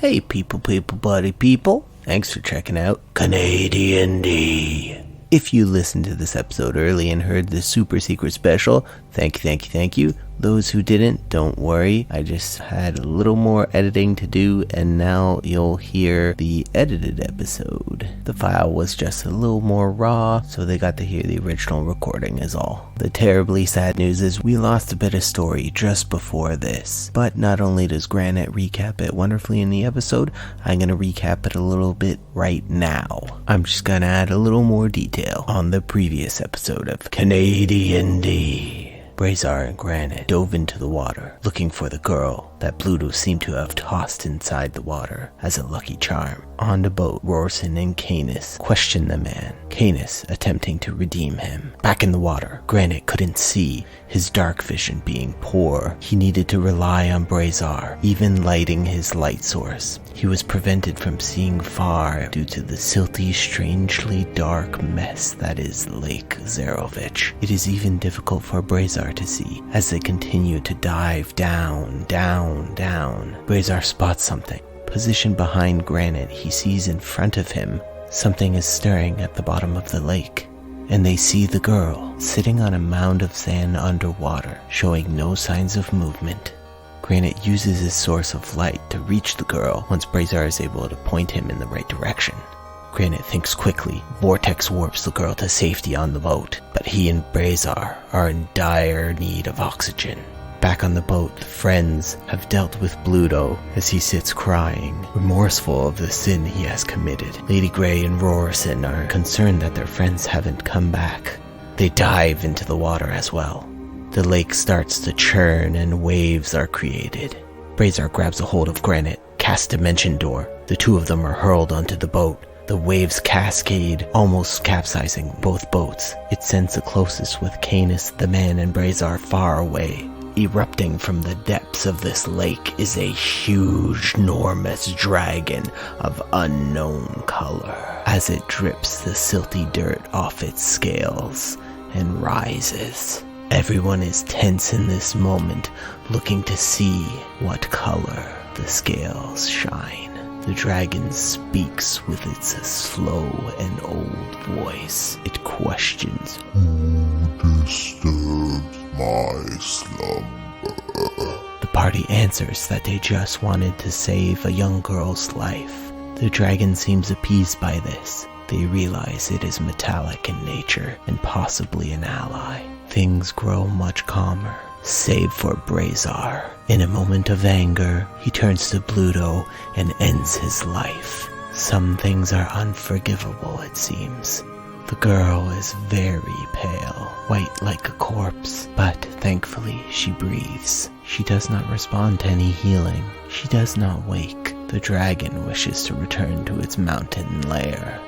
Hey people, buddy people. Thanks for checking out CanaDND. If you listened to this episode early and heard the super secret special, thank you. Those who didn't, don't worry. I just had a little more editing to do, and now you'll hear the edited episode. The file was just a little more raw, so they got to hear the original recording is all. The terribly sad news is we lost a bit of story just before this. But not only does Granite recap it wonderfully in the episode, I'm going to recap it a little bit right now. I'm just going to add a little more detail on the previous episode of CanaDND. Brazhar and Granite dove into the water, looking for the girl that Bluto seemed to have tossed inside the water as a lucky charm. On the boat, Rorson and Canis questioned the man, Canis attempting to redeem him. Back in the water, Granite couldn't see, his dark vision being poor. He needed to rely on Brazhar, even lighting his light source. He was prevented from seeing far due to the silty, strangely dark mess that is Lake Zarovich. It is even difficult for Brazhar to see as they continue to dive down. Brazhar spots something. Positioned behind Granite, he sees in front of him something is stirring at the bottom of the lake. And they see the girl sitting on a mound of sand underwater, showing no signs of movement. Granite uses his source of light to reach the girl once Brazhar is able to point him in the right direction. Granite thinks quickly, vortex warps the girl to safety on the boat, but he and Brazhar are in dire need of oxygen. Back on the boat, the friends have dealt with Bluto as he sits crying, remorseful of the sin he has committed. Lady Grey and Rorson are concerned that their friends haven't come back. They dive into the water as well. The lake starts to churn and waves are created. Brazhar grabs a hold of Granite, casts Dimension Door. The two of them are hurled onto the boat. The waves cascade, almost capsizing both boats. It sends the closest with Canis, the man, and Brazhar far away. Erupting from the depths of this lake is a huge, enormous dragon of unknown color. As it drips the silty dirt off its scales and rises. Everyone is tense in this moment, looking to see what color the scales shine. The dragon speaks with its slow and old voice. It questions, "Who disturbs my slumber?" The party answers that they just wanted to save a young girl's life. The dragon seems appeased by this. They realize it is metallic in nature and possibly an ally. Things grow much calmer, save for Brazhar. In a moment of anger, he turns to Bluto and ends his life. Some things are unforgivable, it seems. The girl is very pale, white like a corpse, but thankfully she breathes. She does not respond to any healing. She does not wake. The dragon wishes to return to its mountain lair.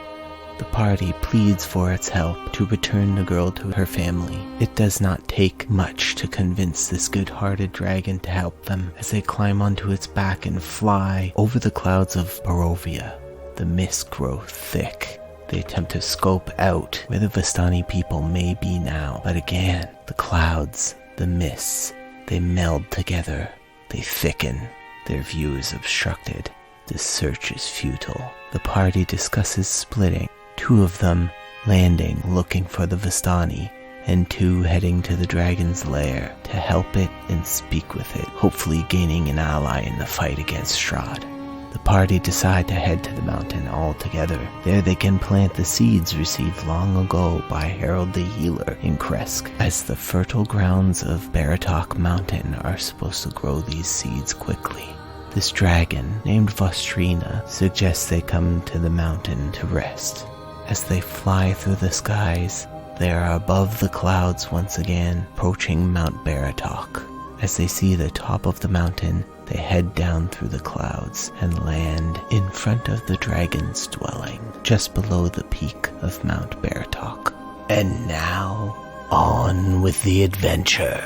The party pleads for its help to return the girl to her family. It does not take much to convince this good-hearted dragon to help them as they climb onto its back and fly over the clouds of Barovia. The mists grow thick. They attempt to scope out where the Vistani people may be now, but again, the clouds, the mists, they meld together. They thicken. Their view is obstructed. The search is futile. The party discusses splitting. Two of them landing looking for the Vistani, and two heading to the dragon's lair to help it and speak with it, hopefully gaining an ally in the fight against Strahd. The party decide to head to the mountain all together. There they can plant the seeds received long ago by Harold the Healer in Kresk, as the fertile grounds of Baratok Mountain are supposed to grow these seeds quickly. This dragon, named Vostrina, suggests they come to the mountain to rest. As they fly through the skies, they are above the clouds once again, approaching Mount Baratok. As they see the top of the mountain, they head down through the clouds and land in front of the dragon's dwelling, just below the peak of Mount Baratok. And now, on with the adventure.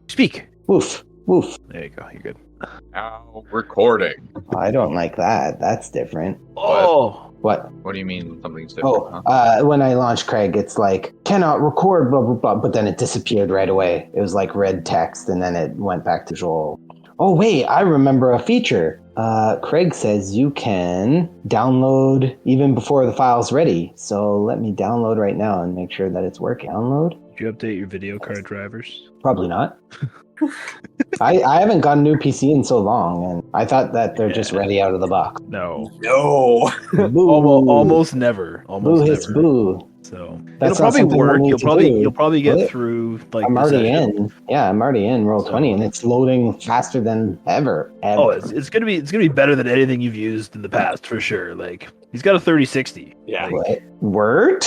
Speak. Woof, woof. There you go. You're good. Now recording. I don't like that. That's different. Oh. What? What do you mean something's different? When I launched Craig, it's like, cannot record, blah, blah, blah, but then it disappeared right away. It was like red text, and then it went back to Joel. Oh, wait, I remember a feature. Craig says you can download even before the file's ready. So let me download right now and make sure that it's working. Download? Did you update your video card drivers? Probably not. I haven't got a new PC in so long, and I thought that they're just ready out of the box. No. No. Boo. Almost never. Almost Boo hiss never. boo. So That's it'll not probably something work. we'll need to do. You'll probably Will get it? through like I'm the already session. in. Yeah, I'm already in roll 20, and it's loading faster than ever. Oh, it's gonna be better than anything you've used in the past for sure. Like he's got a 3060. Yeah. What? Word?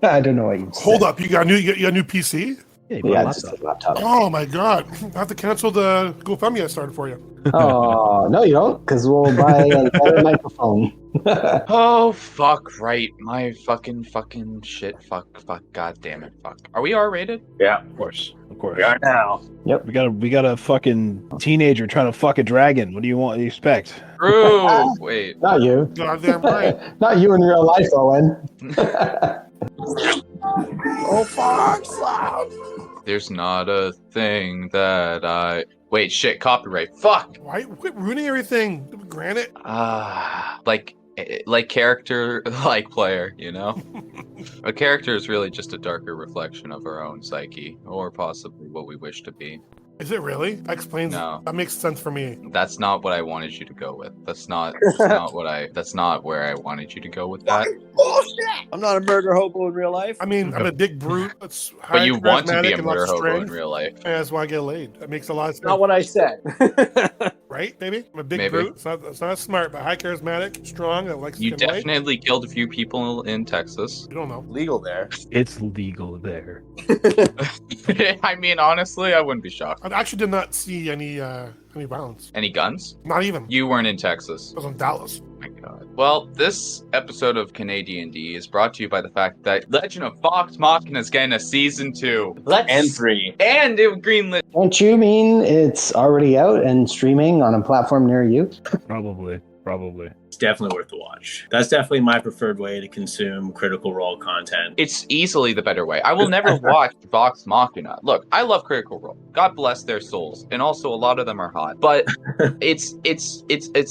I don't know what you said. Hold up, you got a new PC? Yeah, you bought a Yeah, laptop. just a laptop. Oh my god. I have to cancel the GoFundMe I started for you. Oh, no, you don't, because we'll buy a better microphone. Oh, fuck, right. My fucking shit. Fuck, god damn it, fuck. Are we R-rated? Yeah. Of course. We are now. We got a fucking teenager trying to fuck a dragon. What do you expect? True. Wait. Not you. Goddamn right. Not you in real life, Owen. Oh fuck, Slob. There's not a thing that I... Wait, shit, copyright. Fuck! Why quit ruining everything? Granite? Like character, like player, you know? A character is really just a darker reflection of our own psyche, or possibly what we wish to be. Is it really? That explains. No. That makes sense for me. That's not what I wanted you to go with. That's not where I wanted you to go with that. Bullshit! I'm not a murder hobo in real life. I mean, I'm a dick brute. That's But you want to be charismatic a and murder lots of hobo in strength. real life. And that's why I get laid. That makes a lot of sense. Not what I said. Right, baby? I'm a big Maybe. brute. It's not smart, but high charismatic, strong, that likes You to get laid. definitely killed a few people in Texas. You don't know. Legal there. It's legal there. I mean, honestly, I wouldn't be shocked. I actually did not see any violence. Any guns? Not even. You weren't in Texas. I was in Dallas. Oh my god. Well, this episode of CanaDND is brought to you by the fact that Legend of Vox Machina is getting a season 2. And 3. And it greenlit. Don't you mean it's already out and streaming on a platform near you? Probably. It's definitely worth the watch. That's definitely my preferred way to consume Critical Role content. It's easily the better way. I will never watch Vox Machina. Look, I love Critical Role. God bless their souls, and also a lot of them are hot. But it's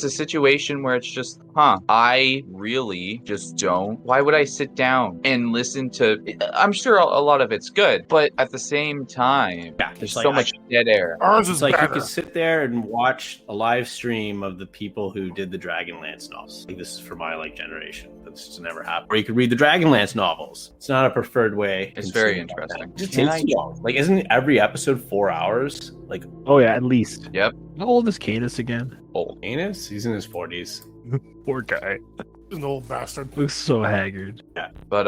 a situation where it's just, I really just don't. Why would I sit down and listen to? I'm sure a lot of it's good, but at the same time, Yeah, there's it's like so much dead air. Ours is It's like you better. could sit there and watch a live stream of the people who did the Dragonlance novels. Like, this is for my generation. That's just never happened. Or you could read the Dragonlance novels. It's not a preferred way. to It's very consume interesting. content. It just takes too long. Like, isn't every episode 4 hours? Like, Oh yeah, at least. Yep. How old is Cadus again? Old. Anus? He's in his 40s. Poor guy. He's an old bastard. Looks so haggard. But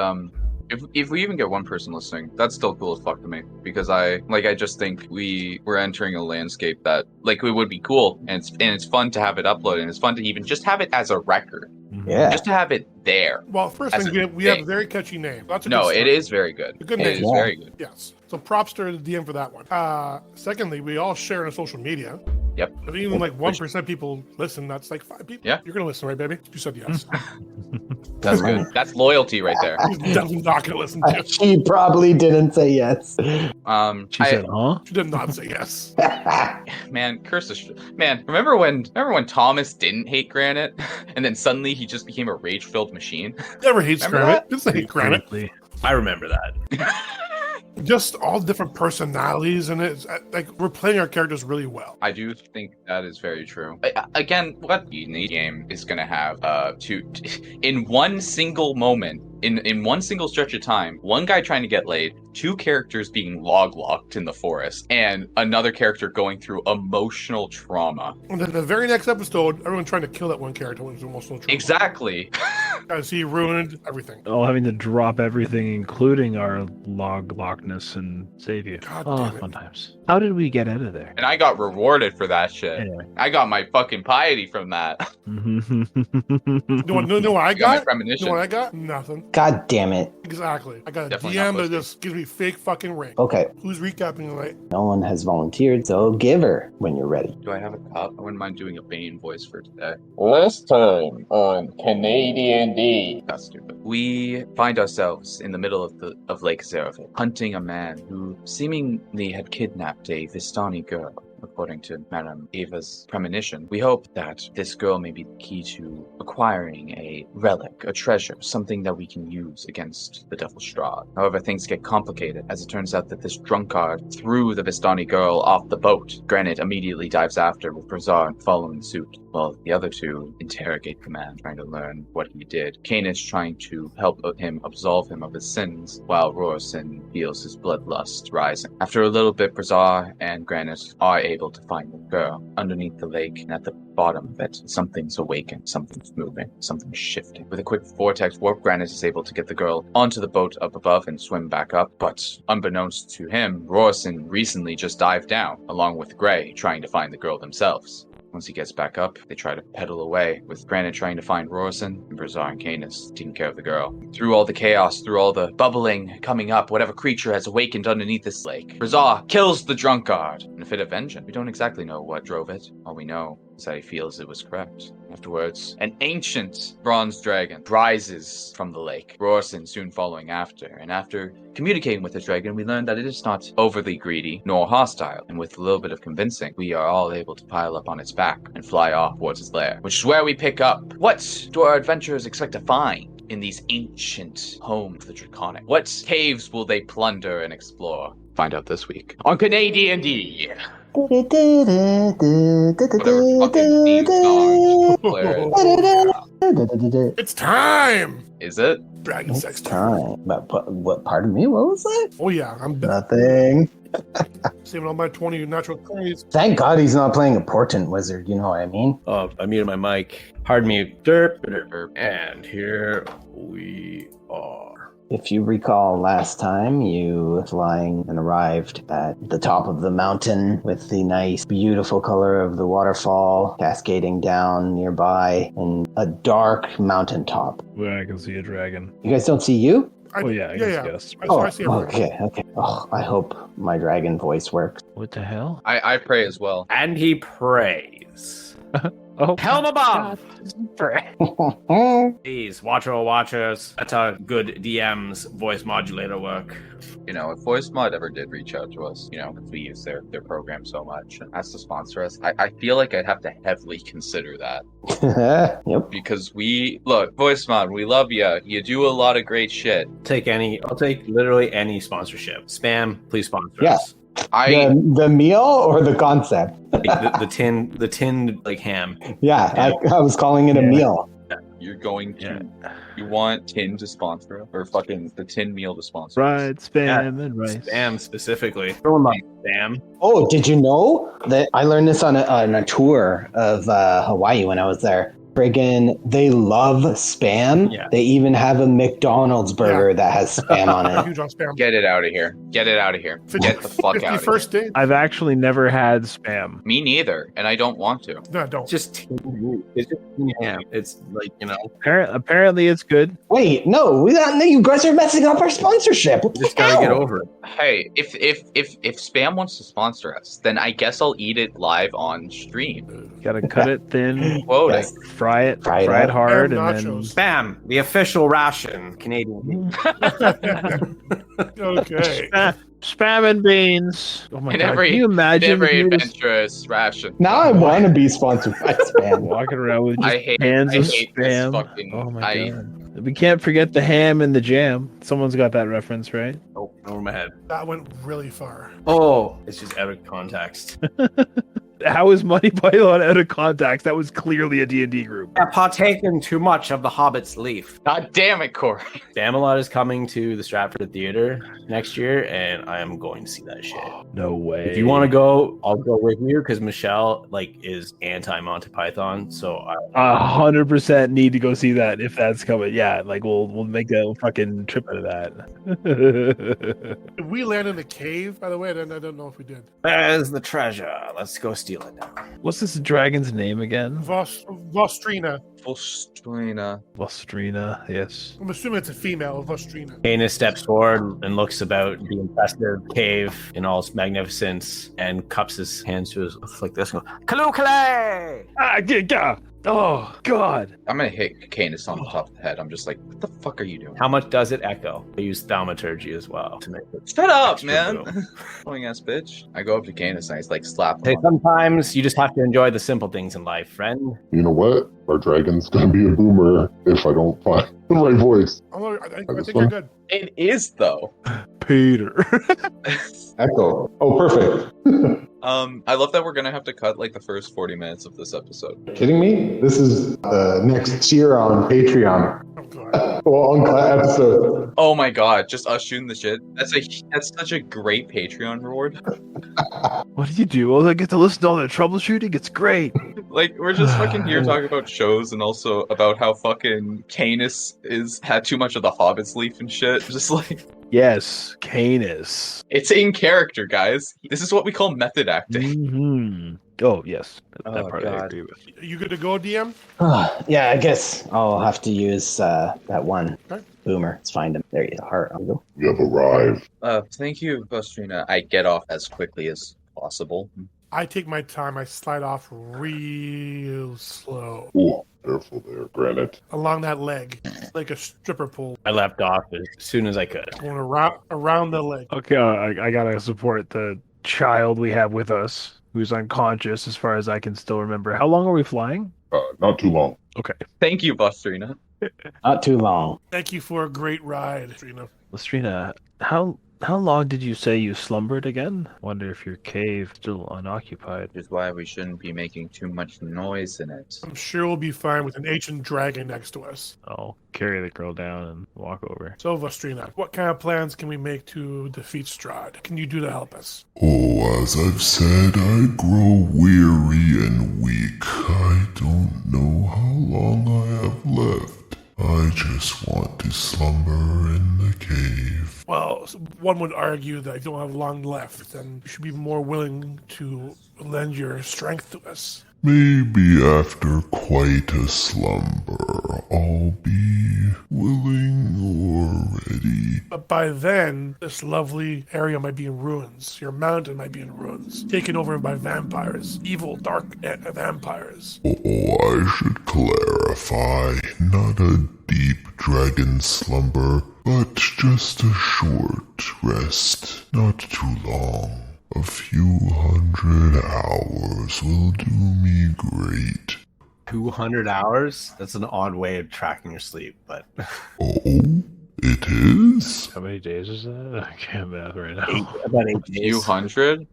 if we even get one person listening, that's still cool as fuck to me, because I just think we're entering a landscape that it would be cool, and it's fun to have it uploaded, and it's fun to even just have it as a record, Yeah. just to have it there. Well, first As thing, a we have thing. a very catchy name. That's a No, good it start. is very good. A good It name. is very good. Yes. So props to the DM for that one. Secondly, we all share on social media. Yep. If even 1% people listen, that's like 5 people. Yeah. You're gonna listen, right, baby? You said yes. That's good. That's loyalty right there. He's definitely not gonna listen to it. She probably didn't say yes. She said, huh? She did not say yes. Man, remember when Thomas didn't hate Granite, and then suddenly he just became a rage-filled machine? Never hates Remember Granite. Just hate Granite. Briefly. I remember that. Just all different personalities, and it's we're playing our characters really well. I do think that is very true. Again, what the game is going to have in one single moment, in one single stretch of time, one guy trying to get laid, 2 characters being locked in the forest, and another character going through emotional trauma. And then the very next episode, everyone trying to kill that one character was emotional trauma. Exactly. Guys, he ruined everything. All having to drop everything, including our lockness, and save you. God Oh, damn it. fun times. How did we get out of there? And I got rewarded for that shit. Anyway. I got my fucking piety from that. You know what I I got my got? You premonition. know what I got? Nothing. God damn it. Exactly. I got a Definitely DM not that just gives me fake fucking ring. Okay, Who's recapping tonight? no one has volunteered, so give her when you're ready. Do I have a cup? I wouldn't mind doing a Bane voice for today. Last time on CanaDND. That's stupid. We find ourselves in the middle of Lake Zervit, hunting a man who seemingly had kidnapped a Vistani girl. according to Madame Eva's premonition, we hope that this girl may be the key to acquiring a relic, a treasure, something that we can use against the Devil's Strahd. However, things get complicated, as it turns out that this drunkard threw the Vistani girl off the boat. Granite immediately dives after, with Brazhar following suit, while the other two interrogate the man, trying to learn what he did. Canis trying to help him absolve him of his sins, while Rorson feels his bloodlust rising. After a little bit, Brazhar and Granite are able to find the girl underneath the lake, and at the bottom of it, something's awakened, something's moving, something's shifting. With a quick vortex warp, Granite is able to get the girl onto the boat up above and swim back up, but unbeknownst to him, Rorson recently just dived down, along with Gray, trying to find the girl themselves. Once he gets back up, they try to pedal away, with Granite trying to find Rorson and Brazhar and Canis taking care of the girl. Through all the chaos, through all the bubbling coming up, whatever creature has awakened underneath this lake, Brazhar kills the drunkard in a fit of vengeance. We don't exactly know what drove it. All we know is that he feels it was correct. Afterwards, an ancient bronze dragon rises from the lake, Rorson soon following after, and after communicating with the dragon, we learn that it is not overly greedy nor hostile, and with a little bit of convincing, we are all able to pile up on its back and fly off towards its lair, which is where we pick up. What do our adventurers expect to find in these ancient homes of the Draconic? What caves will they plunder and explore? Find out this week on CanaDND. Whatever fucking theme song. It's time. Is it? Dragon It's sex time. But what? Pardon me. What was that? Oh yeah, I'm Nothing. saving all my 20 natural 20s. Thank God he's not playing a portent wizard. You know what I mean? Oh, I muted my mic. Pardon me. Derp, derp, derp. And here we are. If you recall last time, you were flying and arrived at the top of the mountain with the nice, beautiful color of the waterfall cascading down nearby and a dark mountaintop. Where I can see a dragon. You guys don't see you? Oh yeah, I guess. Oh, see everyone. okay. Oh, I hope my dragon voice works. What the hell? I pray as well. And he prays. Oh, Helm above! Oh, Please, watchers. That's how good DM's voice modulator work. You know, if Voice Mod ever did reach out to us, you know, if we use their program so much and asked to sponsor us, I feel like I'd have to heavily consider that. Yep. Because look, Voice Mod, we love you. You do a lot of great shit. I'll take literally any sponsorship. Spam, please sponsor Yeah. us. The meal or the concept? the tin like ham. Yeah, I was calling it a meal. You're going to, you want Tin to sponsor us? Or fucking the Tin meal to sponsor us? Fried spam and rice. Spam specifically. Throw them on spam. Oh, did you know that I learned this on a tour of Hawaii when I was there? Friggin', they love spam. Yeah. They even have a McDonald's burger that has spam on I'm it. huge on spam. Get it out of here. Get it out of here. Get the fuck out of here. 51st date? I've actually never had spam. Me neither, and I don't want to. No, don't. It's just tin meat. It's just tin ham. It's like, you know, Apparently it's good. Wait, no, you guys are messing up our sponsorship. What the just gotta hell? get over it. Hey, if Spam wants to sponsor us, then I guess I'll eat it live on stream. Gotta cut it thin, Quoting. Yes. fry it Fry it up. hard, Spam and then nachos. Spam, the official ration, Canadian. Okay. spam and beans. Oh my In god! every- Can you imagine Every if you were just adventurous ration. Now I want to be sponsored by spam. walking around with just I hate hands of this spam? fucking. Oh my god! We can't forget the ham and the jam. Someone's got that reference, right? Oh, over my head. That went really far. Oh, it's just out of context. How is Monty Python out of context? That was clearly a D&D group. I've partaken too much of the Hobbit's leaf. God damn it, Corey. Spamalot is coming to the Stratford Theater next year, and I am going to see that shit. No way. If you want to go, I'll go with you because Michelle is anti Monty Python. So 100% need to go see that if that's coming. Yeah, we'll make a fucking trip out of that. Did we land in a cave, by the way? I don't know if we did. there's the treasure. Let's go steal it now. What's this dragon's name again? Vostrina. Vostrina. Vostrina, yes. I'm assuming it's a female, Vostrina. Canis steps forward and looks about the impressive cave in all its magnificence and cups his hands to his like this. And goes, Kalukale! Ah, Oh God! I'm gonna hit Canis on the top of the head. I'm just like, what the fuck are you doing? How much does it echo? I use thaumaturgy as well to make it. Shut up, extra man! boom. Annoying ass bitch. I go up to Canis and I just like slap him. Hey, on- sometimes you just have to enjoy the simple things in life, friend. You know what? Our dragon's gonna be a boomer if I don't find the right voice. Oh, I think This you're one? good. It is though. Peter. Echo. Oh, perfect. I love that we're gonna have to cut like the first 40 minutes of this episode. Kidding me? This is the next tier on Patreon. Oh, God. Well, on episode. Oh my god, just us shooting the shit. That's such a great Patreon reward. What did you do? Well, I get to listen to all the troubleshooting. It's great. Like we're just fucking here talking about shows and also about how fucking Canis had too much of the Hobbit's leaf and shit. Just like Yes, Canis. it's in character, guys. This is what we call method acting. Mm-hmm. Oh yes, that Oh, part I God. agree with. You good to go, DM? Yeah, I guess I'll have to use that one. Okay. Boomer. Let's find him. There you are. I'll go. We have arrived. Thank you, Bustrina. I get off as quickly as possible. I take my time. I slide off real slow Ooh, careful there, Granite. along that leg, like a stripper pole, I left off as soon as I could. going around the leg. Okay, I gotta support the child we have with us, who's unconscious as far as I can still remember. How long are we flying? Not too long. Okay, Thank you, Bustrina. Not too long. Thank you for a great ride, Trina. Lastrina, how long did you say you slumbered again? Wonder if your cave still unoccupied. Which is why we shouldn't be making too much noise in it. I'm sure we'll be fine with an ancient dragon next to us. I'll carry the girl down and walk over. So, Vostrina, what kind of plans can we make to defeat Strahd? What can you do to help us? Oh, as I've said, I grow weary and weak. I don't know how long I have left. I just want to slumber in the cave. Well, one would argue that if you don't have long left, then you should be more willing to lend your strength to us. Maybe after quite a slumber, I'll be willing or ready. But by then, this lovely area might be in ruins. Your mountain might be in ruins, taken over by vampires, evil, dark vampires. Oh, I should clarify, not a deep dragon slumber, but just a short rest, not too long. A few hundred hours will do me great. 200 hours? That's an odd way of tracking your sleep, but Oh, it is? How many days is that? I can't math right now. about 8 A few days. hundred?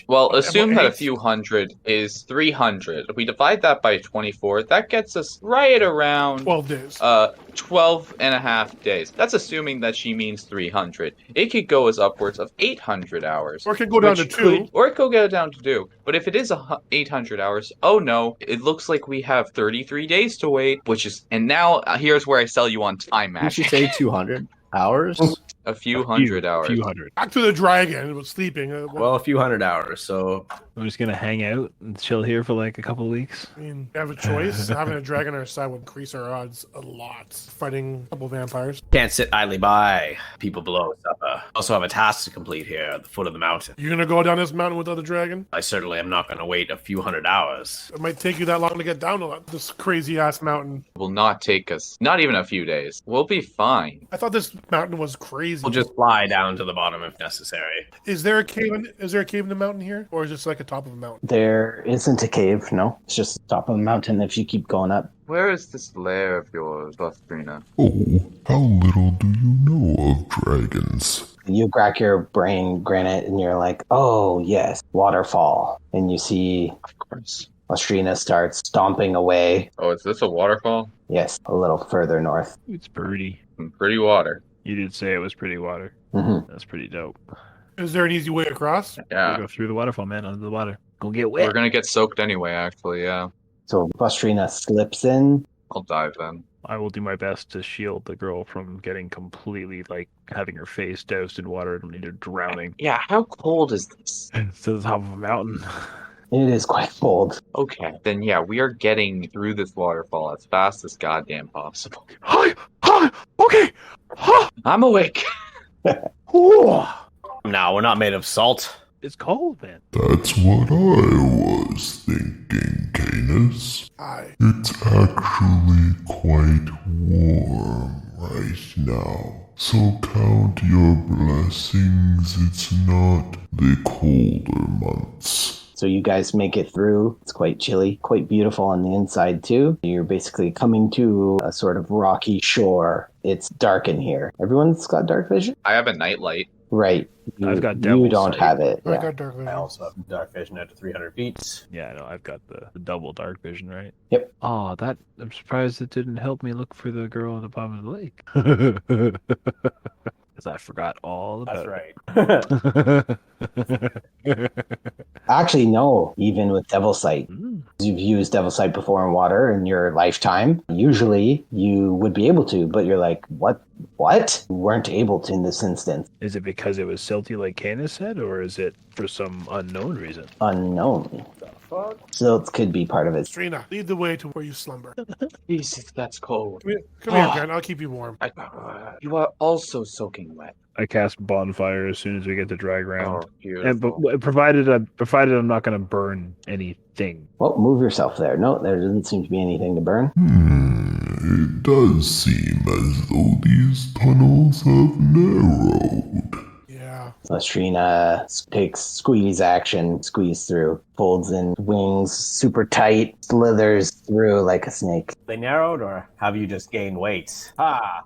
Well, assume that a few hundred is 300. If we divide that by 24, that gets us right around 12 days. 12 and a half days. That's assuming that she means 300. It could go as upwards of 800 hours. Or it could go down to which 2. or it could go down to 2. But if it is 800 hours, oh no, it looks like we have 33 days to wait, which is, and now here's where I sell you on time Did you magic. say 200 hours? A few hundred hours. Few hundred. Back to the dragon. It was sleeping. Well, a few hundred hours, so I'm just gonna hang out and chill here for like a couple weeks. I mean, we have a choice. Having a dragon on our side would increase our odds a lot. Fighting a couple vampires. can't sit idly by. People below us also have a task to complete here at the foot of the mountain. You gonna go down this mountain without the dragon? I certainly am not going to wait a few hundred hours. It might take you that long to get down to this crazy ass mountain. Will not take us, not even a few days. We'll be fine. I thought this mountain was crazy. We'll just fly down to the bottom if necessary. Is there a cave? Is there a cave in the mountain here, or is this like a top of a mountain? There isn't a cave, no. It's just the top of the mountain if you keep going up. Where is this lair of yours, Bustrina? Oh, how little do you know of dragons? You crack your brain, Granite, and you're like, oh, yes, waterfall. And you see Of course. Ostrina starts stomping away. Oh, is this a waterfall? Yes, a little further north. It's pretty. Some pretty water. You did say it was pretty water. hmm That's pretty dope. Is there an easy way across? Yeah. We'll go through the waterfall, man, under the water. Go get wet. We're gonna get soaked anyway, actually, yeah. So Ostrina slips in. I'll dive then. I will do my best to shield the girl from getting completely, like, having her face doused in water and later drowning. Yeah, how cold is this? It's to the top of a mountain. It is quite cold. Okay, then yeah, we are getting through this waterfall as fast as goddamn possible. Hi! Hi! Okay! Ha! I'm awake. Oh! Now, we're not made of salt. It's cold, man. That's what I was thinking, Canis. Aye. It's actually quite warm right now. So count your blessings, it's not the colder months. So you guys make it through. It's quite chilly, quite beautiful on the inside too. You're basically coming to a sort of rocky shore. It's dark in here. Everyone's got dark vision? I have a nightlight. Right. I've got You devil's don't sight. have it. I Yeah. got dark I vision. also have dark vision out to 300 feet. Yeah, no, I've got the double dark vision, right? Yep. Oh, that I'm surprised it didn't help me look for the girl at the bottom of the lake. Because I forgot all about That's right. Actually, no. Even with Devil Sight, you've used Devil Sight before in water in your lifetime. Usually, you would be able to, but you're like, what? What? You weren't able to in this instance. Is it because it was silty like Canis said, or is it for some unknown reason? Unknown. Silt could be part of it. Strina, lead the way to where you slumber. Jesus, that's cold. Come here, Grant. I'll keep you warm. You are also soaking wet. I cast bonfire as soon as we get to dry ground. Oh, beautiful. And provided I'm not going to burn anything. Well, move yourself there. No, there doesn't seem to be anything to burn. It does seem as though these tunnels have narrowed. Yeah. Lastrina takes squeeze action, squeeze through, folds in wings super tight, slithers through like a snake. They narrowed, or have you just gained weight? Ah!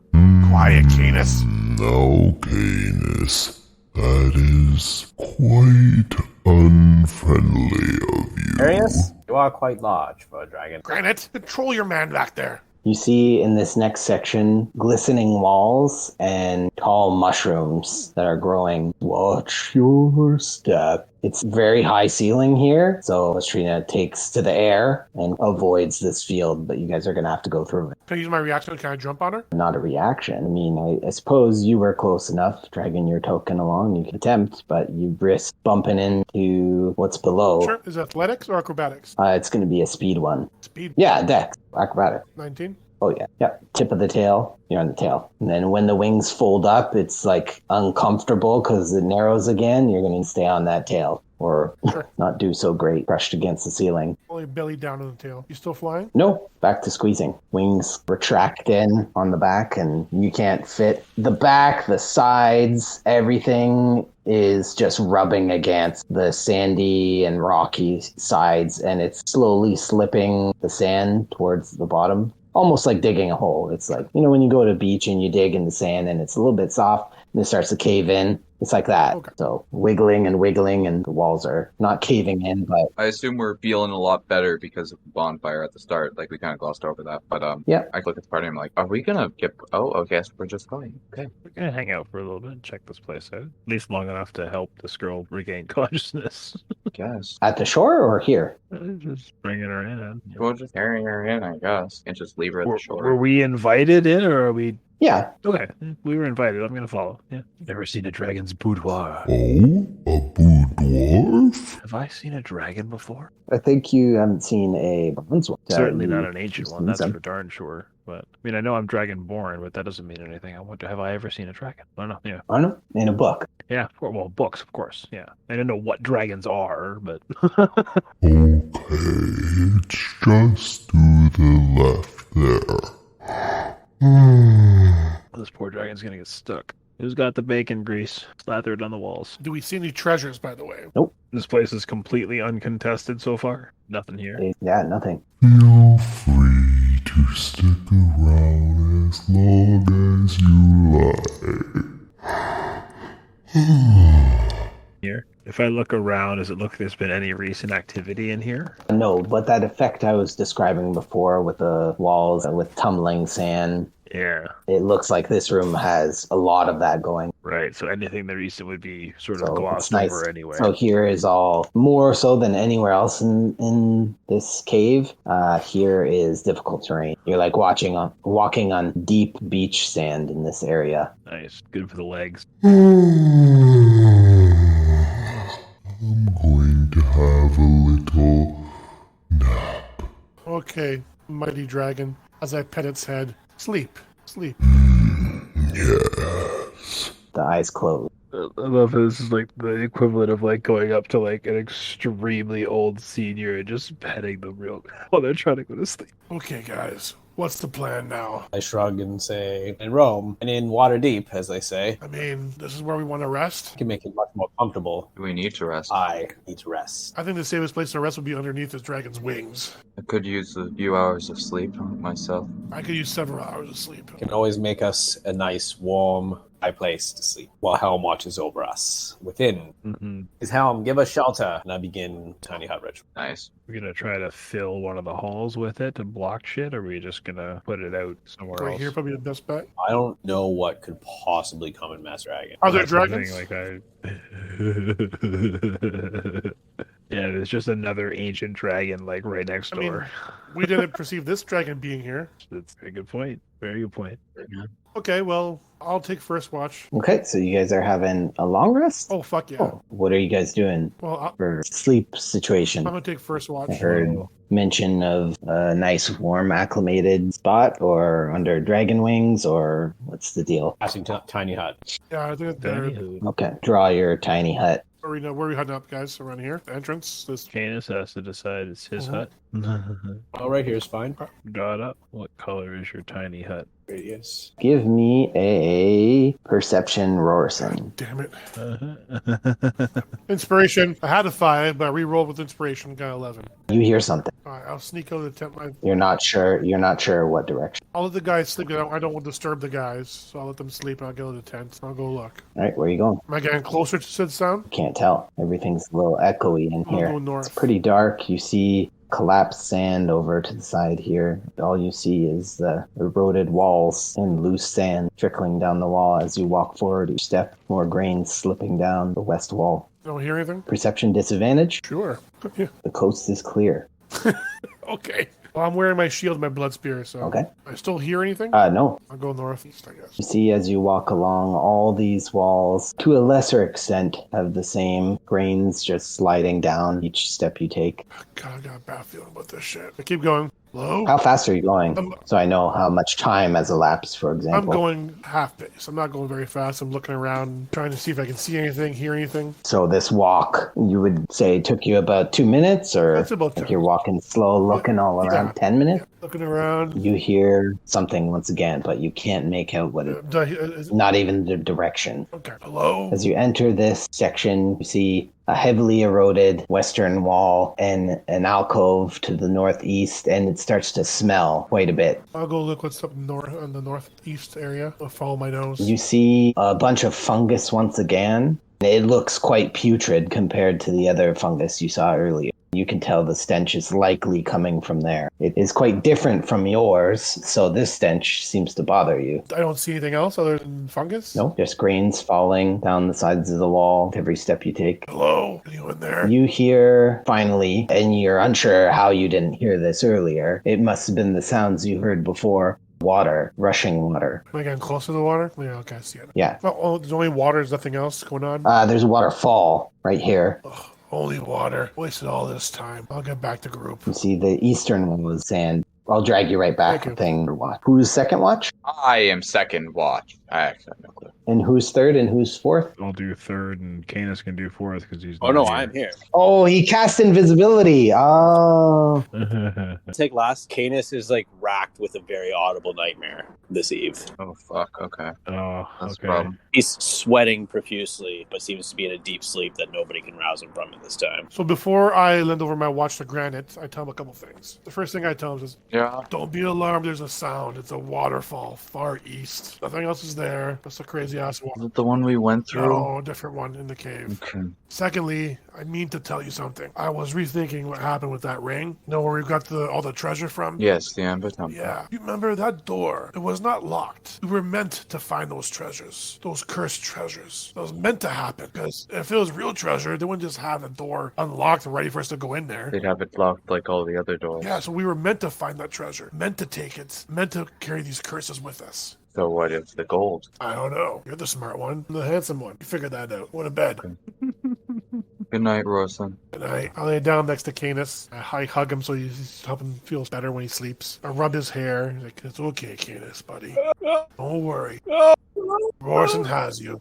Quiet, Canis. Now, Canis, that is quite unfriendly of you. Arius, you are quite large for a dragon. Granite, control your man back there. You see in this next section glistening walls and tall mushrooms that are growing. Watch your step. It's very high ceiling here, so Lastrina takes to the air and avoids this field, but you guys are going to have to go through it. Can I use my reaction? Can I jump on her? Not a reaction. I mean, I suppose you were close enough, dragging your token along. You could attempt, but you risk bumping into what's below. Sure. Is it athletics or acrobatics? It's going to be a speed one. Speed. Yeah, dex, acrobatic. 19. Oh, yeah. Yep. Tip of the tail. You're on the tail. And then when the wings fold up, it's like uncomfortable because it narrows again. You're going to stay on that tail or Sure. not do so great. Crushed against the ceiling. Only belly down on the tail. You still flying? No, back to squeezing. Wings retract in on the back and you can't fit. The back, the sides, everything is just rubbing against the sandy and rocky sides and it's slowly slipping the sand towards the bottom. Almost like digging a hole. It's like, you know, when you go to a beach and you dig in the sand and it's a little bit soft and it starts to cave in. It's like that. Okay. So wiggling and wiggling and the walls are not caving in, but I assume we're feeling a lot better because of the bonfire at the start. Like, we kind of glossed over that. But yeah. I look at the party and I'm like, are we going to get... Oh, okay, so we're just going. Okay. We're going to hang out for a little bit and check this place out. At least long enough to help this girl regain consciousness. Guess. At the shore or here? Just bringing her in. We'll just carry her in, I guess. And just leave her at the shore. Were we invited in or are we... Yeah. Okay, we were invited. I'm going to follow. Yeah. Never seen a dragon's boudoir. Oh, a boudoir? Have I seen a dragon before? I think you haven't seen a bronze one. Certainly You- not an ancient one, that's some. for darn sure. But I mean, I know I'm dragonborn, but that doesn't mean anything. I wonder, have I ever seen a dragon? I don't know. Yeah, I don't know. In a book. yeah. Well, books, of course. Yeah, I don't know what dragons are, but Okay, it's just to the left there. this poor dragon's gonna get stuck. Who's got the bacon grease slathered on the walls? Do we see any treasures, by the way? This place is completely uncontested so far. Nothing here. Yeah, nothing. Feel free to stick around as long as you like. Here. If I look around, does it look like there's been any recent activity in here? No, but that effect I was describing before with the walls and with tumbling sand, Yeah. it looks like this room has a lot of that going. Right. So anything that recent would be sort of So glossed it's nice. over anyway. So here is all more so than anywhere else in this cave. Here is difficult terrain. You're like walking on deep beach sand in this area. Nice. Good for the legs. I'm going to have a little nap. Okay, mighty dragon. As I pet its head. Sleep. Sleep. Yes. The eyes closed. I love how this is like the equivalent of like going up to like an extremely old senior and just petting them real while they're trying to go to sleep. Okay, guys, what's the plan now? I shrug and say, in Rome, and in water deep, as they say, I mean, this is where we want to rest. I can make it much more comfortable. We need to rest. I need to rest. I think the safest place to rest would be underneath this dragon's wings. I could use a few hours of sleep myself. I could use several hours of sleep. Can always make us a nice, warm, high place to sleep while Helm watches over us. Within his helm, give us shelter. And I begin tiny hut ritual. Nice. We're gonna try to fill one of the halls with it to block shit, or are we just gonna put it out somewhere Right else? here, probably the best bet. I don't know what could possibly come in Mass Dragon. Are there That's the dragons? thing, like yeah, there's just another ancient dragon like right next I mean, door. we didn't perceive this dragon being here. That's a good point. Very good point. Okay, well, I'll take first watch. Okay, so you guys are having a long rest? Oh, fuck yeah. Oh, what are you guys doing Well, for sleep situation? I'm going to take first watch. I heard mention of a nice, warm, acclimated spot, or under dragon wings, or what's the deal? Passing tiny hut. Yeah, I think they're... Okay, draw your tiny hut. Where are we heading up, guys? Around here? The entrance? This... Canis has to decide it's his hut. Oh, right here is fine. Draw it up. What color is your tiny hut? Radius. Give me a perception, Rorson. Damn it. Inspiration. I had a 5, but I re-rolled with inspiration. Got 11. You hear something. Alright, I'll sneak out of the tent. You're not sure what direction. I'll let the guys sleep. I don't want to disturb the guys, so I'll let them sleep and I'll go to the tent. I'll go look. All right, where are you going? Am I getting closer to said sound? Can't tell. Everything's a little echoey in I'll here. go north. It's pretty dark. You see collapsed sand over to the side here. All you see is the eroded walls and loose sand trickling down the wall. As you walk forward each step, more grains slipping down the west wall. Don't hear anything? Perception disadvantage. Sure. Yeah. The coast is clear. Okay. Well, I'm wearing my shield, my blood spear, so... Okay. I still hear anything? No. I'll go northeast, I guess. You see as you walk along, all these walls, to a lesser extent, have the same grains just sliding down each step you take. God, I got a bad feeling about this shit. I keep going. Hello? How fast are you going? So I know how much time has elapsed, for example. I'm going half pace. I'm not going very fast. I'm looking around, trying to see if I can see anything, hear anything. So this walk, you would say, took you about 2 minutes, or That's about like 10 you're walking slow, looking all around? Yeah. 10 minutes? Looking around. You hear something once again, but you can't make out what it. Not even the direction. Okay. Hello? As you enter this section, you see a heavily eroded western wall and an alcove to the northeast, and it starts to smell quite a bit. I'll go look what's up north on the northeast area. I'll follow my nose. You see a bunch of fungus once again. It looks quite putrid compared to the other fungus you saw earlier. You can tell the stench is likely coming from there. It is quite different from yours, so this stench seems to bother you. I don't see anything else other than fungus. No, just grains falling down the sides of the wall every step you take. Hello? Anyone there? You hear, finally, and you're unsure how you didn't hear this earlier. It must have been the sounds you heard before. Water, rushing water. Am I getting close to the water? Yeah, okay, I see it. Yeah. Oh, there's only water. There's nothing else going on? There's a waterfall right here. Ugh, only water. Wasted all this time. I'll get back to group. You see the eastern wall is sand. I'll drag you right back. Thank you. Thing. Watch. Who's second watch? I am second watch. I actually have no clue. And who's third and who's fourth? I'll do third, and Canis can do fourth because he's. Oh, no, I'm here. Oh, he cast invisibility. Oh. I'll take last. Canis is like racked with a very audible nightmare this eve. Oh, fuck. Okay. Oh, That's okay. a problem. He's sweating profusely, but seems to be in a deep sleep that nobody can rouse him from at this time. So before I lend over my watch to Granite, I tell him a couple things. The first thing I tell him is, Yeah. don't be alarmed, there's a sound. It's a waterfall far east. Nothing else is there. That's a crazy ass Is water. it the one we went through? No, a different one in the cave. Okay. Secondly, I mean to tell you something. I was rethinking what happened with that ring. You know where we got all the treasure from? Yes, the Amber Temple. Yeah. You remember that door? It was not locked. We were meant to find those treasures. Those cursed treasures. That was meant to happen. Because if it was real treasure, they wouldn't just have the door unlocked and ready for us to go in there. They'd have it locked like all the other doors. Yeah, so we were meant to find that treasure. Meant to take it. Meant to carry these curses with us. So what is the gold? I don't know. You're the smart one. I'm the handsome one. You figured that out. Go to bed. Good night, Rosen. And I lay down next to Canis. I hug him so he's helping feels better when he sleeps. I rub his hair. He's like, it's okay, Canis, buddy. Don't worry. Rorson has you.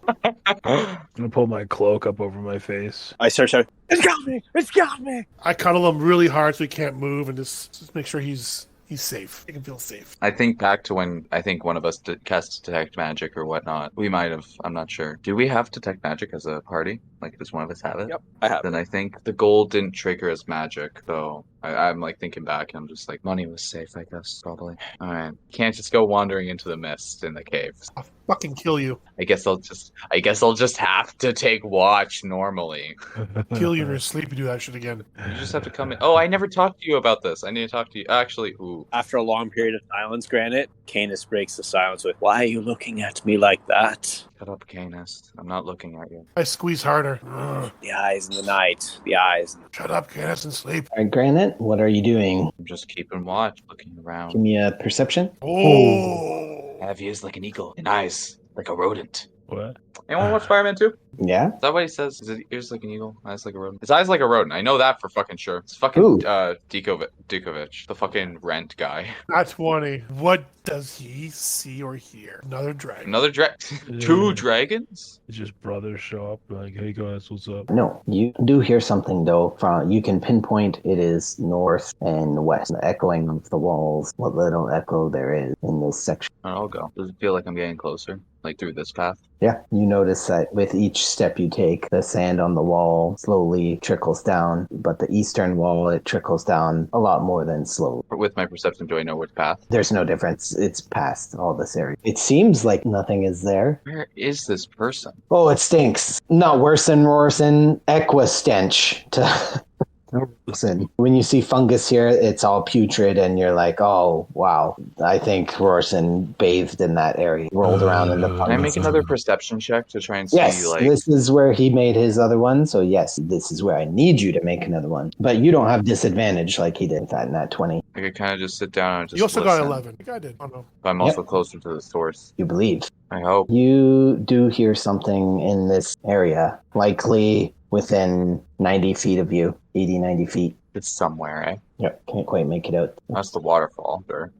I'm gonna pull my cloak up over my face. I start shouting, "It's got me! It's got me!" I cuddle him really hard so he can't move and just make sure he's safe. He can feel safe. I think back to when I think one of us cast detect magic or whatnot. We might have. I'm not sure. Do we have detect magic as a party? Like, does one of us have it? Yep, I have. Then I think the gold didn't trigger as magic, so I'm like thinking back, and I'm just like, money was safe, I guess, probably. All right, can't just go wandering into the mist in the caves. I'll fucking kill you. I guess I'll just have to take watch normally. Kill you in your sleep. You do that shit again. You just have to come in. Oh, I never talked to you about this. I need to talk to you. Actually, ooh. After a long period of silence, Granite, Canis breaks the silence with, "Why are you looking at me like that?" Shut up, Canis. I'm not looking at you. I squeeze harder. Ugh. The eyes in the night. The eyes. Shut up, Canis, and sleep. All right, Granite, what are you doing? I'm just keeping watch, looking around. Give me a perception. Oh. Have ears like an eagle and eyes like a rodent. What? Anyone watch Spider-Man 2? Yeah? Is that what he says? Is it ears like an eagle, eyes like a rodent? His eyes like a rodent. I know that for fucking sure. It's fucking Who? Dikovic, the fucking rent guy. Not 20. What does he see or hear? Another dragon. Another two dragons? It's just brothers show up like, "Hey guys, what's up?" No, you do hear something though. From you can pinpoint it is north and west, the echoing of the walls. What little echo there is in this section. I'll go. Does it feel like I'm getting closer? Like through this path? Yeah, you notice that with each step you take, the sand on the wall slowly trickles down, but the eastern wall, it trickles down a lot more than slowly. With my perception, do I know which path? There's no difference. It's past all this area. It seems like nothing is there. Where is this person? Oh, it stinks. Not worse than Rorson. Equistench to Rorson. When you see fungus here, it's all putrid, and you're like, oh, wow. I think Rorson bathed in that area, rolled around in the fungus. Can I make another perception check to try and see, Yes, this is where he made his other one. So yes, this is where I need you to make another one. But you don't have disadvantage like he did in that 20. I could kind of just sit down and just You also listen. got 11. I think I did. Oh, no. But I'm also closer to the source. You believe. I hope. You do hear something in this area, likely within 90 feet of you, 80, 90 feet. It's somewhere, eh? Yep, can't quite make it out. That's the waterfall, sure.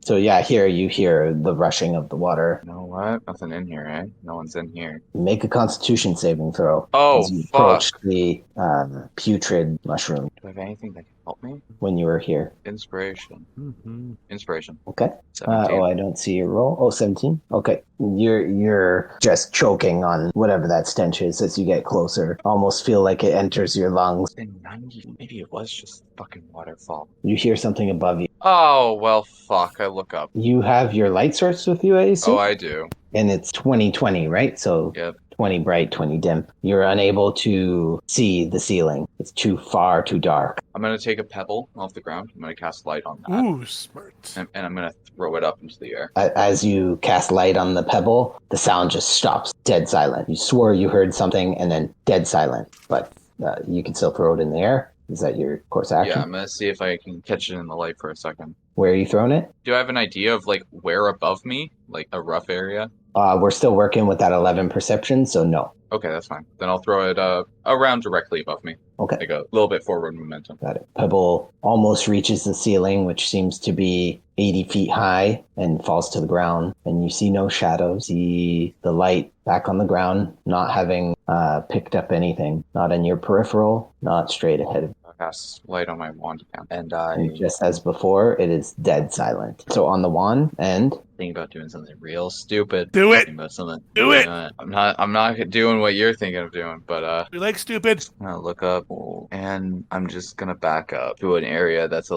So yeah, here you hear the rushing of the water. You know what? Nothing in here, eh? No one's in here. Make a Constitution saving throw. Oh, as you fuck. approach the putrid mushroom Do I have anything that can help me? when you were here. Inspiration. Inspiration. Okay. 17. I don't see your roll. Oh, 17. Okay. You're just choking on whatever that stench is as you get closer. Almost feel like it enters your lungs. And 90, maybe it was just fucking waterfall. You hear something above you. Oh, well, fuck. I look up. You have your light source with you, I assume? Oh, I do. And it's 20/20, right? So Yep. 20 bright, 20 dim. You're unable to see the ceiling. It's too far, too dark. I'm going to take a pebble off the ground. I'm going to cast light on that. Ooh, smart. And I'm going to throw it up into the air. As you cast light on the pebble, the sound just stops, dead silent. You swore you heard something and then dead silent, but you can still throw it in the air. Is that your course action? Yeah, I'm going to see if I can catch it in the light for a second. Where are you throwing it? Do I have an idea of, like, where above me? Like, a rough area? We're still working with that 11 perception, so no. Okay, that's fine. Then I'll throw it around directly above me. Okay. Like a little bit forward momentum. Got it. Pebble almost reaches the ceiling, which seems to be 80 feet high, and falls to the ground. And you see no shadows. See the light back on the ground, not having picked up anything. Not in your peripheral, not straight ahead of you. I'll cast light on my wand again. And And just as before, it is dead silent. So on the wand, and thinking about doing something real stupid. Do it! Thinking about something. Do it! I'm not doing what you're thinking of doing, but You like stupid? I'm gonna look up and I'm just gonna back up to an area that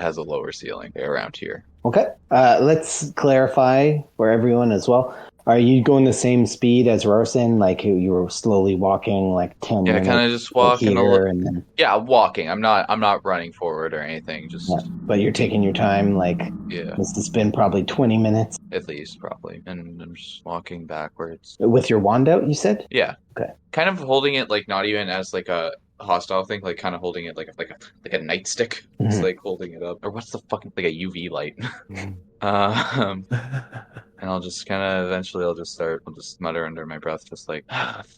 has a lower ceiling around here. okay. Let's clarify for everyone as well. Are you going the same speed as Rorson? Like you were slowly walking like 10 Yeah, minutes? kind of just walking here and then, Yeah, walking. I'm not running forward or anything. Just yeah. But you're taking your time, like yeah, this has been probably 20 minutes. at least probably. And I'm just walking backwards. With your wand out, you said? Yeah. Okay. Kind of holding it like not even as like a hostile thing, like kind of holding it like a nightstick. It's Mhm. like holding it up, or what's the fucking like a UV light. And I'll just kind of eventually I'll just mutter under my breath, just like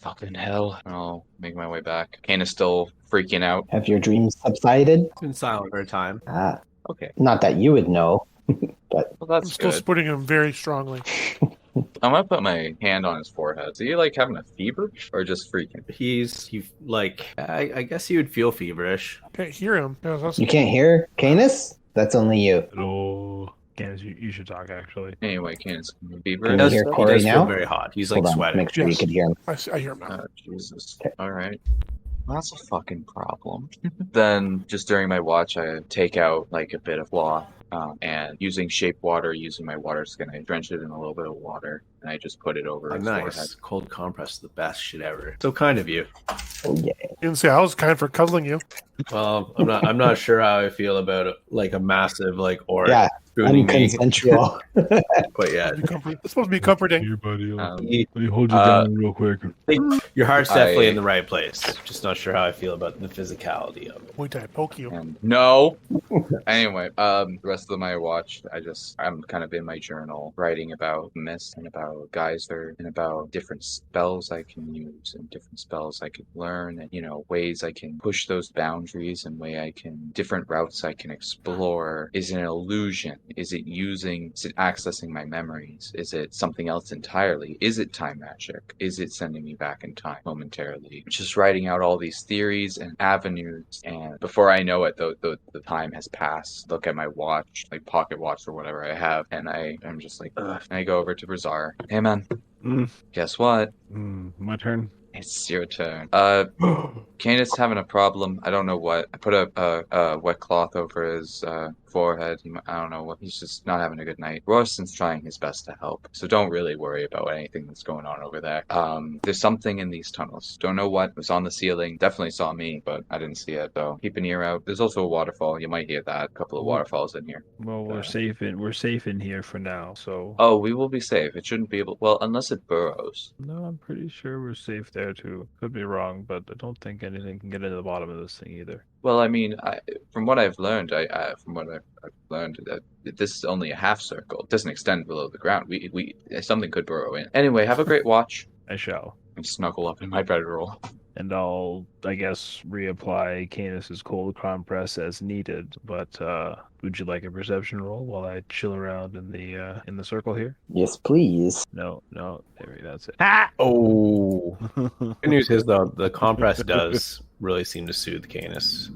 fucking hell, and I'll make my way back. Kane is still freaking out. Have your dreams subsided? It's been silent for a time. Ah, Okay, not that you would know, but well I'm that's still good. supporting him very strongly. I'm gonna put my hand on his forehead. Is he like having a fever or just freaking? I guess he would feel feverish. Can't hear him. Yeah, that's- You can't hear Canis? That's only you. Hello. Candace, you should talk actually. Anyway, Candace, fever. Can He you does, hear he Corey does feel now? very hot. He's Hold like on, sweating. make sure you Yes. can hear him. I hear him now. Oh, Jesus. Okay. All right. Well, that's a fucking problem. Then, just during my watch, I take out like a bit of cloth and using shape water, using my water skin, I drench it in a little bit of water and I just put it over his forehead. Nice. Cold compress is the best shit ever. So kind of you. Oh, yeah. You didn't say I was kind for cuddling you. Well, I'm not sure how I feel about like a massive like orc Yeah, spooning me unconsensual. quite yet. It's supposed to be comforting. Here, buddy. Um, Let me hold you down real quick. Your heart's definitely I- in the right place. Just not sure how I feel about the physicality of it. Muay Thai poke you. And no. Anyway, the rest of my watch, I'm kind of in my journal writing about mist and about geyser and about different spells I can use and different spells I can learn and, ways I can push those boundaries and different routes I can explore. Is it an illusion? Is it accessing my memories? Is it something else entirely? Is it time magic? Is it sending me back in time momentarily? Just writing out all these theories and avenues, and before I know it, the time has passed. Look at my watch, like pocket watch or whatever I have, and I'm just like, ugh. And I go over to Brazhar. Hey man, guess what? My turn. It's your turn. Candace having a problem. I don't know what. I put a wet cloth over his forehead. I don't know what. He's just not having a good night. Royston's trying his best to help, so don't really worry about anything that's going on over there. There's something in these tunnels. Don't know what. It was on the ceiling. Definitely saw me, but I didn't see it. So keep an ear out. There's also a waterfall. You might hear that. A couple of waterfalls in here. Well, we're safe in here for now. So. Oh, we will be safe. It shouldn't be able. Well, unless it burrows. No, I'm pretty sure we're safe there too. Could be wrong, but I don't think anything can get into the bottom of this thing either. Well, I mean, from what I've learned, I've learned that this is only a half circle. It doesn't extend below the ground. We something could burrow in. Anyway, have a great watch. I shall. And snuggle up in my bedroll. And I'll, I guess, reapply Canis's cold compress as needed. But would you like a perception roll while I chill around in the circle here? Yes, please. No, there, that's it. Oh. Good news is though, the compress does really seem to soothe Canis.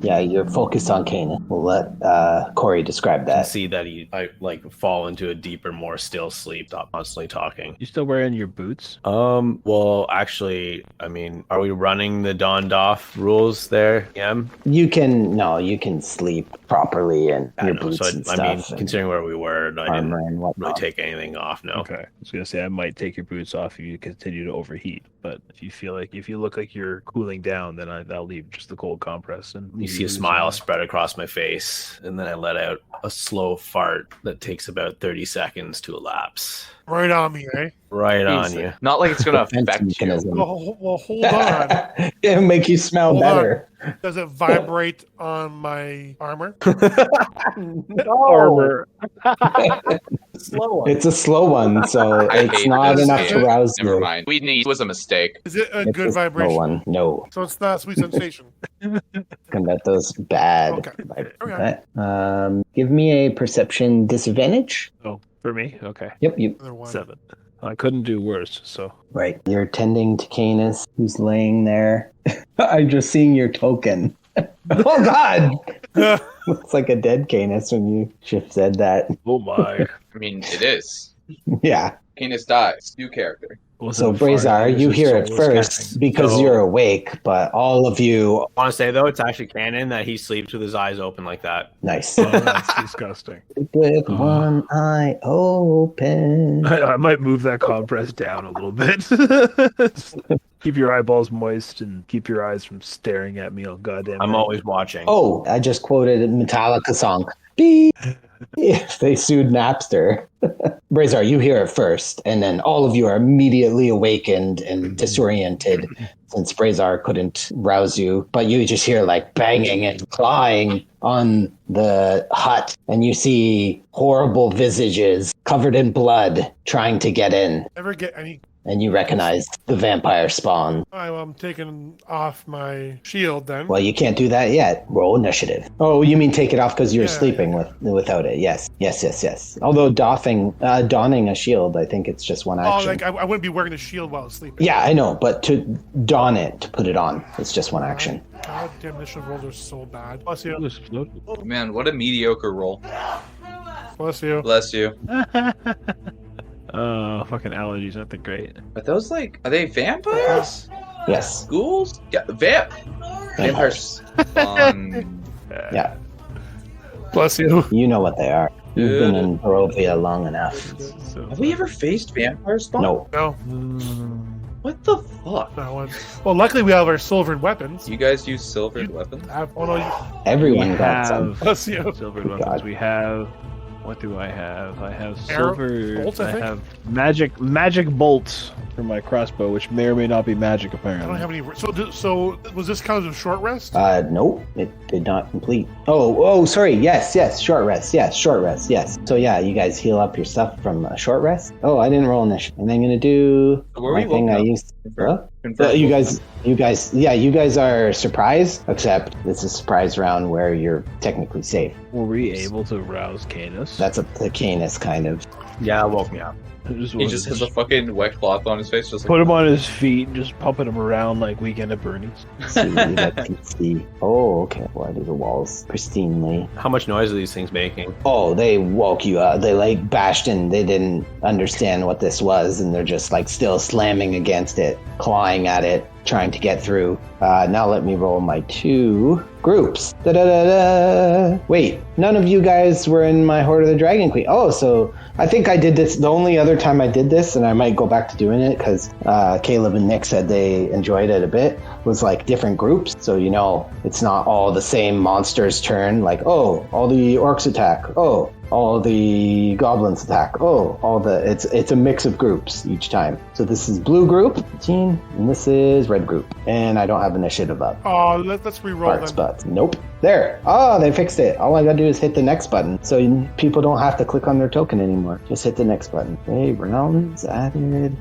Yeah, you're focused on Kanan. We'll let Corey describe I that. see that I fall into a deeper, more still sleep, not constantly talking. You still wearing your boots? Well, actually, I mean, are we running the doth rules there, Em? You can sleep properly in your boots and stuff. I mean, considering where we were, I didn't armor and really whatnot. take anything off, no. Okay. I was gonna say I might take your boots off if you continue to overheat, but if you look like you're cooling down, then I'll leave just the cold compress and You see a smile spread across my face, and then I let out a slow fart that takes about 30 seconds to elapse. Right on me, eh? Right on Jesus. you. Not like it's gonna Defense affect you. mechanism. Well, hold on. It'll make you smell Hold on. better. Does it vibrate on my armor? armor. Slow one. It's a slow one, so I it's hate not this enough to game. rouse Never you. mind. It was a mistake. Is it a It's good a slow vibration? one. No, So it's not a sweet sensation. can let those bad. Okay. Give me a perception disadvantage. Oh, for me? Okay. Yep, you. Another one. 7. I couldn't do worse, so. Right. You're tending to Canis, who's laying there. I'm just seeing your token. Oh, God! Looks like a dead Canis when you said that. Oh my. I mean, it is. Yeah. Canis dies. New character. So, Brazhar, you hear it first because you're awake, but all of you... I want to say, though, it's actually canon that he sleeps with his eyes open like that. Nice. Oh, that's disgusting. With one eye open. I might move that compress down a little bit. Keep your eyeballs moist and keep your eyes from staring at me all goddamn I'm night. always watching. Oh, I just quoted a Metallica song. Beep. If they sued Napster. Brazhar, you hear it first, and then all of you are immediately awakened and disoriented since Brazhar couldn't rouse you. But you just hear like banging and clawing on the hut, and you see horrible visages covered in blood trying to get in. Ever get any And you recognize the vampire spawn. I'm taking off my shield then. Well, you can't do that yet. Roll initiative. Oh, you mean take it off because you're Yeah, sleeping without it? Yes. Although donning a shield, I think it's just one action. Oh, like I wouldn't be wearing the shield while sleeping. Yeah, I know, but to don it, to put it on, it's just one action. God damn, initiative rolls are so bad. Bless you. Man, what a mediocre roll. Bless you. Bless you. Oh, fucking allergies aren't that great. Are those are they vampires? Yes. Ghouls? Yeah, vampires. Yeah. Bless you. You know what they are. You've been in Barovia long enough. Have we ever faced vampire spawn? No. No, What the fuck? that one. Well, luckily we have our silvered weapons. You guys use silvered weapons? Everyone got some. Bless you. Silver weapons. God. We have. What do I have? I have Arrow- silver. bolts, I think? have magic bolts for my crossbow, which may or may not be magic. I Apparently. don't have any. So was this kind of a short rest? Nope, it did not complete. Oh, sorry. Yes, short rest. Yes, short rest. Yes. So yeah, you guys heal up your stuff from a short rest. Oh, I didn't roll initiative. And I'm gonna do Were my we thing woken I up? used. Confirm. You guys are surprised, except it's a surprise round where you're technically safe. Were we able to rouse Canis? That's up to Canis, kind of. Yeah, it woke me up. He just has a fucking wet cloth on his face, just Put him on his feet and just pumping him around like Weekend at Bernie's. Let's see. Oh, okay. Why do the walls pristinely? How much noise are these things making? Oh, they woke you up. They bashed in. They didn't understand what this was, and they're just still slamming against it, clawing at it, trying to get through. Now let me roll my 2 groups. Da-da-da-da. Wait, none of you guys were in my Horde of the Dragon Queen. Oh, so I think I did this. The only other time I did this, and I might go back to doing it because Caleb and Nick said they enjoyed it a bit, was different groups. So, it's not all the same monster's turn. All the orcs attack. Oh, all the goblins attack. Oh, it's a mix of groups each time. So this is blue group, 15, and this is red group. And I don't have initiative up. Oh, let's re-roll Parts, then. but nope. There. Oh, they fixed it. All I gotta do is hit the next button. So people don't have to click on their token anymore. Just hit the next button. Okay, rounds added.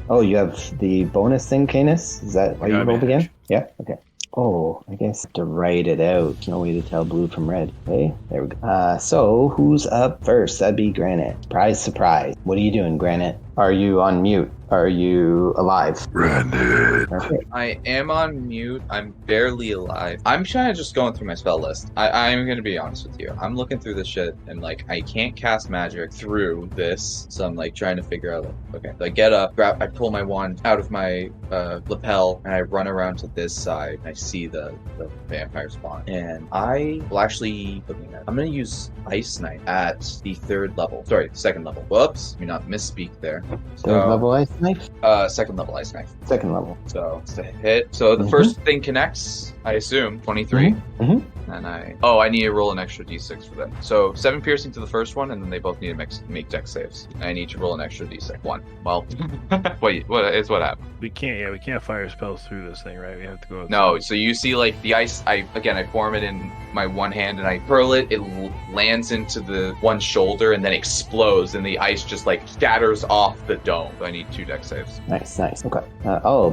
Oh, you have the bonus thing, Canis? Is that why you rolled again? Yeah? Okay. Oh, I guess I have to write it out. There's no way to tell blue from red. Okay, there we go. So who's up first? That'd be Granite. Surprise. What are you doing, Granite? Are you on mute? Are you alive? Granite. Perfect. I am on mute. I'm barely alive. I'm trying to just going through my spell list. I'm gonna be honest with you. I'm looking through this shit and I can't cast magic through this. So I'm trying to figure out okay. So I get up, I pull my wand out of my lapel and I run around to this side. And I see the vampire spawn. And I will actually I'm gonna use Ice Knife at the 3rd level. Sorry, 2nd level. Whoops. Let me not misspeak there. Third level ice knife? 2nd level Ice Knife. 2nd level. So it's a hit. So the first thing connects, I assume, 23. Mhm. And I need to roll an extra d6 for them. So 7 piercing to the first one, and then they both need to make dex saves. I need to roll an extra d6. 1. Well, wait, what happened? We can't fire spells through this thing, right? We have to go. No, so you see the ice, I form it in my one hand and I hurl it, it lands into the one shoulder and then explodes and the ice just shatters off the dome. So I need 2 dex saves. Nice. Okay.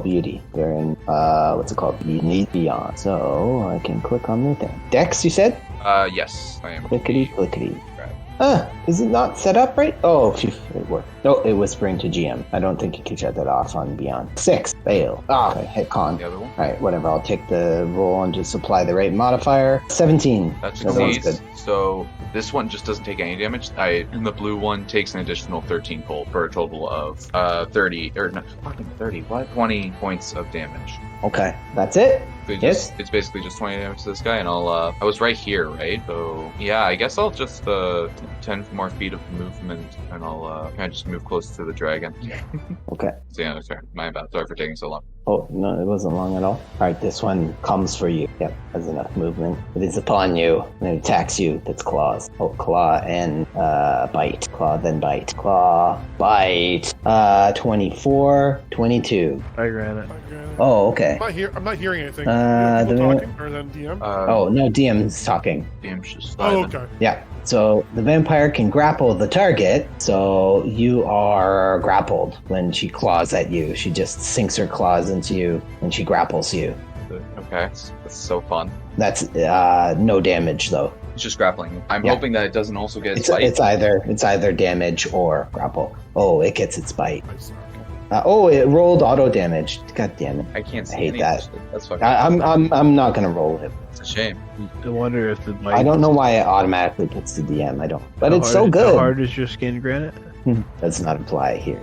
Beauty. They're in, what's it called? You need Beyond. So I can click on the thing. Dex, you said? Yes, I am. Clickety. Right. Is it not set up right? Oh, phew, it worked. Oh, it was whispering to GM. I don't think you can shut that off on Beyond. 6. Fail. Okay, hit con. The other one? Alright, whatever. I'll take the roll and just apply the rate modifier. 17. That That one's succeeds. good. So this one just doesn't take any damage. And the blue one takes an additional 13 cold for a total of 30 or no, fucking 30. What? 20 points of damage. Okay, that's it? So Yes. it's basically just 20 damage to this guy, and I was right here, right? So yeah, I guess I'll just 10 more feet of movement, and I'll kind of just move close to the dragon. Okay. It's the end of the turn. My bad. Sorry for taking so long. Oh, no, it wasn't long at all. Alright, this one comes for you. Yep, has enough movement. It is upon you, and it attacks you. That's claws. Oh, claw and bite. Claw, then bite. Claw, bite. 24, 22. I Granite. Oh, okay. I'm not hearing anything. The- People talking, or then DM? Oh, no, DM's talking. DM's just Oh, vibing. okay. Yeah. So the vampire can grapple the target, so you are grappled when she claws at you. She just sinks her claws into you and she grapples you. Okay, that's so fun. That's no damage though. It's just grappling. I'm Yeah. hoping that it doesn't also get its It's bite. it's either damage or grapple. Oh, it gets its bite. I suck. It rolled auto damage. God damn it! I can't see I hate any that. of this. That's fucking. I'm not gonna roll it. It's a shame. I wonder if the bite. I don't know why it automatically puts the DM. I don't. But it's so How good. hard is your skin, Granite? Does not apply here.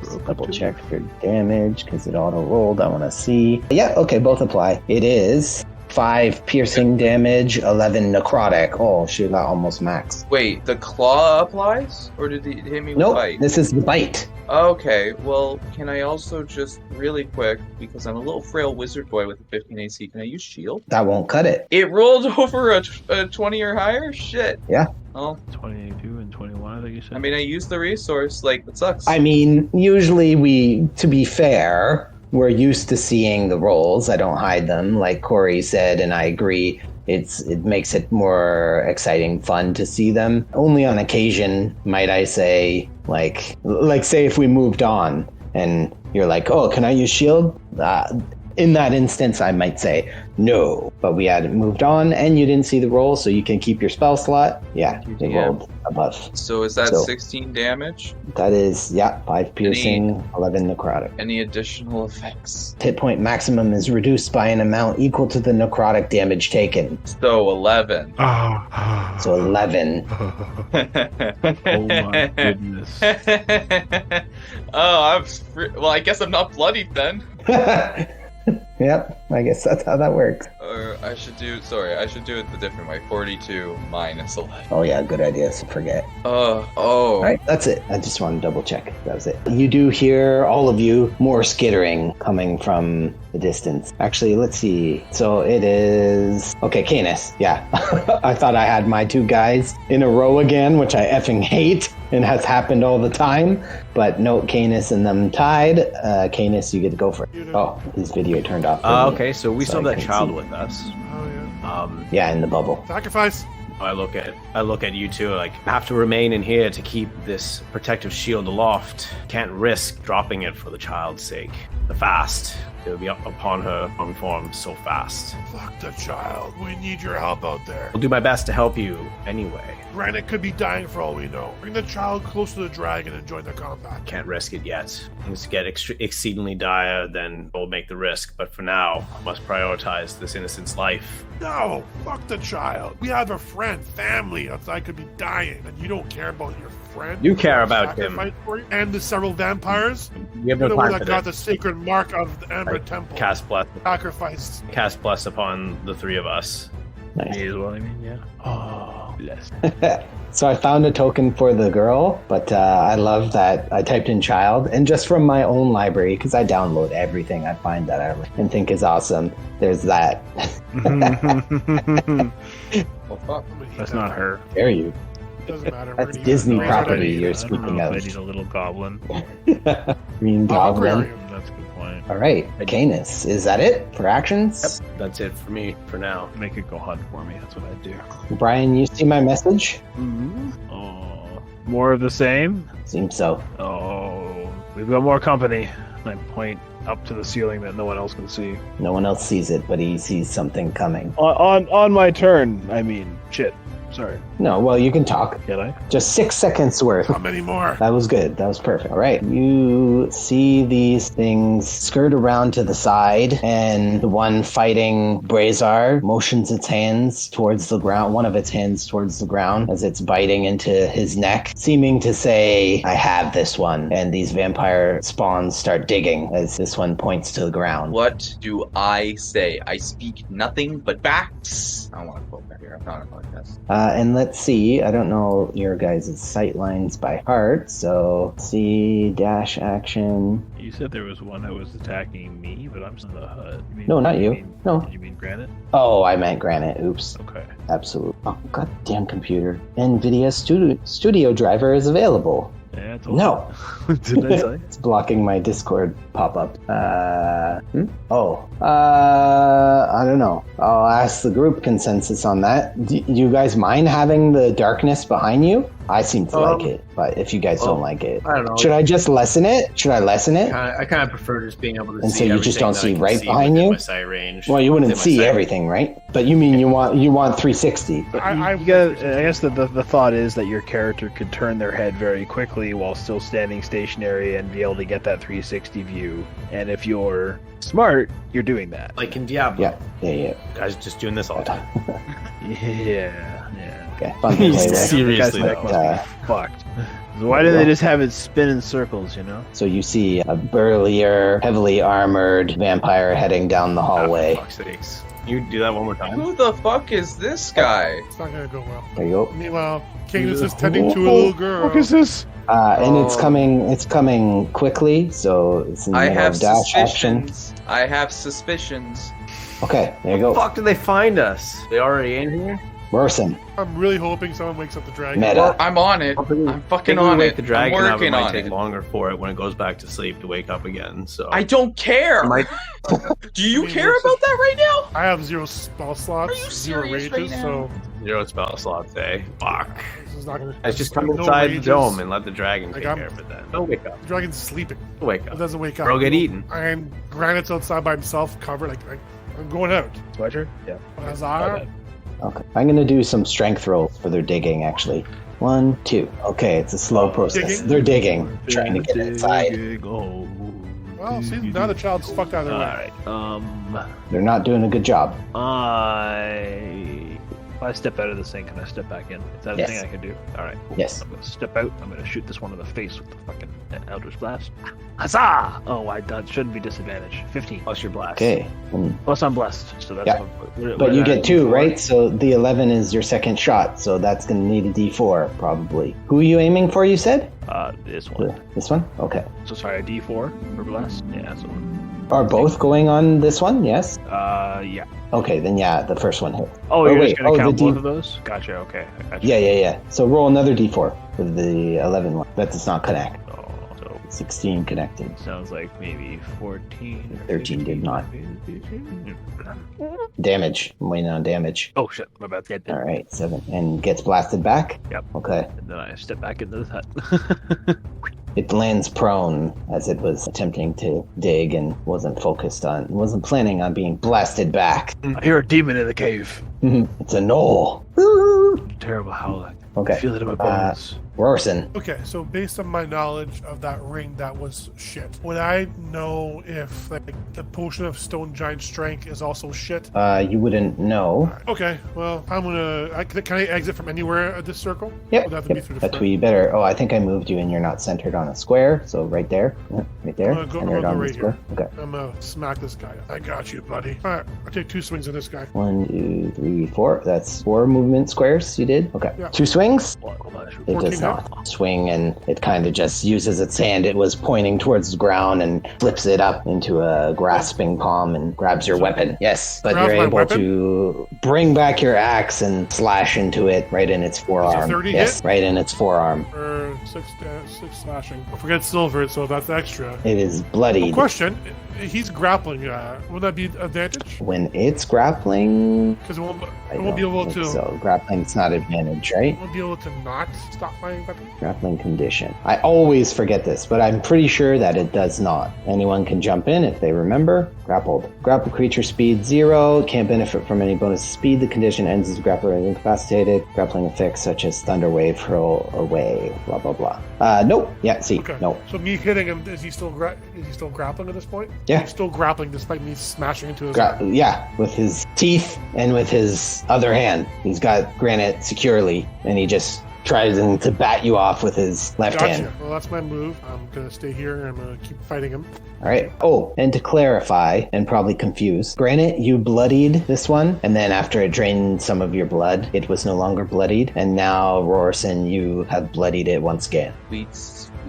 Just double check for damage because it auto rolled. I want to see. Yeah, okay, both apply. It is 5 piercing damage, 11 necrotic. Oh, she got almost max. Wait, the claw applies, or did it hit me with Nope, bite? this is the bite. Okay, well, can I also just really quick, because I'm a little frail wizard boy with a 15 AC, can I use shield? That won't cut it. It rolled over a 20 or higher? Shit. Yeah. Oh, 22 and 21, I think you said. I mean, I used the resource, like, it sucks. I mean, usually to be fair, we're used to seeing the rolls. I don't hide them, like Corey said, and I agree. It makes it more exciting, fun to see them. Only on occasion, might I say, like say if we moved on and you're like, oh, can I use shield? In that instance, I might say no, but we hadn't moved on and you didn't see the roll, so you can keep your spell slot. Yeah, they rolled above. So is that So- 16 damage? That is, 5 piercing, 11 necrotic. Any additional effects? Hit point maximum is reduced by an amount equal to the necrotic damage taken. So 11. So 11. Oh my goodness. Well, I guess I'm not bloodied then. Yep, I guess that's how that works. Or I should do it the different way. 42 minus 11. Oh yeah, good idea, so forget. Oh. Alright, that's it. I just want to double check. That was it. You do hear, all of you, more skittering coming from the distance. Actually, let's see. So it is... Okay, Canis. Yeah. I thought I had my 2 guys in a row again, which I effing hate, and has happened all the time. But no, Canis and them tied. Canis, you get to go first. Oh, his video turned off. Okay, so we So still I have that can child see. with us. Oh yeah. Yeah, in the bubble. Sacrifice. I look at you two like, I have to remain in here to keep this protective shield aloft. Can't risk dropping it for the child's sake. The fast. It will be up upon her own form so fast. Fuck the child. We need your help out there. I'll do my best to help you anyway. Granite could be dying for all we know. Bring the child close to the dragon and join the combat. Can't risk it yet. Things get exceedingly dire, then we'll make the risk. But for now, I must prioritize this innocent's life. No, fuck the child. We have a friend, family outside could be dying, and you don't care about your friend. You care about him. Sacrifice for you? And the several vampires. We have You're no the one time that for got this. the sacred mark of the Amber Temple. Cast bless Sacrificed. upon the 3 of us. Nice. Me as well, I mean, yeah. Oh, bless. So I found a token for the girl, but I love that I typed in child, and just from my own library, because I download everything I find that I like and think is awesome, there's that. Well, fuck. That's not her. Dare you. Doesn't matter. That's We're gonna Disney use it. property Raise it. you're I don't speaking know of. if I need a little goblin. Green I'll upgrade Goblin. you. That's a good point. All right, Canis, is that it for actions? That's it for me for now. Make it go hunt for me. That's what I do. Brian, you see my message? Oh, more of the same. Seems so. Oh, we've got more company. I point up to the ceiling that no one else can see. No one else sees it, but he sees something coming. On my turn. I mean, shit. Sorry. No, well, you can talk. Did I? Just 6 seconds worth. How many more? That was good. That was perfect. All right. You see these things skirt around to the side, and the one fighting Brazhar motions its hands towards the ground, one of its hands towards the ground as it's biting into his neck, seeming to say, I have this one. And these vampire spawns start digging as this one points to the ground. What do I say? I speak nothing but facts. I don't want to quote that here. I'm not a podcast. And let's see. I don't know your guys' sight lines by heart, so see dash action. You said there was one that was attacking me, but I'm still in the hut. No, not you. No. Did you mean Granite? Oh, I meant Granite. Oops. Okay. Absolutely. Oh, goddamn computer. NVIDIA studio driver is available. Yeah, I told No. you. Didn't I tell you? It's blocking my Discord pop-up. I don't know. I'll ask the group consensus on that. Do you guys mind having the darkness behind you? I seem to like it, but if you guys don't like it, I don't know. should I just lessen it? Should I lessen it? I kind of prefer just being able to And see so you just everything don't that see I can right see behind within you? my sight range. Well, you wouldn't Within my see sight everything, right? But you mean you want 360? I guess the thought is that your character could turn their head very quickly while still standing stationary and be able to get that 360 view. And if you're smart, you're doing that. Like in Diablo. Yeah. Guys just doing this all the time. Yeah. Okay, fun to play with. Seriously, That must be fucked. Why do they just have it spin in circles, you know? So you see a burlier, heavily armored vampire heading down the hallway. For fuck's sakes. You do that one more time? Who the fuck is this guy? It's not gonna go well. There you go. Meanwhile, Cadence is tending to a little girl. What is this? And it's coming quickly, so it's in the I middle have of dash action. suspicions. I have suspicions. Okay, there you go. Fuck, did they find us? They already in here? Morrison, I'm really hoping someone wakes up the dragon. meta. I'm on it. I'm fucking Maybe we on wake it. the dragon I'm up, it working might on take it. longer for it when it goes back to sleep to wake up again. So I don't care. Might- Do you I mean, care about that right now? I have 0 spell slots, Are you 0 serious rages, right so 0 spell slots, eh? Fuck. this is not gonna. Let's just come no inside the rages. dome and let the dragon Like, take I'm- care of it then. Don't wake up. The dragon's sleeping. Don't wake It up. doesn't wake up. Bro, get eaten. And Granite's outside by himself, covered. I'm going out. Sweatshirt? Yeah. Brazhar. Okay, I'm gonna do some strength rolls for their digging. Actually, 1, 2. Okay, it's a slow process. Digging? They're digging, trying to get inside. Well, see, now the child's fucked out of their way. Alright, They're not doing a good job. if I step out of this thing, can I step back in? Is that a Yes. thing I can do? Alright. Yes. I'm gonna step out. I'm gonna shoot this one in the face with the fucking Eldritch Blast. Huzzah! Oh, that shouldn't be disadvantage. 15. Plus your blast. Okay, Plus I'm blessed, so that's... Yeah. but you get 2, right? So the 11 is your second shot, so that's gonna need a D4 probably. Who are you aiming for? You said This one. this one. Okay. So sorry, a D4 for blast? Yeah, so... Are both going on this one? Yes. yeah. Okay, then yeah, the first one hit. Oh, you're wait, just gonna count the both of those? Gotcha, okay. I gotcha. Yeah. So roll another D4 for the 11 one. That does not connect. Oh, so 16 connected. sounds like maybe 14 or 13 did not. 15. Damage. I'm waiting on damage. Oh shit, my bad. Yeah, All right, 7. And gets blasted back? Yep. Okay. And then I step back into the hut. It lands prone as it was attempting to dig and wasn't planning on being blasted back. I hear a demon in the cave. It's a gnoll. Terrible howling. Okay. Feel it in my bones. Rorson. Okay, so based on my knowledge of that ring that was shit, would I know if the potion of stone giant strength is also shit? You wouldn't know. Okay, well, I'm gonna. Can I exit from anywhere at this circle? Yep. Would that have to be through the That's front? where you better. Oh, I think I moved you and you're not centered on a square. So right there. Yep, right there. I'm gonna go Centered on the right square. here. Okay. I'm gonna smack this guy. I got you, buddy. All right, I'll take 2 swings at this guy. 1, 2, 3, 4. That's 4 movement squares you did? Okay. Yeah. 2 swings? Hold on, I should- It does 14 not swing, and it kind of just uses its hand. It was pointing towards the ground and flips it up into a grasping palm and grabs your weapon. Yes, but Grab you're my able weapon? to bring back your axe and slash into it right in its forearm. 30 Yes, hit? right in its forearm. Or 6 slashing. Don't forget silver, so that's extra. It is bloodied. Question: He's grappling. Would that be advantage? When it's grappling, Because it won't I be don't able think to. so. Grappling's not advantage, right? Won't be able to not stop my weapon. Grappling condition. I always forget this, but I'm pretty sure that it does not. Anyone can jump in if they remember. Grappled. Grapple creature speed 0. Can't benefit from any bonus speed. The condition ends as grappler is incapacitated. Grappling effects such as thunder wave, hurl away, blah blah blah. Nope. Yeah, see. Okay. Nope. So me hitting him, is he still grappling at this point? Yeah. He's still grappling despite me smashing into his arm. Yeah, with his teeth and with his other hand. He's got Granite securely, and he just tries to bat you off with his left hand. Gotcha. Well, that's my move. I'm gonna stay here and I'm gonna keep fighting him. All right. Oh, and to clarify, and probably confuse, Granite, you bloodied this one, and then after it drained some of your blood, it was no longer bloodied, and now, Rorson, you have bloodied it once again. Sweet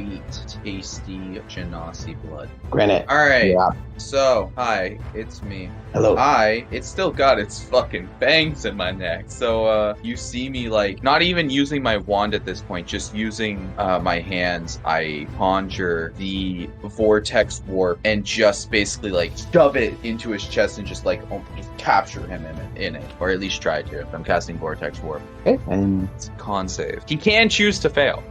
sweet, tasty Genasi blood. Granite. All right. Yeah. So, hi, it's me. Hello. It's still got its fucking fangs in my neck. So, you see me, like, not even using my wand at this point, just using my hands. I conjure the vortex warp and just basically, like, shove it into his chest and just, like, just capture him in it. Or at least try to. I'm casting vortex warp. Okay. And It's a con save. He can choose to fail.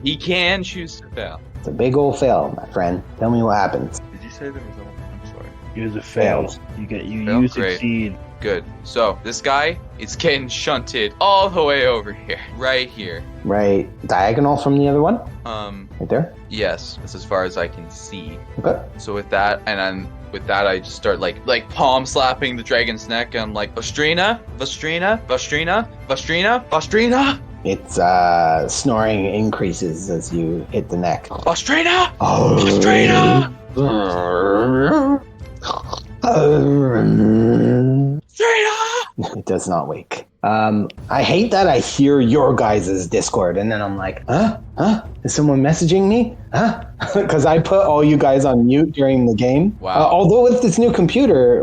He can choose to fail. it's a big old fail, my friend. Tell me what happens. Did you say the result? I'm sorry. Use a fail. Failed. You Great. succeed. Good. So this guy is getting shunted all the way over here, right here. Right diagonal from the other one? Right there? Yes, that's as far as I can see. Okay. So with that, and then with that, I just start like palm slapping the dragon's neck. And I'm like, Vastrina, Vastrina, Vastrina, Vastrina, Vastrina, Its snoring increases as you hit the neck. Vastrina, Oh. Vastrina, Vastrina. It does not wake. I hate that I hear your guys' Discord, and then I'm like, huh? Is someone messaging me? Huh? Because I put all you guys on mute during the game. Wow. Although with this new computer,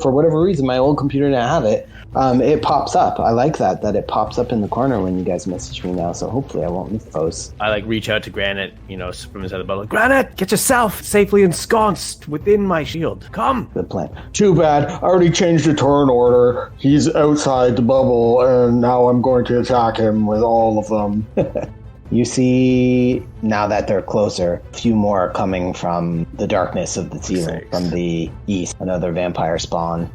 for whatever reason, my old computer didn't have it. It pops up. I like that it pops up in the corner when you guys message me now. So hopefully I won't miss those. I like reach out to Granite, from inside the bubble. Granite, get yourself safely ensconced within my shield. Come. Good plan. Too bad. I already changed the turn order. He's outside the bubble, and now I'm going to attack him with all of them. You see, now that they're closer, a few more coming from the darkness of the ceiling, from the east. Another vampire spawn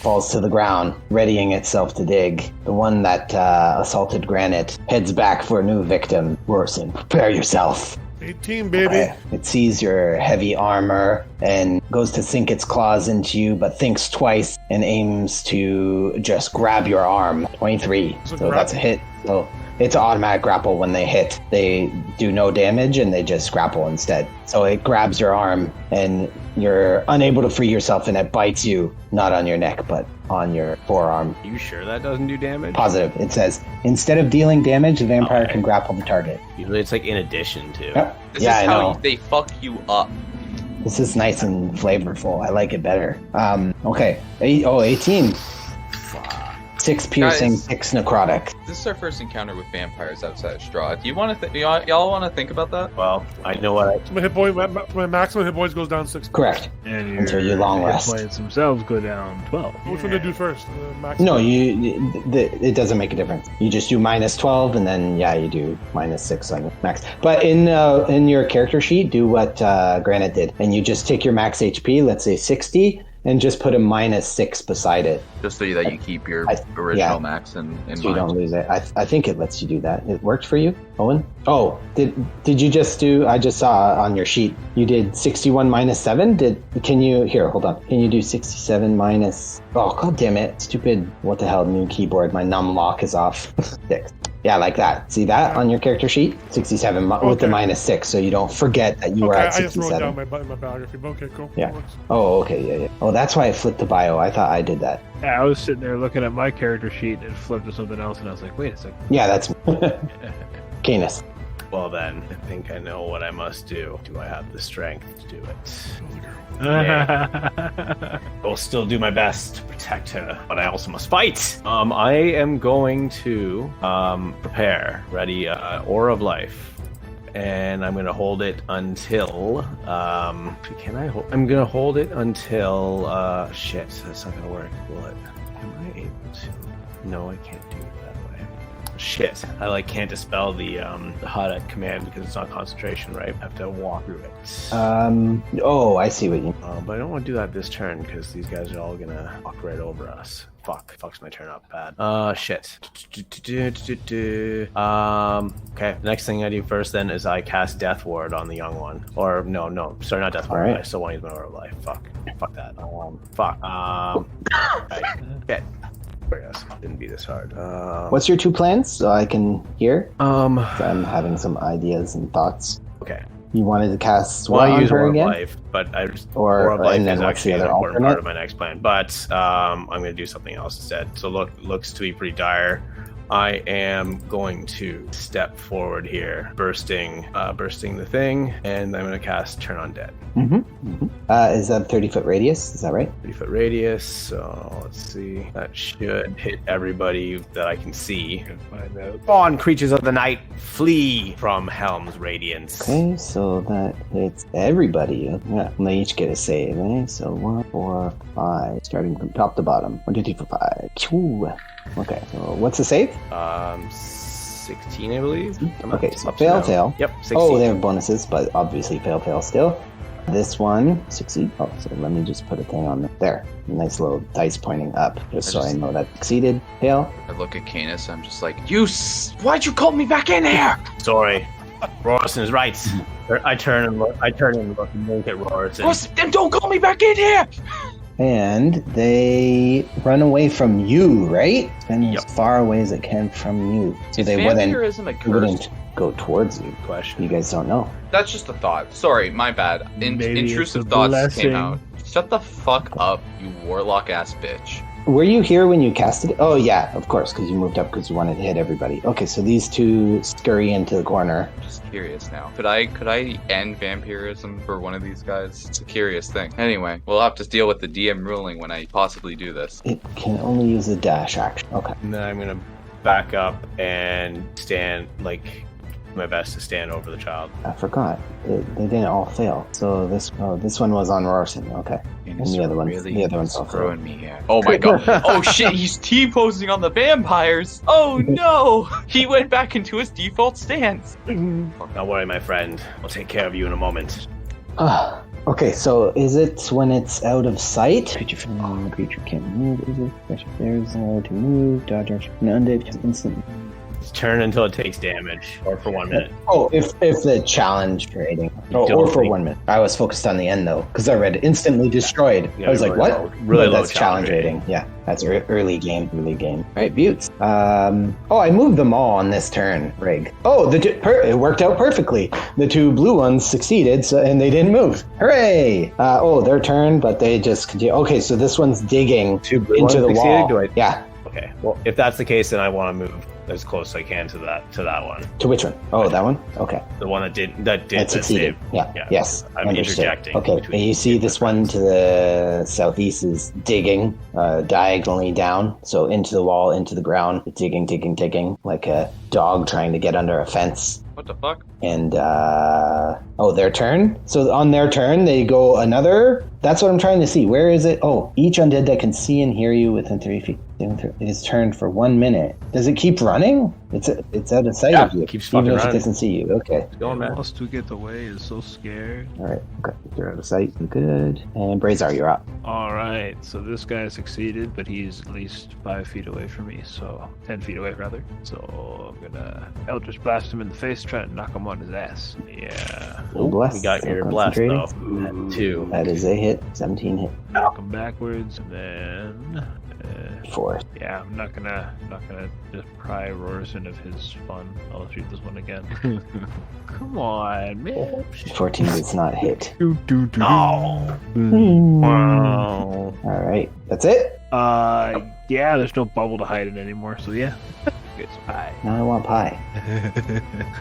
falls to the ground, readying itself to dig. The one that assaulted Granite heads back for a new victim. Worsen, prepare yourself. 18, baby. Okay. It sees your heavy armor and goes to sink its claws into you, but thinks twice and aims to just grab your arm. 23. So that's a hit. So it's an automatic grapple when they hit. They do no damage and they just grapple instead. So it grabs your arm and you're unable to free yourself, and it bites you, not on your neck, but on your forearm. You sure that doesn't do damage? Positive. It says, instead of dealing damage, the vampire can grapple the target. Usually it's like in addition to. Yep. This Yeah, is I how know. they fuck you up. This is nice and flavorful. I like it better. Okay. 18. 6 piercing, Guys. 6 necrotic. This is our first encounter with vampires outside of Straw. Do you want to? Y'all want to think about that? Well, I know what My hit point, my maximum hit points goes down 6. Correct. And Until you long hit rest. points themselves go down 12. Which one to do first? Maximum? No, it doesn't make a difference. You just do minus 12, and then, you do minus 6 on your max. But in your character sheet, do what Granite did. And you just take your max HP, let's say 60, and just put a minus 6 beside it. Just so that you keep your original yeah. max in So you don't mind. lose it. I think it lets you do that. It worked for you, Owen? Oh, did you just do, I just saw on your sheet, you did 61 minus 7? Can you do 67 minus, oh, god damn it, stupid, what the hell, new keyboard, my num lock is off. 6. Yeah, like that. See that on your character sheet? 67 with the minus 6, so you don't forget that you were at I just wrote 67. down my biography. But okay, cool. Yeah. That works. Oh, okay, yeah. Oh, that's why I flipped the bio. I thought I did that. Yeah, I was sitting there looking at my character sheet and flipped to something else, and I was like, wait a second. Yeah, that's Canis. Well then, I think I know what I must do. Do I have the strength to do it? Kill the girl. I will still do my best to protect her, but I also must fight. I am going to prepare, ready, Aura of Life, and I'm gonna hold it until. Can I hold? I'm gonna hold it until. Shit, that's not gonna work, will it? Am I able to? No, I can't do it that way. Shit, I can't dispel the HUD at command because it's not concentration, right? I have to walk through it. Oh, I see what you But I don't want to do that this turn because these guys are all gonna walk right over us. Fucks my turn up bad. Shit. Okay. The next thing I do first then is I cast Death Ward on the young one. Or no, sorry, not Death Ward. Alright. I still want to use my Aura of Life. Fuck that. Right. Okay. I guess didn't be this hard. What's your 2 plans so I can hear? Um. So I'm having some ideas and thoughts. Okay. You wanted to cast Well, what I on use her Aura of again? Life, but Or- Aura of Life and then is what's the actually an other important alternate? part of my next plan. But I'm going to do something else instead. So looks to be pretty dire. I am going to step forward here, bursting the thing, and I'm going to cast Turn Undead. Is that a 30-foot radius? Is that right? 30-foot radius, so let's see. That should hit everybody that I can see. Find out. Spawn creatures of the night, flee from Helm's radiance. Okay, so that hits everybody. Yeah, and they each get a save, eh? So 1, 4, 5, starting from top to bottom. 1, 2, 3, 4, 5. Phew. Okay, so what's the save? 16, I believe. Okay, so fail. Yep, 16. Oh, they have bonuses, but obviously fail still. This one, succeed. Oh, so let me just put a thing on there. Nice little dice pointing up, just so I know that succeeded. Fail. I look at Canis, I'm just like, why'd you call me back in here? Sorry. Rorson is right. I turn and look and look at Rorson. Then don't call me back in here! And they run away from you, right? Spend as far away as it can from you. So they vampirism a curse? wouldn't go towards you. Question. You guys don't know. That's just a thought. Sorry, my bad. Maybe Intrusive it's a thoughts blessing. came out. Shut the fuck up, you warlock ass bitch. Were you here when you casted it? Oh, yeah, of course, because you moved up because you wanted to hit everybody. Okay, so these two scurry into the corner. Just curious now. Could I end vampirism for one of these guys? It's a curious thing. Anyway, we'll have to deal with the DM ruling when I possibly do this. It can only use a dash action. Okay. And then I'm going to back up and stand, my best to stand over the child. I forgot. They didn't all fail. So this one was on Rorson. Okay. And the other one's all throwing me here. Oh my god. Oh shit, he's T-posing on the vampires. Oh no. He went back into his default stance. Don't worry, my friend. I'll take care of you in a moment. Okay, so is it when it's out of sight? Creature can't move, is it? There's nowhere to move, dodge, an undead just instantly. Turn until it takes damage, or for 1 minute. Oh, if the challenge rating. Oh, or for 1 minute. I was focused on the end though, because I read instantly destroyed. I was like, what? Really low that's challenge rating. Yeah, that's early game. All right, Buttes. I moved them all on this turn, Rig. Oh, it worked out perfectly. The two blue ones succeeded, and they didn't move. Hooray! Their turn, but they just continue. Okay, so this one's digging into the wall. Yeah. Okay. Well, if that's the case, then I want to move as close as I can to that one. To which one? Oh, that one? Okay. The one that succeeded. Yeah. Yes. I'm interjecting. Okay. And you see this one to the southeast is digging diagonally down, so into the wall, into the ground, digging, like a dog trying to get under a fence. What the fuck? And their turn. So on their turn, they go another. That's what I'm trying to see. Where is it? Oh, each undead that can see and hear you within 3 feet. It is turned for 1 minute. Does it keep running? It's out of sight of you. It keeps even if running. it doesn't see you. Okay. Going, man. Wants to get away is so scared. All right. Okay. You're out of sight. Good. And Brazhar, you're up. All right. So this guy succeeded, but he's at least 5 feet away from me. So 10 feet away, rather. So I'm gonna Eldritch Blast him in the face, try to knock him on his ass. Yeah. Bless. You got your blast though. 2. That is a hit. 17 hit. Knock him backwards, and then 4. yeah, I'm not gonna just pry Rorson of his fun. I'll shoot this one again. Come on, man. 14 does not hit. No. Wow. All right. That's it. Yeah, there's no bubble to hide in anymore, so yeah. Get some pie. Now I want pie.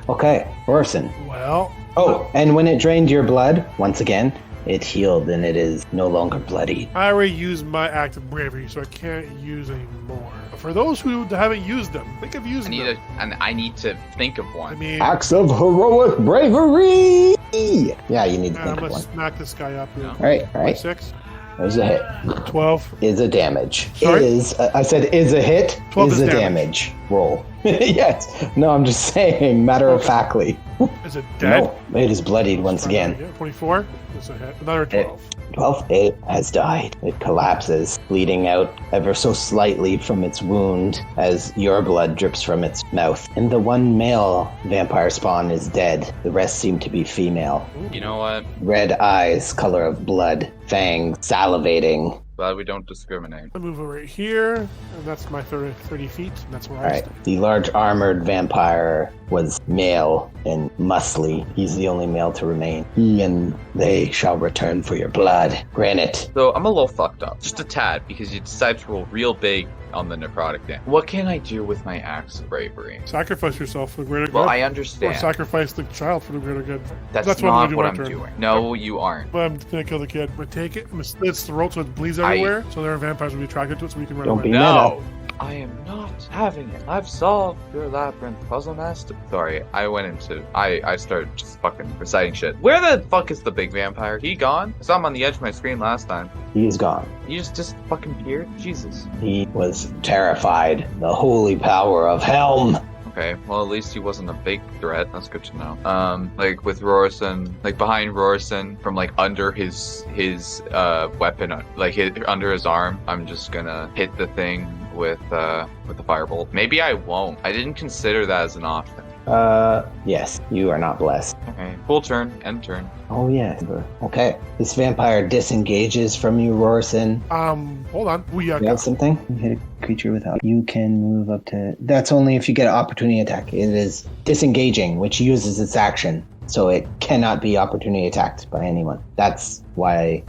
Okay, Rorson. Well, Oh, and when it drained your blood, once again, it healed and it is no longer bloody. I already used my act of bravery, so I can't use any more. For those who haven't used them, think of using them. I need to think of one. I mean, Acts of heroic bravery! Yeah, you need to I'm think of gonna one. smack this guy up. All right. 6, There's a hit. 12. Is a damage. Sorry? I said is a hit. 12 is is a damage. Roll. Yes. No, I'm just saying, matter of factly. Is it dead? No, it is bloodied once again. Yeah, 24. That's a hit. Another 12. 12. It has died. It collapses, bleeding out ever so slightly from its wound as your blood drips from its mouth. And the one male vampire spawn is dead. The rest seem to be female. You know what? Red eyes, color of blood, fangs, salivating. Glad we don't discriminate. I move over here, and that's my 30 feet, and that's where All I right. stay. The large armored vampire was male and muscly. He's the only male to remain. He and they shall return for your blood. Granite. So I'm a little fucked up. Just a tad, because you decided to roll real big on the necrotic thing. What can I do with my axe of bravery? Sacrifice yourself for the greater Well, good. I Or understand. sacrifice the child for the greater good. That's what not I'm what gonna I'm do on my turn. doing. No, you aren't. But I'm gonna kill the kid. I'm gonna take it. I'm gonna slit its throat so it bleeds everywhere. So there are vampires will be attracted to it, so we can run Don't away. be No! I am not having it. I've solved your labyrinth puzzle master. Sorry, I started just fucking reciting shit. Where the fuck is the big vampire? He gone? I saw him on the edge of my screen last time. He is gone. He just fucking appeared? Jesus. He was terrified. The holy power of Helm. Okay, well at least he wasn't a big threat. That's good to know. Like with Rorson, like behind Rorson, from like under his weapon, like under his arm, I'm just gonna hit the thing with the firebolt. Maybe I won't. I didn't consider that as an option. Yes, you are not blessed. Okay, full turn, end turn. Oh, yeah. Okay. This vampire disengages from you, Rorson. Hold on. You have something? You hit a creature without. You can move up to. That's only if you get an opportunity attack. It is disengaging, which uses its action. So it cannot be opportunity attacked by anyone. That's why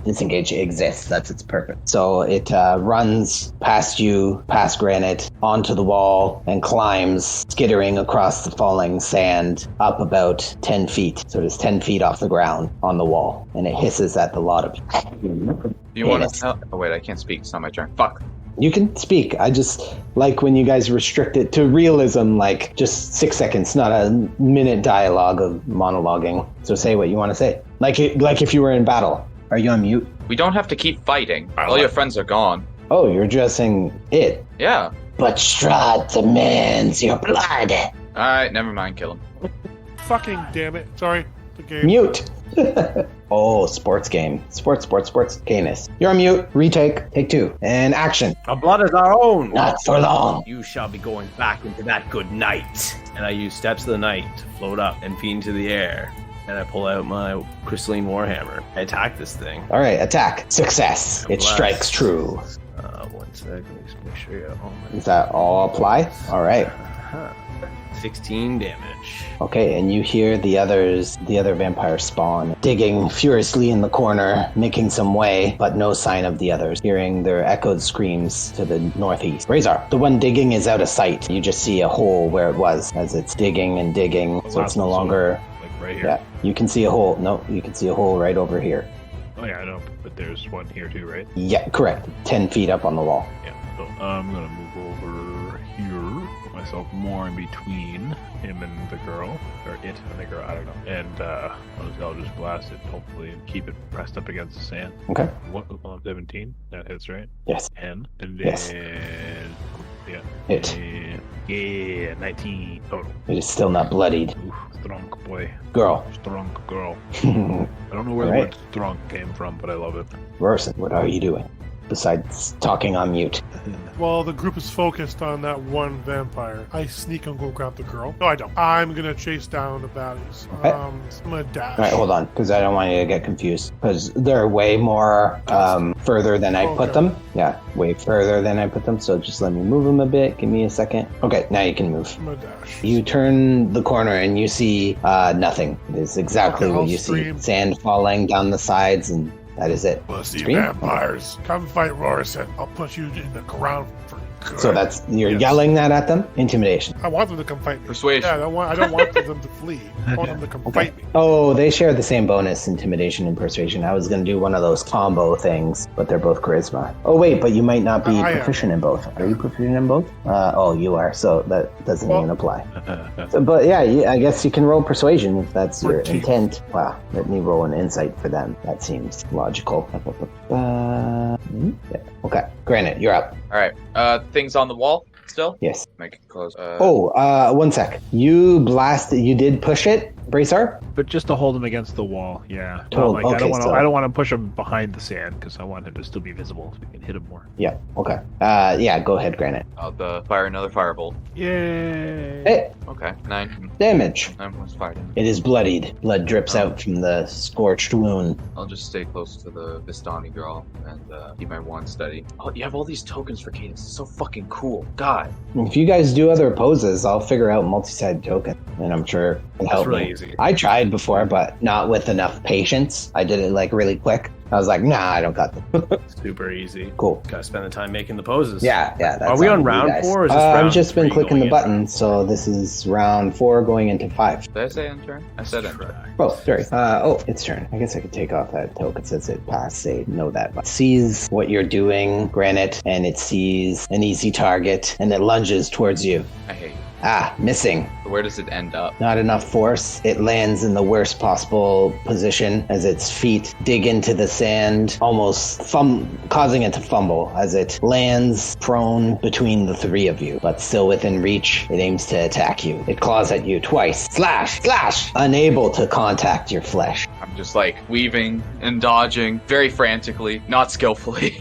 disengage exists. That's its purpose. So it runs past you, past Granite, onto the wall, and climbs, skittering across the falling sand up about 10 feet. So it is 10 feet off the ground on the wall, and it hisses at the lot of you. Do you want to tell? Oh wait, I can't speak. It's not my turn. Fuck. You can speak. I just like when you guys restrict it to realism, like just 6 seconds, not a minute dialogue of monologuing. So say what you want to say. Like if you were in battle. Are you on mute? We don't have to keep fighting. All your friends are gone. Oh, you're addressing it. Yeah. But Strahd demands your blood. Alright, never mind. Kill him. Fucking damn it. Sorry. The game. Mute. Oh, sports game. Sports. Canis. You're on mute. Retake. Take 2. And action. Our blood is our own. Not for long. You shall be going back into that good night. And I use Steps of the Night to float up and feed into the air. And I pull out my crystalline warhammer. I attack this thing. All right, attack. Success. It Bless. strikes true. 1 second. Let me just make sure you got all my... Does that all apply? All right. 16 damage. Okay, and you hear the other vampires spawn, digging furiously in the corner, making some way, but no sign of the others, hearing their echoed screams to the northeast. Brazhar, the one digging is out of sight. You just see a hole where it was as it's digging and digging, so it's no longer... Like right here. Yeah, you can see a hole. No, you can see a hole right over here. Oh yeah, I know, but there's one here too, right? Yeah, correct. 10 feet up on the wall. Yeah. So I'm gonna move over here, put myself more in between him and the girl, or it and the girl. I don't know. And I'll just blast it, hopefully, and keep it pressed up against the sand. Okay. 17. That hits, right? Yes. 10, and Yes. then yeah. Hit. And, yeah, 19 total. It is still not bloodied. Oof, strong boy, Girl. strong girl. I don't know where the Right. word strong came from, but I love it. Rorson, what are you doing? Besides talking on mute. While the group is focused on that one vampire, I sneak and go grab the girl. No, I don't. I'm gonna chase down the baddies. Okay. I'm gonna dash. All right, hold on, because I don't want you to get confused. Because they're way more further than I put them. Yeah, way further than I put them. So just let me move them a bit. Give me a second. Okay, now you can move. I'm gonna dash. You turn the corner and you see nothing. It's exactly Okay, what I'll you scream. see. Sand falling down the sides, and that is it. Pussy Scream? vampires, come fight Rorson. I'll put you in the ground for good. So you're Yes. yelling that at them? Intimidation. I want them to come fight me. Persuasion. Yeah, I don't want them to flee. I want them to come fight me. Oh, they share the same bonus, intimidation and persuasion. I was going to do one of those combo things, but they're both charisma. Oh, wait, but you might not be I am. proficient in both. Are you proficient in both? Oh, you are, so that doesn't Well- even apply. But yeah, I guess you can roll persuasion if that's your 14. intent. Wow, let me roll an insight for them. That seems logical. Yeah. Okay, Granite, you're up. Alright. Things on the wall still? Yes. Make it close. 1 sec. You did push it, Brazhar? But just to hold him against the wall, yeah. Totally. I Okay, don't want to push him behind the sand because I want him to still be visible so we can hit him more. Yeah, okay. Yeah, go ahead, Granite. I'll fire another firebolt. Yay! Hey, Okay, 9. damage. 9 points fire damage. It is bloodied. Blood drips out from the scorched wound. I'll just stay close to the Vistani girl and keep my wand steady. Oh, you have all these tokens for Cadence. It's so fucking cool. God. If you guys do other poses, I'll figure out multi-sided token, and I'm sure it'll help really me. easy. I tried before, but not with enough patience. I did it like really quick. I was like, nah, I don't got this. Super easy. Cool. Gotta spend the time making the poses. Yeah. That's Are we on you round guys. 4 or is this I've round just been 3 clicking the going in? button, so this is round 4 going into 5. Did I say end turn? I said end turn. Oh, sorry. It's turn. I guess I could take off that token since it passed. Say know that. But sees what you're doing, Granite, and it sees an easy target, and it lunges towards you. I hate you. Missing. Where does it end up? Not enough force. It lands in the worst possible position as its feet dig into the sand, almost causing it to fumble as it lands prone between the 3 of you, but still within reach. It aims to attack you. It claws at you twice. Slash! Slash! Unable to contact your flesh. I'm just like weaving and dodging very frantically, not skillfully.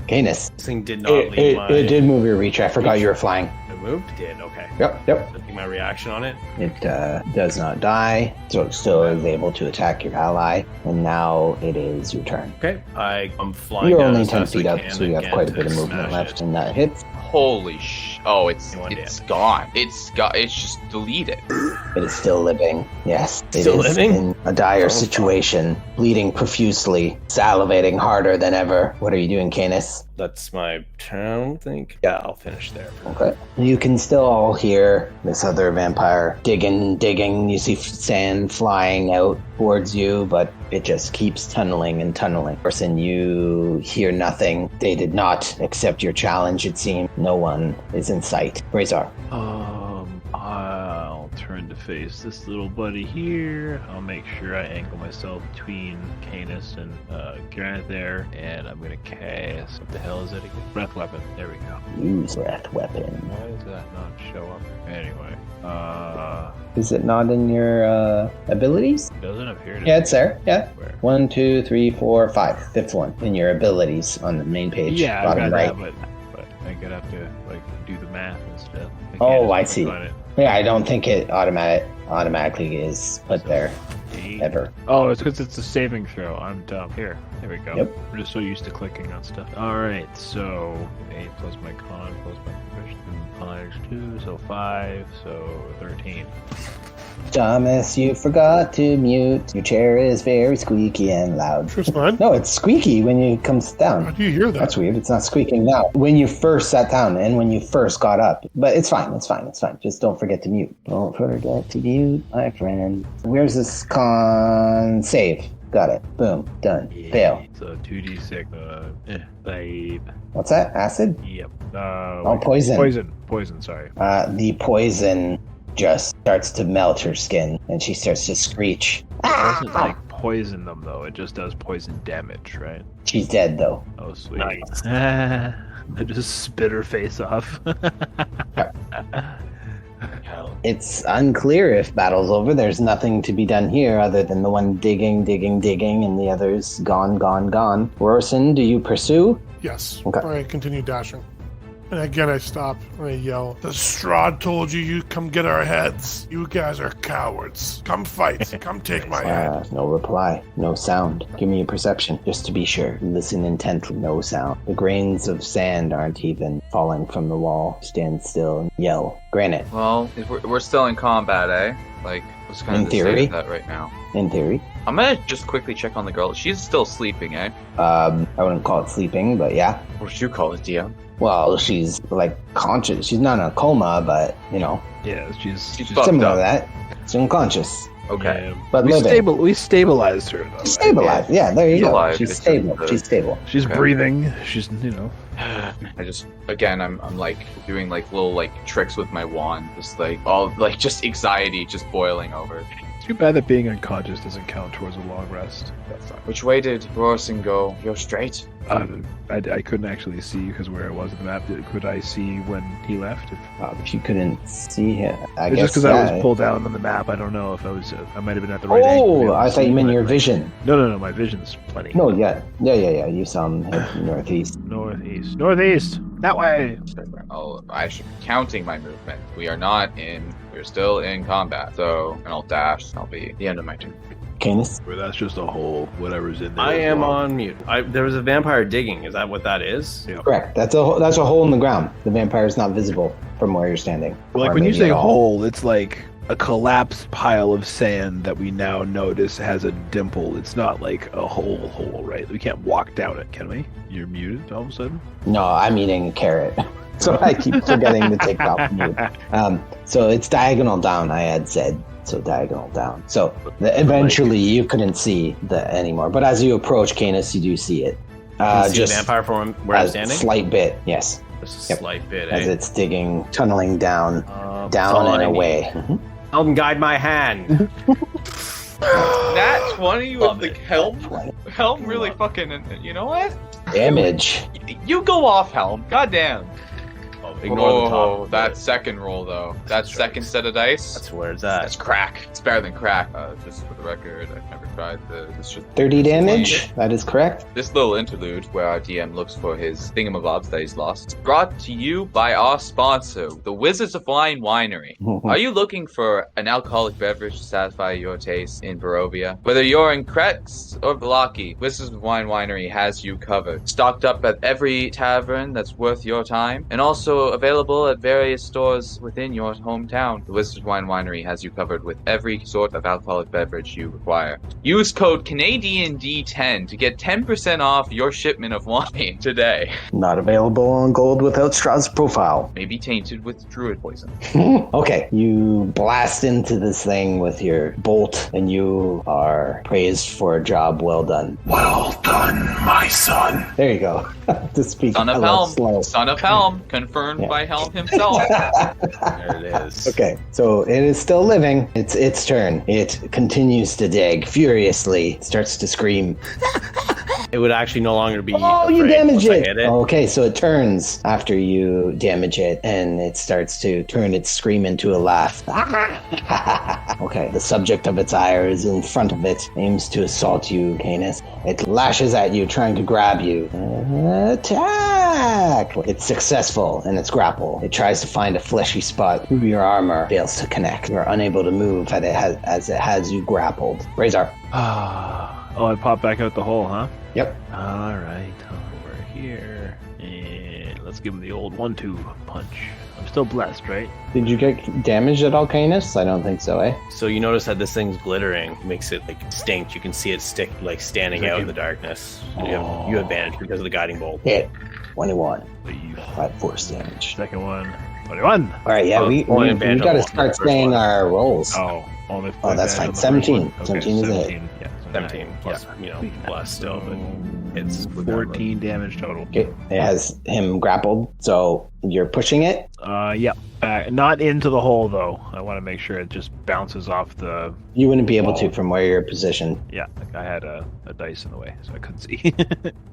Canis. This thing did not leave my... It did move your reach. I forgot you were flying. It moved? It did, okay. Yep. Looking my reaction on it. It does not die, so it still is able to attack your ally, and now it is your turn. Okay. I'm flying You're down only as 10 fast as feet I up, can so you have again quite a to bit of movement smash left, it. and that hits. Holy Oh, it's One gone. It's just deleted. It is still living. Yes, it Still is living? in a dire situation, bleeding profusely, salivating harder than ever. What are you doing, Canis? That's my turn, I think. Yeah, I'll finish there. Okay. You can still all hear this other vampire digging. You see sand flying out towards you, but it just keeps tunneling and tunneling. Person, you hear nothing. They did not accept your challenge, it seems. No one is in sight. Brazhar. I'll turn to face this little buddy here. I'll make sure I angle myself between Canis and Granite there, and I'm gonna cast. What the hell is it again? Breath weapon. There we go. Use breath weapon. Why does that not show up? Anyway, Is it not in your abilities? it doesn't appear to Yeah, be. it's there. Yeah. Where? 1, 2, 3, 4, 5. Fifth one in your abilities on the main page. Yeah, I bottom got right. that, but I could have to do the math and stuff. Oh, can't I just see. find it. Yeah, I don't think it automatically is put there 8. ever. Oh, it's because it's a saving throw. I'm dumb. Here we go. Yep. We're just so used to clicking on stuff. All right, so 8 plus my con plus my proficiency. Con is 2, so 5, so 13. Thomas, you forgot to mute. Your chair is very squeaky and loud. It's fine. No, it's squeaky when you come How down. do you hear that? That's weird. It's not squeaking now. When you first sat down and when you first got up. But it's fine. It's fine. Just don't forget to mute. Don't forget to mute, my friend. Where's this con save? Got it. Boom. Done. Fail. So 2d6. Babe. What's that? Acid? Yep. Poison. Poison. Sorry. The poison just starts to melt her skin and she starts to screech. It doesn't like poison them though. It just does poison damage, right? She's dead though. Oh sweet. Nice. I just spit her face off. It's unclear if battle's over. There's nothing to be done here other than the one digging, and the others gone. Rorson, do you pursue? Yes. Okay. I continue dashing. And again, I stop and I yell, "The Strahd told you come get our heads. You guys are cowards. Come fight. Come take my head." No reply. No sound. Give me a perception, just to be sure. Listen intently. No sound. The grains of sand aren't even falling from the wall. Stand still and yell. Granite, Well, if we're still in combat, eh? Like, what's kind In of the state theory. of that right now? in theory. I'm gonna just quickly check on the girl. She's still sleeping, eh? I wouldn't call it sleeping, but yeah. What would you call it, DM? Well, she's like conscious. She's not in a coma, but you know, Yeah, she's She's fucked similar up. to that. She's unconscious, Okay. Yeah. but we living. we stabilized her though. She's stabilized. Yeah, there you She's go. alive. She's It's stable. just, She's stable. She's Okay. breathing. She's I just, again, I'm like doing like little like tricks with my wand, just like all like just anxiety just boiling over. Too bad that being unconscious doesn't count towards a long rest. Which way did Rorson go? You're straight? I couldn't actually see because where I was on the map. Could I see when he left? If you couldn't see him, I It's guess. just because I was pulled down on the map. I don't know if I might have been at the right angle. Oh, I thought you meant your vision. No. My vision's plenty. No, yeah. You saw him head northeast. Northeast. That way. Oh, I should be counting my movement. We're still in combat. So, and I'll dash. That'll be the end of my turn. Canis? Or that's just a hole. Whatever's in there. I am on mute. There was a vampire digging. Is that what that is? Yeah. Correct. That's a hole in the ground. The vampire is not visible from where you're standing. Like Or when you maybe say at all. hole, it's like a collapsed pile of sand that we now notice has a dimple. It's not like a hole, right? We can't walk down it, can we? You're muted all of a sudden? No, I'm eating a carrot. So I keep forgetting to take off mute. So it's diagonal down, I had said. So diagonal down. So eventually you couldn't see anymore. But as you approach Canis, you do see it. Can you see the vampire from where I'm standing? A slight bit, yes. Just a slight bit, As it's digging, tunneling down and I away. Helm guide my hand. Nat 20 with the helm? 20. Helm really fucking, you know what? Damage. You go off, Helm. Goddamn. Ignore the top. That second roll, though. That second set of dice. That's where it's at. That's crack. It's better than crack. Just for the record, I've never tried this. 30 damage. That is correct. This little interlude where our DM looks for his thingamabobs that he's lost. Brought to you by our sponsor, the Wizards of Wine Winery. Are you looking for an alcoholic beverage to satisfy your taste in Barovia? Whether you're in Kretz or Vlaki, Wizards of Wine Winery has you covered. Stocked up at every tavern that's worth your time, and also available at various stores within your hometown. The Wizards of Wine Winery has you covered with every sort of alcoholic beverage you require. Use code CanaDND10 to get 10% off your shipment of wine today. Not available on gold without Straw's profile. Maybe tainted with druid poison. Okay, you blast into this thing with your bolt, and you are praised for a job well done. Well done, my son. There you go. To speak Son a of little Helm. slow. Son of Helm. Confirmed by Helm himself. There it is. Okay, so it is still living. It's its turn. It continues to dig furiously. It starts to scream. It would actually no longer be. Oh, you afraid damage once I it. hit it. Okay, so it turns after you damage it, and it starts to turn its scream into a laugh. Okay, the subject of its ire is in front of it, aims to assault you, Canis. It lashes at you, trying to grab you. Attack! It's successful in its grapple. It tries to find a fleshy spot through your armor, fails to connect. You are unable to move as it has you grappled. Brazhar. Oh, I popped back out the hole, huh? Yep. All right, over here. And let's give him the old 1-2 punch. I'm still blessed, right? Did you get damaged at all, Canis? I don't think so, eh? So you notice that this thing's glittering, makes it like distinct. You can see it stick like standing out in the darkness. You have advantage because of the guiding bolt. Hit. 21. 5 force damage. Second one. 21. All right, yeah, we only got advantage to on the start first saying one. our rolls. Oh, only Oh, that's fine. 17. 17 is a hit. Yeah, 17 plus, plus still, but it's 14 damage total. Okay, it has him grappled, so you're pushing it. Yeah. Not into the hole, though. I want to make sure it just bounces off the... You wouldn't be able to from where you're positioned. Yeah, like I had a dice in the way, so I couldn't see.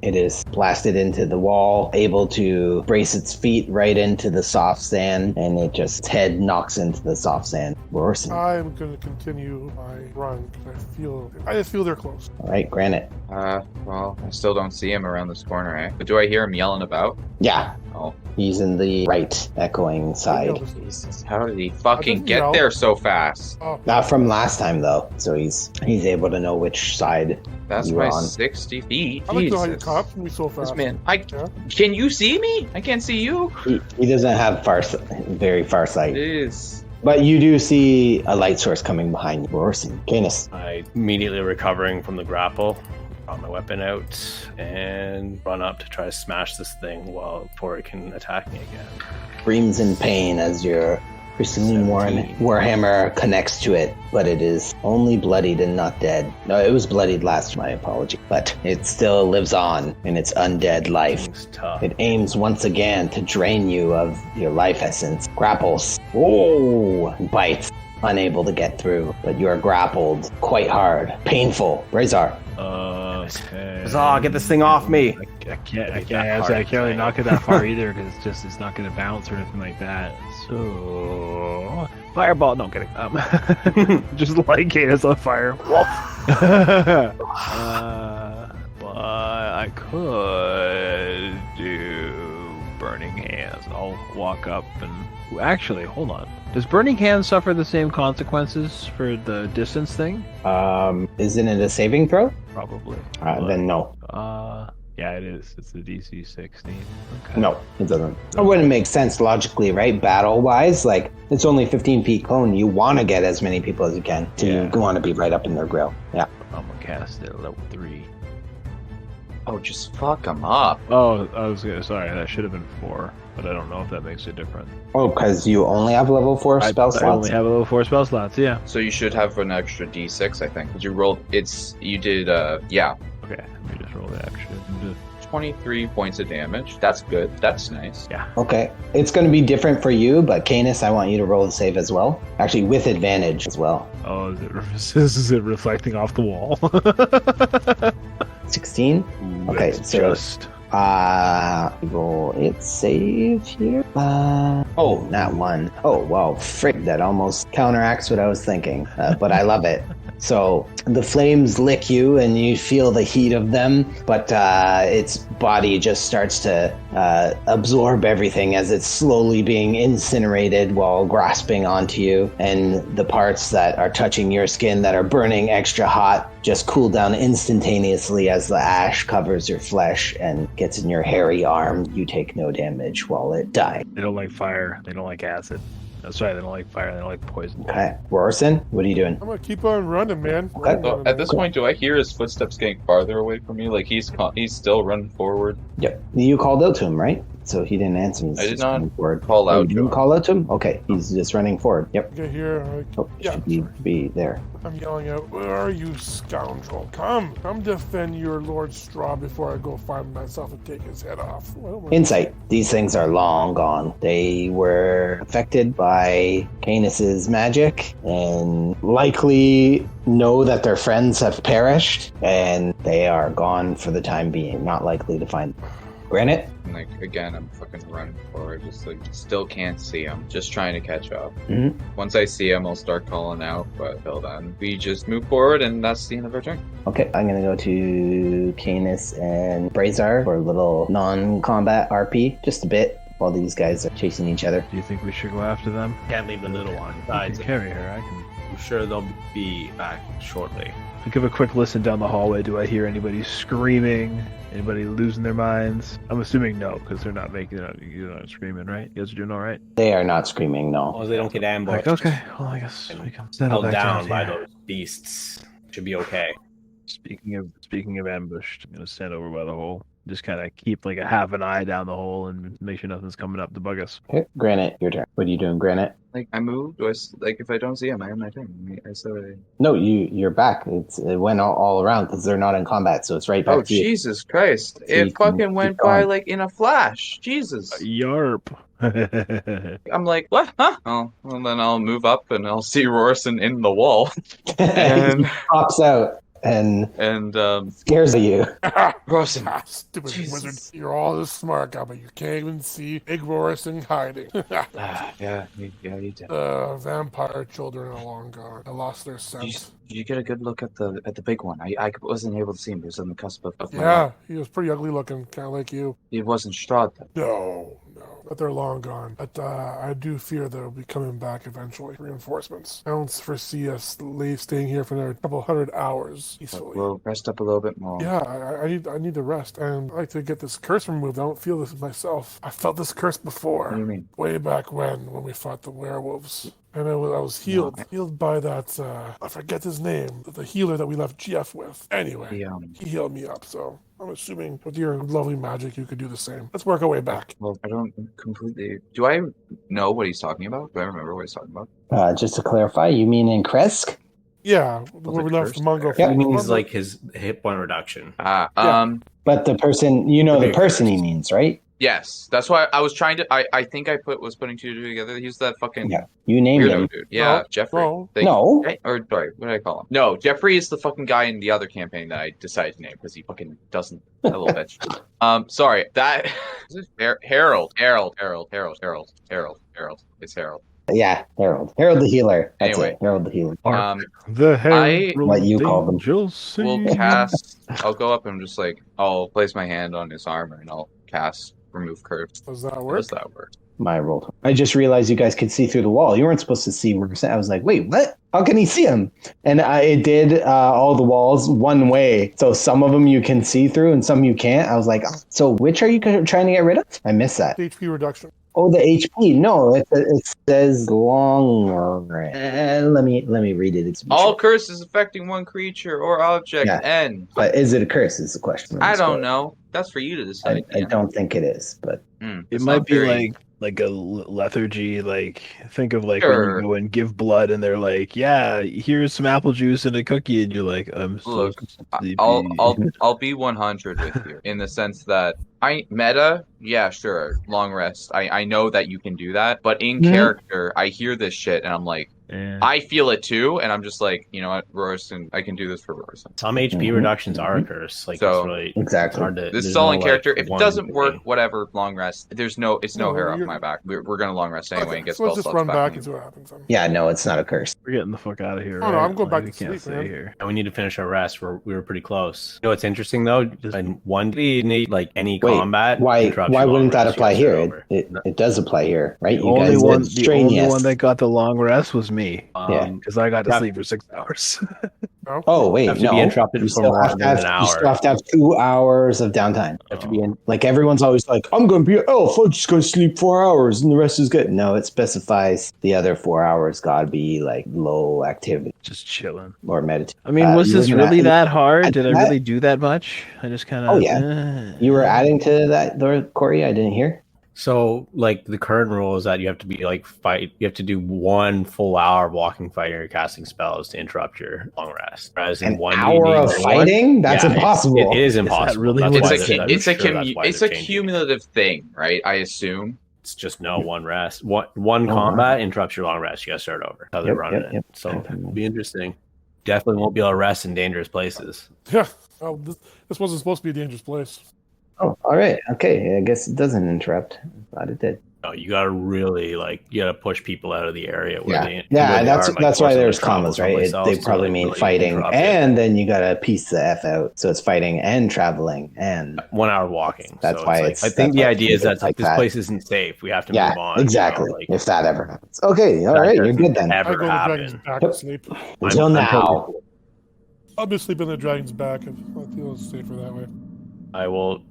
It is blasted into the wall, able to brace its feet right into the soft sand, and its head knocks into the soft sand. Rorson. I'm going to continue my run because I just feel they're close. All right, Granite. Well, I still don't see him around this corner, eh? But do I hear him yelling about? Yeah, Oh, he's in the right echoing side. Jesus. How did he fucking doesn't get yell. there so fast? Oh, Not from last time, though, so he's able to know which side That's you my were on. 60 feet. I like to know how you Jesus. caught me so fast. This man, Yeah. can you see me? I can't see you. He doesn't have very far sight. Jeez. But you do see a light source coming behind you. Rorson. Canis. I immediately recovering from the grapple, got my weapon out, and run up to try to smash this thing before it can attack me again. Screams in pain as your Crystalline 17. Warhammer connects to it, but it is only bloodied and not dead. No, it was bloodied last, my apology. But it still lives on in its undead life. Thing's tough. It aims once again to drain you of your life essence. Grapples. Oh! Bites. Unable to get through, but you are grappled quite hard. Painful. Brazhar. Okay. Brazhar, get this thing off me. I can't hard, really knock it that far either because it's not going to bounce or anything like that. So fireball. No, I'm kidding. Just light Cadence on fire. But I could do burning hands. I'll walk up and actually hold on. Does burning hands suffer the same consequences for the distance thing? Isn't it a saving throw? Probably. Then no. Yeah, it is. It's the DC 16. Okay. No, it doesn't. It wouldn't make sense logically, right? Battle-wise, like, it's only 15 feet cone. You want to get as many people as you can. So Yeah. you want to be right up in their grill. Yeah. I'm gonna cast it at level 3. Oh, just fuck them up. Oh, sorry, that should have been 4, but I don't know if that makes a difference. Oh, because you only have level 4 spell I slots? only have level 4 spell slots, yeah. So you should have an extra D6, I think. Did you roll? You did, yeah. Okay, let me just roll the action. 23 points of damage. That's good. That's nice. Yeah. Okay. It's going to be different for you, but Canis, I want you to roll the save as well. Actually, with advantage as well. Oh, is it reflecting off the wall? 16? Okay, It's so just... roll it save here. Oh, not one. Oh, wow, frick, that almost counteracts what I was thinking, but I love it. So the flames lick you and you feel the heat of them, but its body just starts to absorb everything as it's slowly being incinerated while grasping onto you. And the parts that are touching your skin that are burning extra hot just cool down instantaneously as the ash covers your flesh and gets in your hairy arm. You take no damage while it dies. They don't like fire. They don't like acid. That's right, they don't like fire. They don't like poison. Okay. Rorson, what are you doing? I'm gonna keep on running, man. Okay. So at this point, do I hear his footsteps getting farther away from me? Like he's still running forward? Yep. You called out to him, right? So he didn't answer. He's I did just not running forward. call Oh, out you to didn't him. call out to him? Okay. He's just running forward. Yep. Get here. Oh, Yeah, should be, sorry. be there. I'm yelling out, where are you, scoundrel? Come defend your Lord Straw before I go find myself and take his head off. Insight. These things are long gone. They were affected by Canis's magic and likely know that their friends have perished and they are gone for the time being. Not likely to find them. Granite? And like again, I'm fucking running forward. Just like still can't see him. Just trying to catch up. Mhm. Once I see him, I'll start calling out. But until then, we just move forward, and that's the end of our turn. Okay, I'm gonna go to Canis and Brazhar for a little non-combat RP, just a bit, while these guys are chasing each other. Do you think we should go after them? Can't leave the little one. I Besides, can carry her. I can. I'm sure they'll be back shortly. I give a quick listen down the hallway. Do I hear anybody screaming? Anybody losing their minds? I'm assuming no, because they're not making it. You're not screaming, right? You guys are doing all right. They are not screaming, As no. long as they don't get ambushed. Like, okay, well, I guess we can settle Held back down by here. those beasts. Should be okay. Speaking of ambushed, I'm gonna stand over by the hole. Just kind of keep like a half an eye down the hole and make sure nothing's coming up to bug us. Okay, Granite, your turn. What are you doing, Granite? Like I moved. Do I like if I don't see him, I have my turn. I said. No, you're back. It went all around because they're not in combat, so it's right back Oh to you. Jesus Christ! So you It can fucking went keep by going. like in a flash. Jesus. Yarp. I'm like, what? Huh? Oh, well, then I'll move up and I'll see Rorson in the wall. He And pops out and scares you. Rorson. Stupid Jesus. wizard. You're all this smart guy, but you can't even see Big Rorison hiding. Yeah, you did. The vampire children are long gone. I lost their Did you, sense. did you get a good look at the big one? I wasn't able to see him. He was on the cusp of my Yeah, eye. he was pretty ugly looking, kind of like you. It wasn't Strahd then. No, but they're long gone. But I do fear they'll be coming back eventually. Reinforcements. I don't foresee us staying here for another couple hundred hours peacefully. We'll rest up a little bit more. Yeah, I need to rest, and I'd like to get this curse removed. I don't feel this myself. I felt this curse before. What do you mean? Way back when we fought the werewolves. And I was healed by that, I forget his name, the healer that we left Jeff with. Anyway, he healed me up, so I'm assuming with your lovely magic you could do the same. Let's work our way back. Well, I don't completely... Do I know what he's talking about? Do I remember what he's talking about? Just to clarify, you mean in Kresk? Yeah, where we left the Mongo. Yeah. He means like his hit point reduction. But the person, the person he means, right? Yes, that's why I was trying to. I think I was putting two together. He's that fucking You named weirdo him. dude. Yeah, No, Jeffrey. No. Or sorry, what did I call him? No, Jeffrey is the fucking guy in the other campaign that I decided to name because he fucking doesn't. That little bitch. Sorry. That is Harold. It's Harold. Yeah, Harold. Harold the healer. That's Anyway. it. Harold the healer. The Herald What you call them. We'll cast. I'll go up and just like I'll place my hand on his armor and I'll cast remove curse. Does that How work? does that work? My roll. I just realized you guys could see through the wall. You weren't supposed to see where I was like, wait, what? How can he see him? And it did all the walls one way. So some of them you can see through and some you can't. I was like, so which are you trying to get rid of? I missed that. HP reduction. Oh, the HP. No, it says long range. Let me read it. It's All curses affecting one creature or object end. But is it a curse is the question. I don't know. That's for you to decide. I don't think it is, but It might be like a lethargy. Like think of like when you go and give blood, and they're like, "Yeah, here's some apple juice and a cookie," and you're like, "I'm so sleepy." I'll be 100 with you in the sense that meta, yeah, sure, long rest. I know that you can do that, but in character, I hear this shit and I'm like, I feel it too, and I'm just like, you know what, Rorson, I can do this for Rorson. Some HP reductions are a curse. Like, so it's really exactly. hard to, this is all in character. If it doesn't work, whatever, long rest. It's no hair off my back. We're gonna long rest anyway and get so spell let's just slots run back in. and see what happens then. Yeah, no, it's not a curse. We're getting the fuck out of here. Oh, no, I'm going back to can't sleep, stay man. here. And we need to finish our rest. We were pretty close. You know what's interesting though? Just in one you need like any combat. Why interrupts your long wouldn't that rest, apply you gotta here? start over. It does apply here, right? The You only guys one, did the only strenuous. one that got the long rest was me. Yeah. Because I got to sleep for 6 hours. Oh wait, have to no. be interrupted you for still more have to than have, an you hour. still have to have 2 hours of downtime. You have to be in. Like everyone's always like, I'm going to be an elf. I'm just going to sleep 4 hours, and the rest is good. No, it specifies the other 4 hours got to be like low activity Just chilling. or meditation. I mean, was this really that hard? Did I that- really do that much? I just kind of. Oh yeah. You were adding to that, Corey. I didn't hear. So, like, the current rule is that you have to be like you have to do 1 full hour of walking, fighting, or casting spells to interrupt your long rest. Whereas in An one hour of fighting? That's impossible. It is impossible. really That's what why it they're- is? I'm sure that's why It's they're a changing it. cumulative thing, right? I assume. It's just one rest. One combat interrupts your long rest. You gotta start over. How they're running it. So it'll be interesting. Definitely won't be able to rest in dangerous places. Yeah. Oh, this wasn't supposed to be a dangerous place. Oh, all right. Okay. I guess it doesn't interrupt. I thought it did. No, you gotta really you gotta push people out of the area where they That's why there's travel commas, right? someplace else They to, probably mean really fighting, interrupt it. and then you gotta piece the F out. So it's fighting and traveling, and 1 hour walking. That's So why it's it's. I think that's the why idea is that like this that. place isn't safe. We have to Yeah, move on. exactly. You know, If that ever happens. Okay. All right. You're good then. I Ever go to the dragon's happen. back and sleep. Until I'm now. totally- I'll be sleeping in the dragon's back and I feel safer that way. I will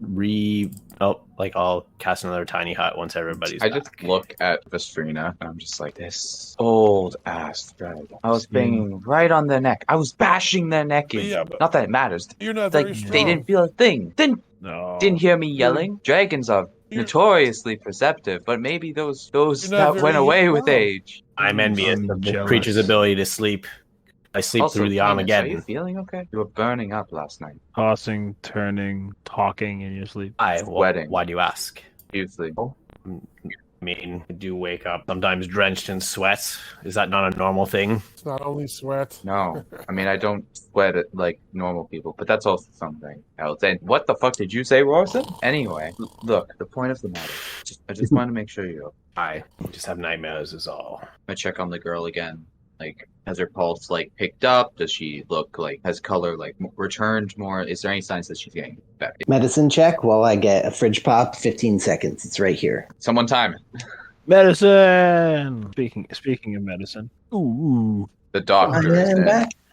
I'll cast another tiny hut once everybody's I back. just look at Vistani and I'm just like, this old ass dragon. I was banging right on their neck. I was bashing their neck in. Yeah, but Not that it matters. you're not It's like very strong. they didn't feel a thing. No. Didn't hear me yelling. Dragons are notoriously perceptive, but maybe those You're that not went very away with strong. age. I'm envious of the jealous. creature's ability to sleep. I sleep Also, through the Canis, Are Armageddon. you feeling okay? You were burning up last night. Tossing, turning, talking in your sleep. Sweating. Why do you ask? Usually. I mean, I do wake up sometimes drenched in sweat. Is that not a normal thing? It's not only sweat. No. I mean, I don't sweat it like normal people, but that's also something else. And what the fuck did you say, Rawson? Anyway, look, the point of the matter. I just wanted to make sure you're okay. I just have nightmares is all. I check on the girl again. Like, has her pulse, picked up? Does she look has color, returned more? Is there any signs that she's getting better? Medicine check while I get a fridge pop. 15 seconds. It's right here. Someone time it. Medicine. Speaking of medicine. Ooh. The doctor is in.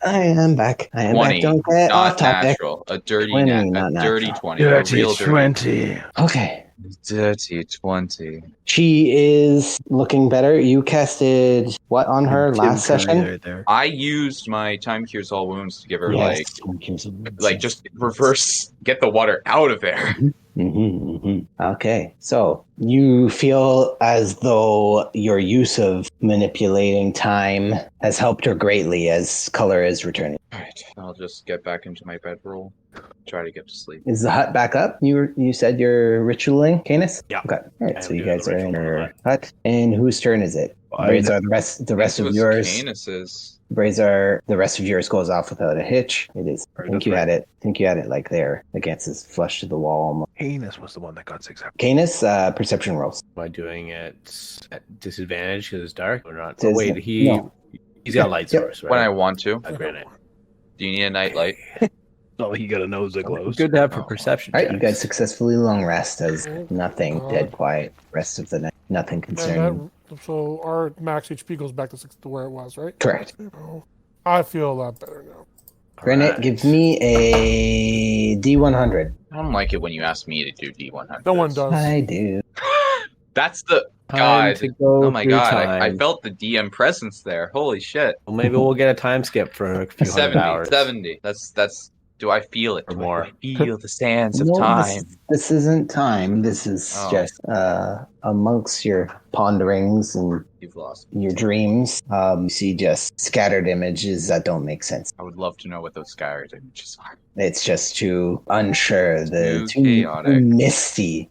I am back. 20, Don't get off not topic. natural. A dirty 20, a not dirty natural. 20. A real dirty. 20. Okay. Dirty 20. She is looking better. You casted what on her Tim last Curry session? right there. I used my time cures all wounds to give her Yes. like just reverse, get the water out of there. Okay, so you feel as though your use of manipulating time has helped her greatly as color is returning. All right, I'll just get back into my bedroll. Try to get to sleep. Is the hut back up? You said you're ritualing, Canis? Yeah. Okay. All right. I So am you doing guys the are in ritual your hut. hut. And whose turn is it? Brazhar, the rest of yours. Canis's. Brazhar, the rest of yours goes off without a hitch. It is. I think That's you right. had it. I think you had it like there against his flush to the wall. Almost. Canis was the one that got 6 up. Canis, perception rolls. Am I doing it at disadvantage because it's dark or not? Says- Oh, wait, no. he's got a light Yep. source, right? When I want to. Granite. Do you need a nightlight? Oh, he got a nose that glows. Good to have for perception All right, you checks. guys successfully long rest as Oh, nothing, God. dead quiet, rest of the night, nothing concerning. And so our max HP goes back to 6 to where it was, right? Correct. Oh, I feel a lot better now. Granite, Alright. give me a D100. I don't like it when you ask me to do D100. No one does. I do. That's the Time God. to go Oh my through God! time. I felt the DM presence there. Holy shit! Well, maybe we'll get a time skip for a few 70, hundred hours. 70. That's. Do I feel it? Or Do more. I feel the sands of No, time? This isn't time. This is Oh. just amongst your ponderings and You've lost me. your dreams. You see just scattered images that don't make sense. I would love to know what those scattered images are. It's just too unsure, Too too chaotic. misty,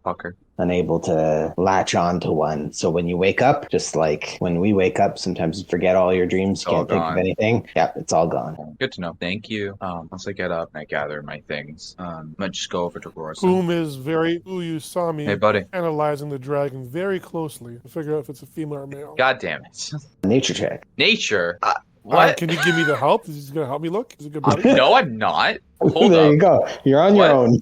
Fucker. unable to latch on to one. So when you wake up, just like when we wake up, sometimes you forget all your dreams, you All can't think of gone. anything. Yep, it's all gone. Good to know. Thank you. Once I get up and I gather my things, I might just go over to Rorson. Whom is you saw me Hey, buddy. analyzing the dragon very closely to figure out if it's a female or male. God damn it. Nature check. Nature. What? Can you give me the help? Is he going to help me look? Is he a good buddy? No, I'm not. Hold there up. you go. You're on your own.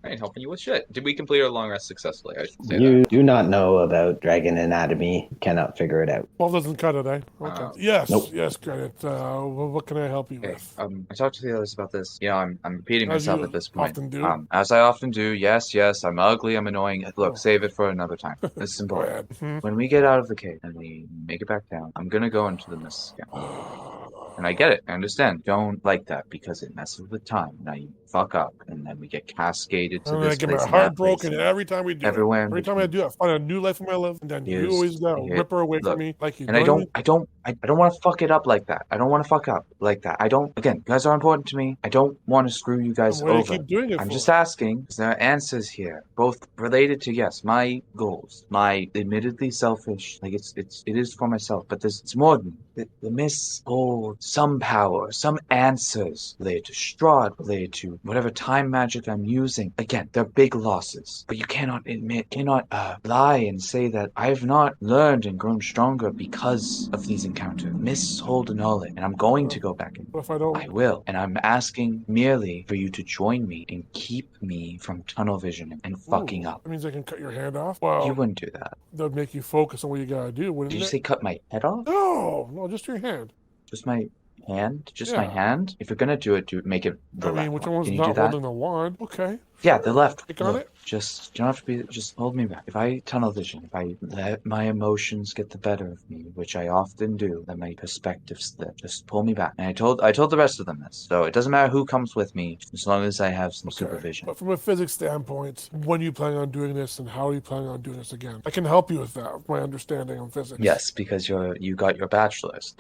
I ain't helping you with shit. Did we complete our long rest successfully? I should say You do not know about dragon anatomy. Cannot figure it out. 12 doesn't cut it, eh? Okay. Yes, Nope. yes, Granite. What can I help you Okay. with? I talked to the others about this. You know, I'm repeating As myself you at this point. often do. As I often do. Yes, I'm ugly. I'm annoying. Look, save it for another time. This is Go important. ahead. When we get out of the cave and we make it back down, I'm gonna go into the mist again. And I get it. I understand. Don't like that because it messes with time. Now you fuck up, and then we get cascaded to I'm going this to get place my and heart that place broken and every time we do everywhere it. in Every time I do it, I find a new life in my life, and then you Yes. always go Yeah. rip her away Look, from me like you And I do. don't want to fuck it up like that. I don't want to fuck up like that. Again, you guys are important to me. I don't want to screw you guys What do you over. keep doing it I'm for? just asking because there are answers here, both related to yes, my goals, my admittedly selfish, like it is for myself, but it's more than the mists hold some power, some answers related to Strahd, related to whatever time magic I'm using. Again, they're big losses, but you cannot lie and say that I've not learned and grown stronger because of these encounters. Mists hold a knowledge, and I'm going to go back in. What if I don't? I will, and I'm asking merely for you to join me and keep me from tunnel visioning and fucking Ooh, up. That means I can cut your hand off? Well, You wouldn't do that. that would make you focus on what you got to do, wouldn't Did you it? say cut my head off? No, just your hand. Just my hand? Just my Yeah. hand? If you're gonna do it, make it the I left mean, which one. one's Can you do not that? holding the wand? Okay. Yeah, the left. Click on Look, it? Just you don't have to be. Just hold me back. If I tunnel vision, if I let my emotions get the better of me, which I often do, let my perspective slip. Just pull me back. And I told the rest of them this. So it doesn't matter who comes with me, as long as I have some Okay. supervision. But from a physics standpoint, when are you planning on doing this and how are you planning on doing this again? I can help you with that, with my understanding of physics. Yes, because you got your bachelor's.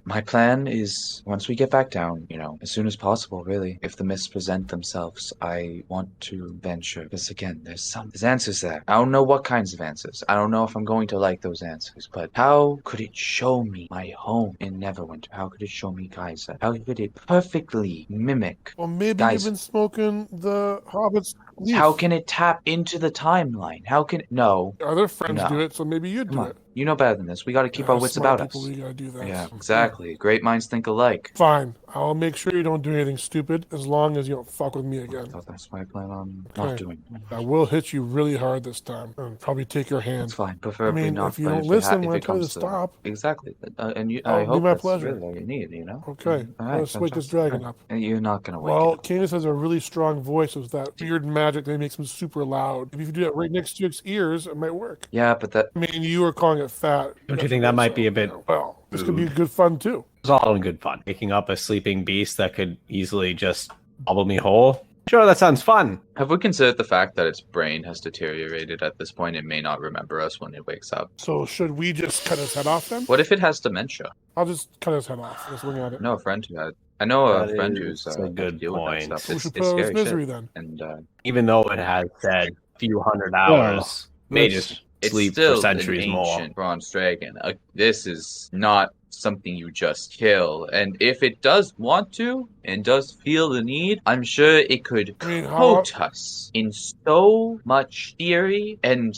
My plan is once we get back down, as soon as possible, really. If the mists present themselves, I want to venture. Because again, there's answers there. I don't know what kinds of answers. I don't know if I'm going to like those answers. But how could it show me my home in Neverwinter? How could it show me Geyser? How could it perfectly mimic? Well, maybe Guys. you've been smoking the Hobbit's leaf. How can it tap into the timeline? How can no? Other friends No. do it, so maybe you Come do on, it. you know better than this. We got to keep our wits Smart about people, us. we gotta do that. Yeah, exactly. Great minds think alike. Fine. I'll make sure you don't do anything stupid as long as you don't fuck with me again. That's what I plan on Okay. not doing. I will hit you really hard this time and probably take your hand. That's fine. Preferably I mean, not. if you but don't it listen if when I it tell you comes to stop. Exactly. And Oh, I be hope my that's pleasure. really all you need. Okay, All right, let's wake this fantastic. dragon up. And you're not gonna wake Well, it up. Canis has a really strong voice with that weird magic magic that makes him super loud. If you do that right next to its ears, it might work. Yeah, but that I mean, you were calling it fat. Don't you think that might be a bit Well, this could be good fun too. It's all in good fun. Waking up a sleeping beast that could easily just gobble me whole. Sure, that sounds fun. have we considered the fact that its brain has deteriorated at this point? It may not remember us when it wakes up. So should we just cut his head off then? What if it has dementia? I'll just cut his head off. Just looking at it. I know a friend who had. I know a That friend is who's a good deal with that point. stuff. We It's, should it's put out his scary misery shit. then. And Even though it has said a few hundred hours, may just it's sleep still for centuries an more. ancient bronze dragon. This is not something you just kill. And if it does want to and does feel the need, I'm sure it could I mean, coat us in so much fury and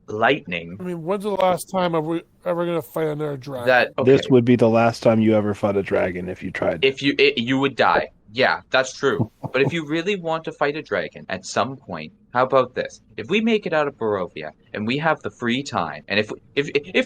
lightning I mean, when's the last time are we ever gonna fight another dragon? that This would be the last time you ever fought a dragon if you tried. if you would die. Yeah, that's true. But if you really want to fight a dragon at some point, how about this? If we make it out of Barovia and we have the free time, and if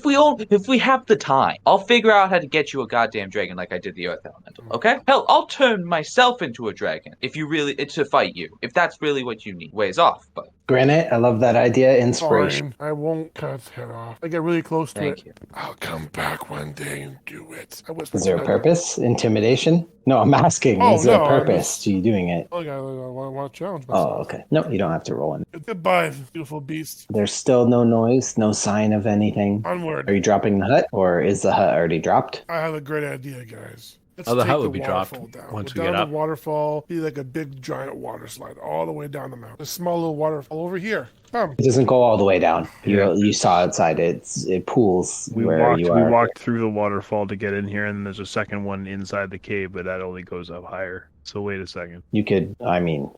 we have the time, I'll figure out how to get you a goddamn dragon like I did the Earth Elemental. Okay? Hell, I'll turn myself into a dragon if you really to fight you. If that's really what you need. Ways off, but Granite, I love that idea. Inspiration. Fine. I won't cut his head off. I get really close to thank it. you. I'll come back one day and do it. I whisper Is there a to purpose? Intimidation? No, I'm asking. Oh, Is there no, a I'm purpose to you doing it? I want to challenge Oh, myself. okay. No, you don't have to roll in. Goodbye, beautiful beast. There's still no noise, no sign of anything. Onward. Are you dropping the hut, or is the hut already dropped? I have a great idea, guys. Let's Oh, the take hut would be dropped waterfall down. once Go we down get up. the waterfall, be like a big giant water slide all the way down the mountain. A small little waterfall over here. Come. It doesn't go all the way down. Yeah. You saw outside. It pools where you We are. walked through the waterfall to get in here, and there's a second one inside the cave, but that only goes up higher. So wait a second. You could,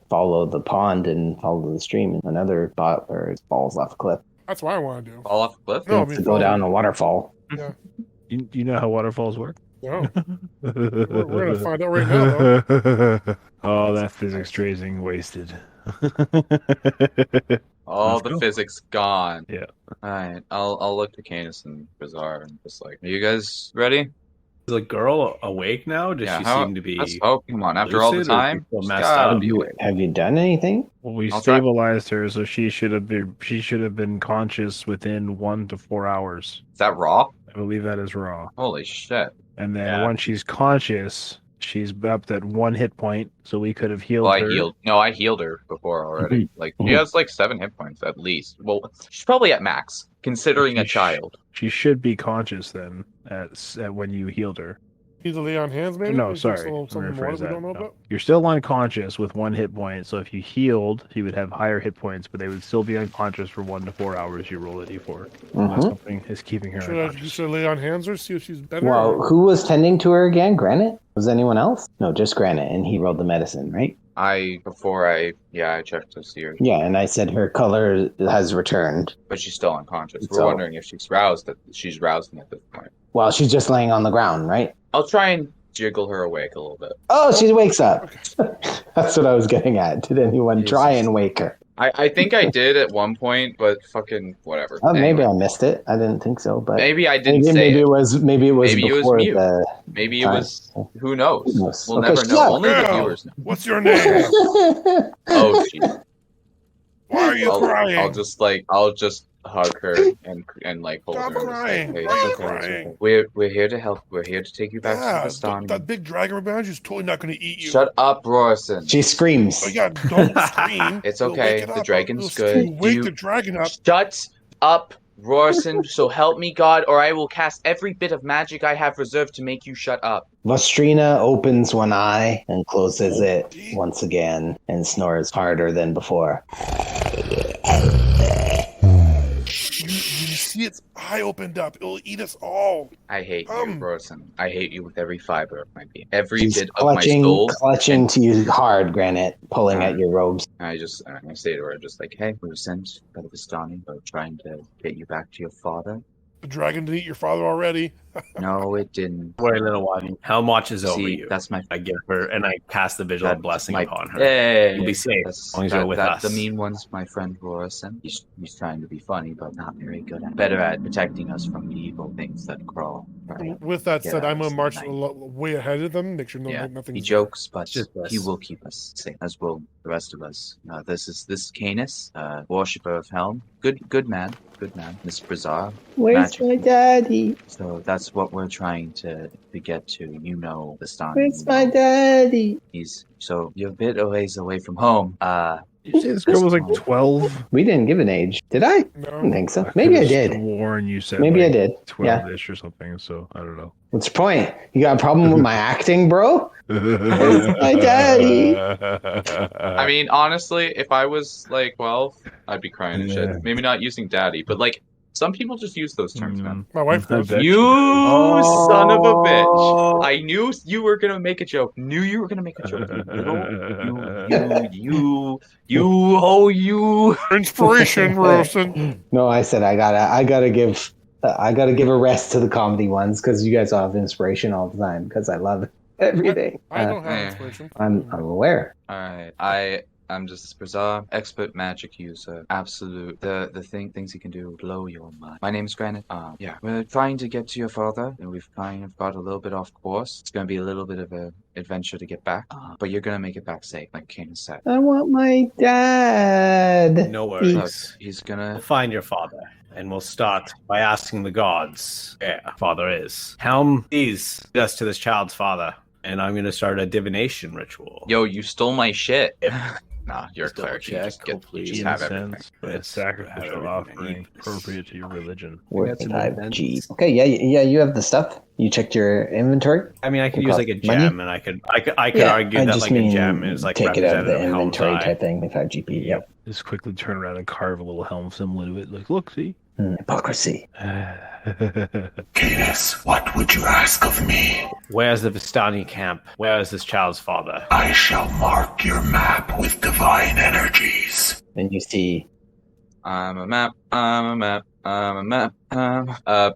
follow the pond and follow the stream in another spot where it falls off a cliff. That's what I want to do. Fall off a cliff? No, I To mean, go down a waterfall. Yeah. You know how waterfalls work? No. We're going to find out right now, though. Oh, that physics tracing wasted. All Let's the go. physics gone. Yeah. Alright, I'll look to Canis and Brazhar and just like, are you guys ready? Is the girl awake now? Does she seem to be? Let's hope. Come on, after all the lucid, or is she time, still she's messed gotta up? be awake. Have you done anything? Well, we I'll try. stabilized her, so she should have been conscious within 1 to 4 hours. Is that raw? I believe that is raw. Holy shit. And then Yeah. once she's conscious, she's up at 1 hit point, so we could have healed Well, her. I healed her before already. Like, she Mhm. has like 7 hit points at least. Well, she's probably at max, considering a She sh- child. She should be conscious then at when you healed her. Need to lay on hands, maybe? No, Is there sorry. Something Let me more rephrase that we that. don't know No. about? You're still unconscious with 1 hit point, so if you healed, you would have higher hit points, but they would still be unconscious for 1 to 4 hours. You roll a d4. Mhm. Something is keeping her Should I unconscious. just lay on hands or see if she's better? Well, or- who was tending to her again? Granite? Was anyone else? No, just Granite, and he rolled the medicine, right? I checked to see her, Yeah, and I said her color has returned. but she's still unconscious. We're So- wondering if she's roused. She's rousing at this point. Well, she's just laying on the ground, right? I'll try and jiggle her awake a little bit. Oh, she wakes up. That's what I was getting at. Did anyone try and wake her? I think I did at one point, but fucking whatever. Oh, maybe Anyway, I missed it. I didn't think so, but maybe I didn't say maybe it. it was maybe it was Maybe it was before mute. the Maybe it time. was. Who knows? Who knows? We'll Okay, never shut know. up. Only the Girl, viewers know. What's your name? Oh, gee. Why are you crying? I'll just hug her and like hold Stop her. And crying. just, like, hey, Why are you it's okay, it's crying? okay. We're here to help. We're here to take you back Yeah, to Vistani. that big dragon behind you is totally not going to eat you. Shut up, Rorson. She screams. Oh, yeah, don't scream. It's You'll okay, wake it the up. dragon's You'll good. Wake You- the dragon up. Shut up, Rorson. So help me God, or I will cast every bit of magic I have reserved to make you shut up. Vastrina opens one eye and closes it once again and snores harder than before. You see its eye opened up. It'll eat us all. I hate you, Rorson. I hate you with every fiber of my being. Every She's bit of my clutching soul. to you hard, Granite, pulling at your robes. I say to her, just like, hey, we were sent by the Vistani. We're trying to get you back to your father. The dragon didn't eat your father already. No, it didn't. Wait a little while. Helm watches over See, you. that's my. I give her, and I cast the visual That's blessing my. upon her. Hey, You'll be safe as long as you're with us. The mean one's my friend Rorison. He's trying to be funny, but not very good at. Better at protecting us from the evil things that crawl. Right. With that Get said, at I'm us gonna march at a night. lot, way ahead of them, make sure Yeah, nothing's he jokes, but Just he us. will keep us safe, as will the rest of us. This is Canis, worshipper of Helm. Good man. Miss Brazhar. Where's my daddy? So that's what we're trying to get to. You know, Vistani. Where's my daddy? You're a bit a ways away from home. You say this girl was like 12? We didn't give an age, did I? No. I don't think so. Maybe I could've did. Sworn you said Maybe like I did. 12-ish or something. So I don't know. What's your point? You got a problem with my acting, bro? Where's my daddy? I mean, honestly, if I was like 12, I'd be crying and shit. Maybe not using daddy, but like some people just use those terms, man. My wife I does. bet You Oh. son of a bitch! I knew you were gonna make a joke. You you. Inspiration, Rosen. No, I said I gotta give a rest to the comedy ones because you guys all have inspiration all the time because I love everything. I don't have eh. inspiration. I'm aware. All right, I'm just Brazhar, expert magic user, absolute. The things he can do blow your mind. My name's Granite. Yeah, we're trying to get to your father, and we've kind of got a little bit off course. It's gonna be a little bit of an adventure to get back, but you're gonna make it back safe, like Canis said. I want my dad. No Look, worries. he's We'll gonna. find your father, and we'll start by asking the gods where our father is. Helm, please lead us to this child's father, and I'm going to start a divination ritual. Yo, you stole my shit. Nah, you're a Just cleric. You double just check, get. hopefully You just In have a everything. sense, but it's sacrificial offering appropriate to your religion. Worth some 5 events. G. Okay, yeah, you have the stuff. You checked your inventory. I mean, I could We'll use call like a it money? gem, and I could argue I that just like mean a gem is like take it out of the representative Helm's inventory eye. type thing. 5 GP. Yep. Just quickly turn around and carve a little helm symbol into it. Like, look, see? Hypocrisy. Canis, what would you ask of me? Where's the Vistani camp? Where is this child's father? I shall mark your map with divine energies. And you see I'm a map.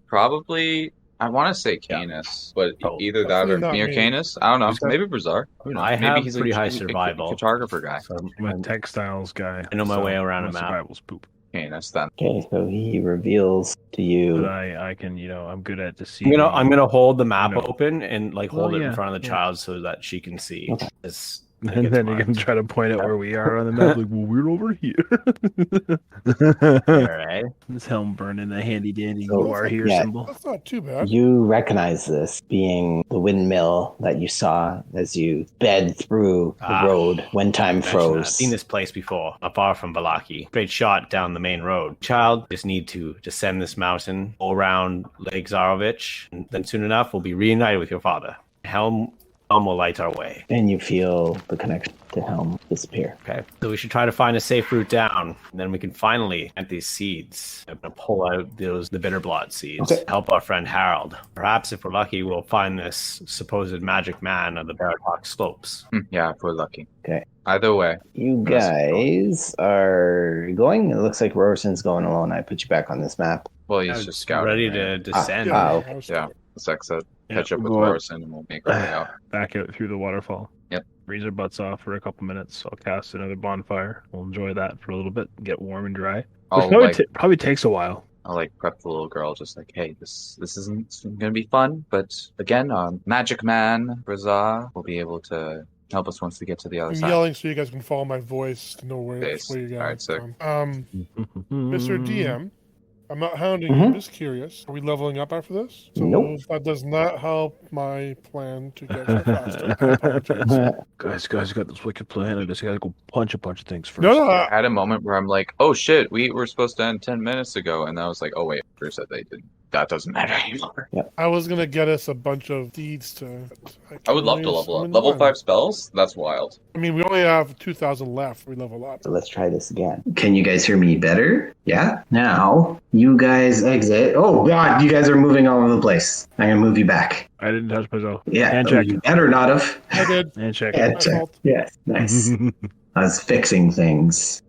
Probably. I want to say Canis, but Probably. either that or Definitely not me or me. Canis. I don't know. Who's that? Maybe Brazhar. Who knows? I Maybe have he's pretty high a survival. cartographer guy. So I'm a textiles guy. I know my way around my a map. survival's poop. Canis then. okay, so he reveals to you. But I can, I'm good at deceiving. I'm gonna hold the map No. open and like hold Well, it in yeah, front of the yeah. child so that she can see. Okay. It's- And it's then you can marked. try to point out where we are on the map. Like, well, we're over here. All right. This helm burning a handy dandy So, you are here yeah. symbol. That's not too bad. You recognize this being the windmill that you saw as you sped through the Ah, road when time Mentioned that. froze. I've seen this place before, not far from Valaki. Straight shot down the main road. Child, just need to descend this mountain, go around Lake Zarovich, and then soon enough we'll be reunited with your father. Helm will light our way. And you feel the connection to Helm disappear. Okay, so we should try to find a safe route down, and then we can finally plant these seeds. I'm gonna pull out the bitter blood seeds. Okay. Help our friend Harold. Perhaps if we're lucky, we'll find this supposed magic man of the Baratok slopes. Yeah, if we're lucky. Okay. Either way. You guys are going. It looks like Rorson's going alone. I put you back on this map. Well, he's just scouting. ready right? to descend. okay. Yeah, let's exit. Yeah, Catch up with we'll go Morrison and we'll make our way out. back out through the waterfall. Yep. Freeze our butts off for a couple minutes. I'll cast another bonfire. We'll enjoy that for a little bit. Get warm and dry. Which I'll probably takes a while. I'll like prep the little girl, just like, hey, this isn't gonna be fun, but again, Magic Man Brazhar will be able to help us once we get to the other I'm side. yelling so you guys can follow my voice to know where Base. you guys Alright, sick. from. Mr. DM, I'm not hounding you, Mhm. I'm just curious. Are we leveling up after this? So Nope. that does not help my plan to get there faster. I apologize. Guys, got this wicked plan. I just gotta go punch a bunch of things first. No, I had a moment where I'm like, oh shit, we were supposed to end 10 minutes ago, and I was like, oh wait, Bruce said they didn't. That doesn't matter anymore. I was gonna get us a bunch of deeds to. I would love to level up. Level 5 spells? That's wild. I mean, we only have 2,000 left. We level up. So let's try this again. Can you guys hear me better? Yeah? Now, you guys exit. Oh, God, you guys are moving all over the place. I'm going to move you back. I didn't touch myself. Yeah. Hand check. You better not have. I did. And check. Hand My check. fault. Yes, nice. I was fixing things.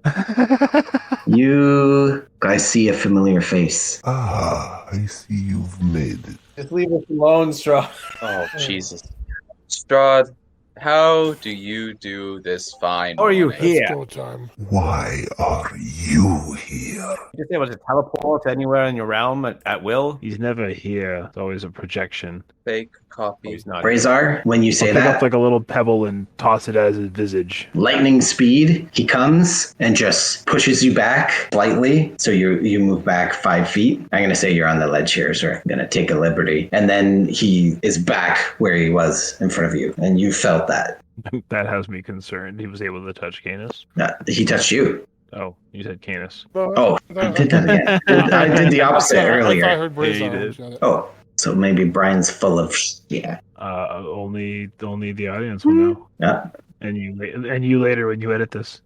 You guys see a familiar face. Ah, I see you've made it. Just leave us alone, Strahd. Oh, Jesus. Strahd, how do you do this fine How are you morning? It's here? go time. Why are you here? You're able to teleport anywhere in your realm at will? He's never here. It's always a projection. Fake copy. He's not. Brazhar, when you say I'll pick that, up like a little pebble and toss it at his visage. lightning speed, he comes and just pushes you back slightly. So you move back 5 feet. I'm going to say you're on the ledge here, so I'm going to take a liberty. And then he is back where he was in front of you. And you felt that. That has me concerned. He was able to touch Canis. He touched you. Oh, you said Canis. Oh, I did that again. I did the opposite I earlier. heard Yeah, you Brazhar. Oh, so maybe Brian's full of yeah. Only the audience will know. Yeah. And you later when you edit this.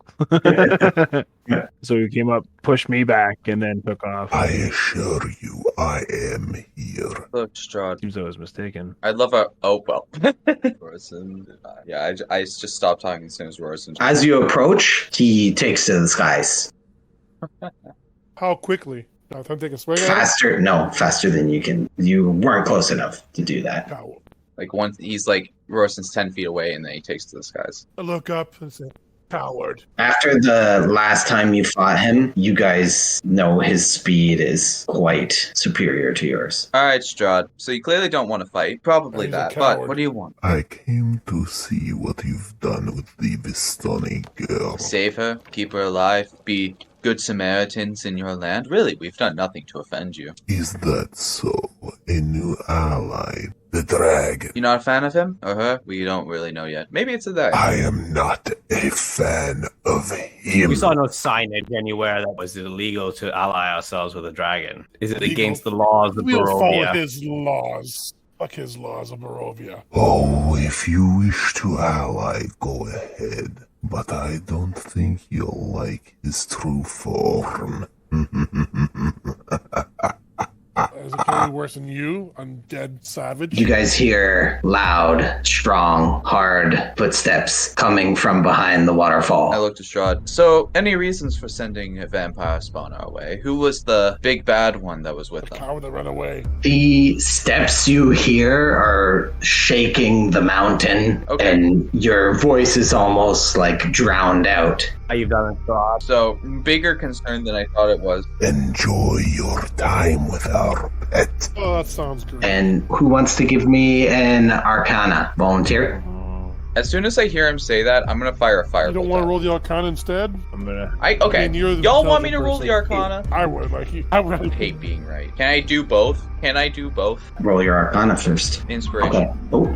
So he came up, pushed me back, and then took off. I assure you, I am here. Look, Strahd. Seems I was mistaken. I'd love a. Oh, well. Rorson. Yeah, I just stopped talking as soon as Rorson. As you approach, he takes to the skies. How quickly? Now, time to take a swing at it? Faster, no, faster than you can. You weren't close enough to do that. Coward. Like, once he's like, Rorson's 10 feet away, and then he takes to the skies. I look up and say, coward. After the last time you fought him, you guys know his speed is quite superior to yours. Alright, Strahd. So you clearly don't want to fight. Probably He's a that. But coward. what do you want? I came to see what you've done with the Vistani girl. Save her? Keep her alive? Be good Samaritans in your land? Really, we've done nothing to offend you. Is that so? A new ally, the dragon. You're not a fan of him? Or her? We don't really know yet. Maybe it's a they. I am not a fan of him. We saw no signage anywhere that was illegal to ally ourselves with a dragon. Is it Legal. against the laws of We'll follow Barovia? his laws. Fuck his laws of Barovia. Oh, if you wish to ally, go ahead. But I don't think you'll like his true form. Is it getting worse than you, undead savage? You guys hear loud, strong, hard footsteps coming from behind the I waterfall. looked at Strahd. So, any reasons for sending a vampire spawn our way? Who was the big bad one that was with them? Coward that ran away. The steps you hear are shaking the mountain, Okay. and your voice is almost like drowned out. How you've done it, Strahd? So, bigger concern than I thought it was. Enjoy your time with our pet. Oh, that sounds great. And who wants to give me an Arcana? Volunteer? As soon as I hear him say that, I'm gonna fire a firebolt. You don't want to at him. roll the Arcana instead? I'm gonna. Okay. I mean, you're the Y'all want me to roll intelligent the person. Arcana? I would, like, I would. I hate being right. Can I do both? Roll your Arcana first. Inspiration. Okay. Oh.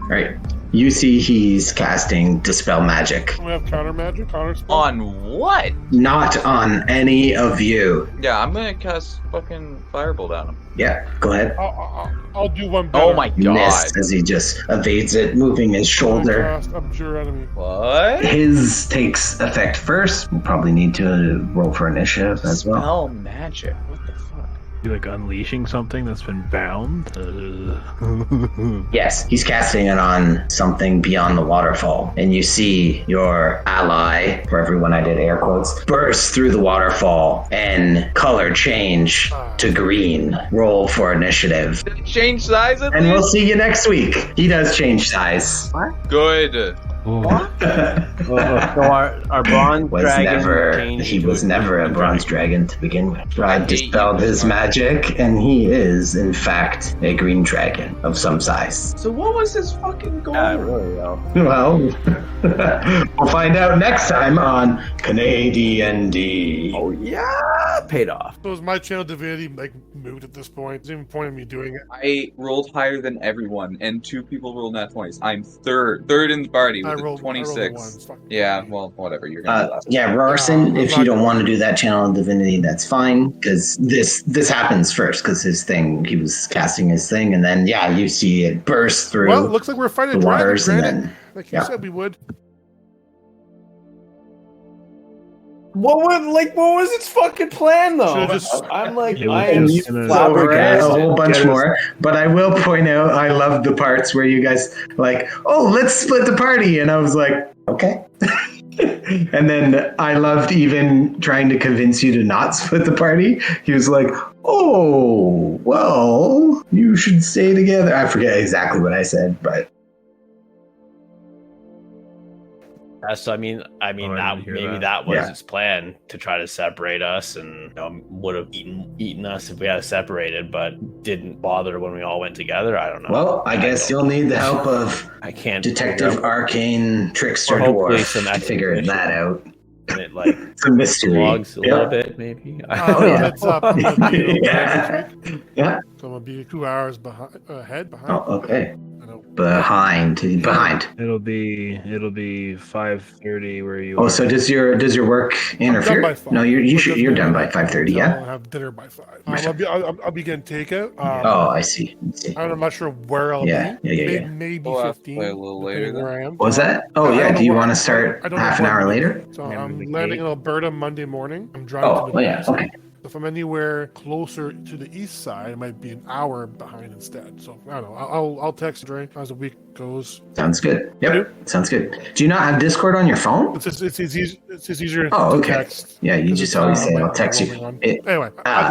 Alright. You see he's casting Dispel Magic. We have counter magic, counter spell. On what? Not on any of you. Yeah, I'm gonna cast fucking firebolt at him. Yeah, go ahead. I'll do one better. Oh my god. Missed as he just evades it, moving his shoulder. Cast Abjure Enemy. What? His takes effect first. We'll probably need to roll for initiative as well. Spell magic. What the fuck? You like unleashing something that's been bound? Yes, he's casting it on something beyond the waterfall. And you see your ally, for everyone I did air quotes, burst through the waterfall and color change to green. Roll for initiative. Did it change size at And we'll least? see you next week. He does change size. Good. So our bronze was dragon never changed he to was never a bronze dragon to begin with. Rod dispelled his magic, and he is in fact a green dragon of some size. So what was his fucking goal? really well. Well, we'll find out next time on CanaDND. Oh yeah, paid off. So is my channel divinity like moot at this point? There's even point in me doing it. I rolled higher than everyone, and 2 people rolled nat 20s. I'm third in the party I with a rolled 26. ones. Fuck. Yeah, well, whatever. You're gonna be last. Yeah, Rarson, I'm if not you don't gonna- want to do that channel of divinity, that's fine, because this happens first, because he was casting his thing, and then, yeah, you see it burst through Well, it looks like we're fighting the a dragon, waters, and granted. then, Like you yeah. said we would. What was its fucking plan though? Should've just- I'm like, It was I am just gonna- a flabbergasted. whole bunch Get us- more, but I will point out, I love the parts where you guys, like, oh, let's split the party, and I was like, okay. And then I loved even trying to convince you to not split the party. He was like, "Oh, well, you should stay together." I forget exactly what I said, but So I mean, I that didn't hear maybe that. that was Yeah. its plan to try to separate us, and would have eaten us if we had separated, but didn't bother when we all went together. I don't know. well, I guess you'll need the help of I can't Detective figure out Arcane Trickster Or hopefully Dwarf some to figure explanation. that out. when it like It's a mystery. logs a Yeah. little bit, maybe. Oh, yeah. Heads up, I'm gonna be in Yeah. Ohio this week. Yeah. So I'm gonna be 2 hours behind. Oh, okay. I know. Behind. It'll be 5:30 where you Oh, are. so does your work interfere? by 5. No, you're So you're done by definitely 5:30. Yeah. I'll have dinner by 5. I'll be getting takeout. Oh, I see. I'm not sure where I'll Yeah, be. yeah. Maybe We'll have to 15. play a little later depending then. where I am. What was that? Oh, I don't yeah. know Do you what- want to start I don't know half an what hour I'm later? doing. So Yeah, I'm the landing gate. in Alberta Monday morning. I'm driving Oh, to the well, yeah. east. Okay. If I'm anywhere closer to the east side, it might be an hour behind instead. So I don't know. I'll text Dre as the week goes. Sounds good. Yep. Sounds good. Do you not have Discord on your phone? It's just easier Oh, to okay. text. Yeah, you 'cause just it's, always say, my- I'll text you. roaming one. It- Anyway,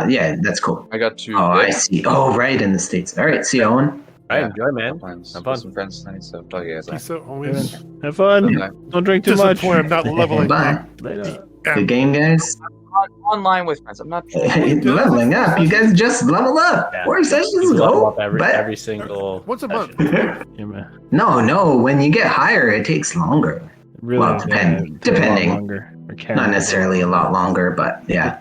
Yeah, that's cool. I got to. Oh, I see. Oh, right, in the States. All right, see you, Owen. Right, Yeah. enjoy, man. Plans Have with fun. some friends tonight, so talk to you guys later. peace out, homies. Have fun. Bye. Don't drink too much. Disappointed I'm not leveling Bye. Later. Good game, guys. Online with friends. I'm not. Leveling up. You guys just leveled up. Yeah. 4 sessions You level ago. up every But single Once a month. session. Yeah, man. no. When you get higher, it takes longer. Really, Well, depending. Longer. I can't Not necessarily a lot longer, but yeah.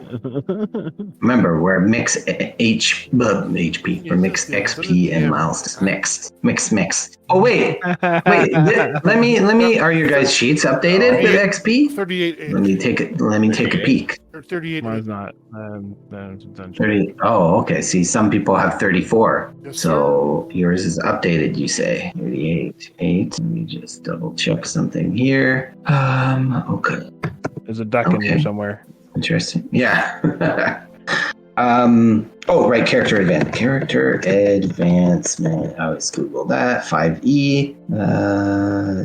Remember, we're mix HP. We're mix XP and miles. Mixed. Oh wait. Let me. Are your guys' sheets updated with XP? 38. Let me take a peek. Or 38. Mine's not. It's done. 30. Oh, okay. See, some people have 34. Yes, So yours is updated, you say. 38. 8. Let me just double check something here. Okay. There's a duck in here Okay. somewhere. Interesting. Yeah. Oh, right. Character advancement. I always Google that. 5e.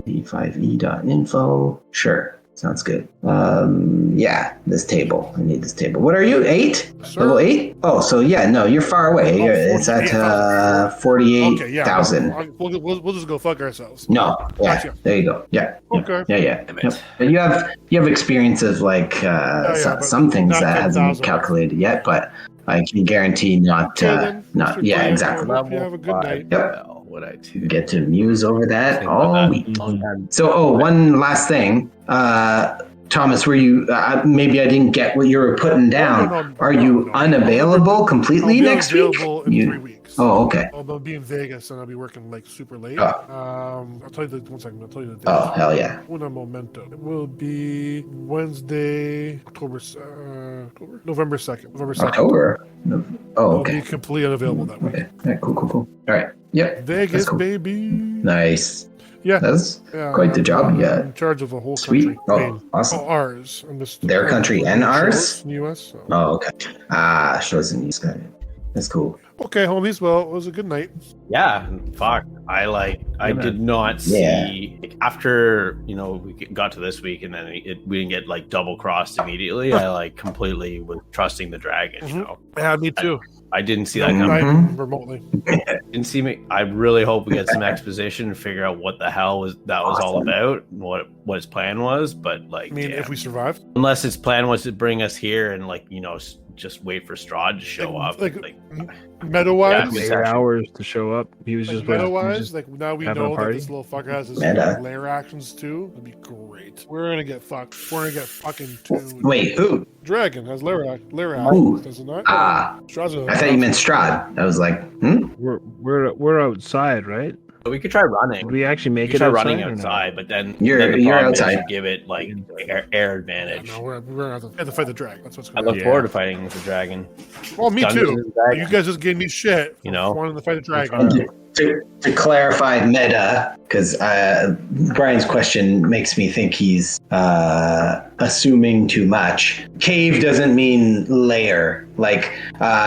D5e.info. Sure. Sounds good. Yeah, this table. I need this table. What are you? 8? Sir? Level 8? Oh, so yeah, no, you're far away. Oh, It's at 48,000. Okay, yeah. 48,000. We'll just go fuck ourselves. No, yeah, Gotcha. there you go. Yeah, Okay. yeah. Yep. But you have experience of like but some things not that hasn't 10,000. been calculated yet, but I can guarantee not. Okay, then, Not. Mr. Yeah, Dave, exactly. I hope you have a good night. Yep. What I do. Get to muse over that Think all about week. that. So, one last thing. Thomas, were you? Maybe I didn't get what you were putting down. No. Are you unavailable I'll completely be next week? available in 3 weeks. Oh, okay. I'll be in Vegas and I'll be working like super late. Oh. I'll tell you the 1 second. I'll tell you the date. Oh, hell yeah. Una momento. It will be Wednesday, November 2nd. October. Oh, I'll okay. be completely unavailable that week. Okay. Yeah, cool. All right. Yep. Vegas, That's cool. baby. Nice. Yeah. That's Yeah, quite the job you I'm got. in charge of a whole Sweet. country. Oh, awesome. Ours. I'm just Their country and ours? in the US. So. Oh, okay. Shows in these guys. That's cool. Okay, homies. Well, it was a good night. Yeah, fuck. I did not see after we got to this week and then we didn't get like double crossed immediately. I like completely was trusting the dragon. You know, Yeah, me too. I didn't see that Mhm. coming. Night remotely. Didn't see me. I really hope we get some exposition and figure out what the hell was all Awesome. about, and what his plan was. But like, I mean, damn. if we survive. Unless his plan was to bring us here and like just wait for Strahd to show up. Like, meta-wise, Yeah, 8 hours to show up. He was like just meta-wise, like now we having a know that party? this little fucker has his Meta. lair actions too. It'd be great. We're gonna get fucked. We're gonna get fucking tuned. Wait, who? Dragon has lair Who? actions, does it not? Straza. I thought you meant Strahd. I was like, we're outside, right? But we could try running. Did we actually make We could it try outside running or no? outside, but then You're the problem is outside. you give it like air advantage. No, we're gonna have to fight the dragon. That's what's I going look on. forward to fighting with the dragon. Well, me Dungeons too. and Dragons. You guys just gave me shit. You know? wanting to fight the dragon. to clarify meta, because Brian's question makes me think he's assuming too much. Cave doesn't mean lair. Like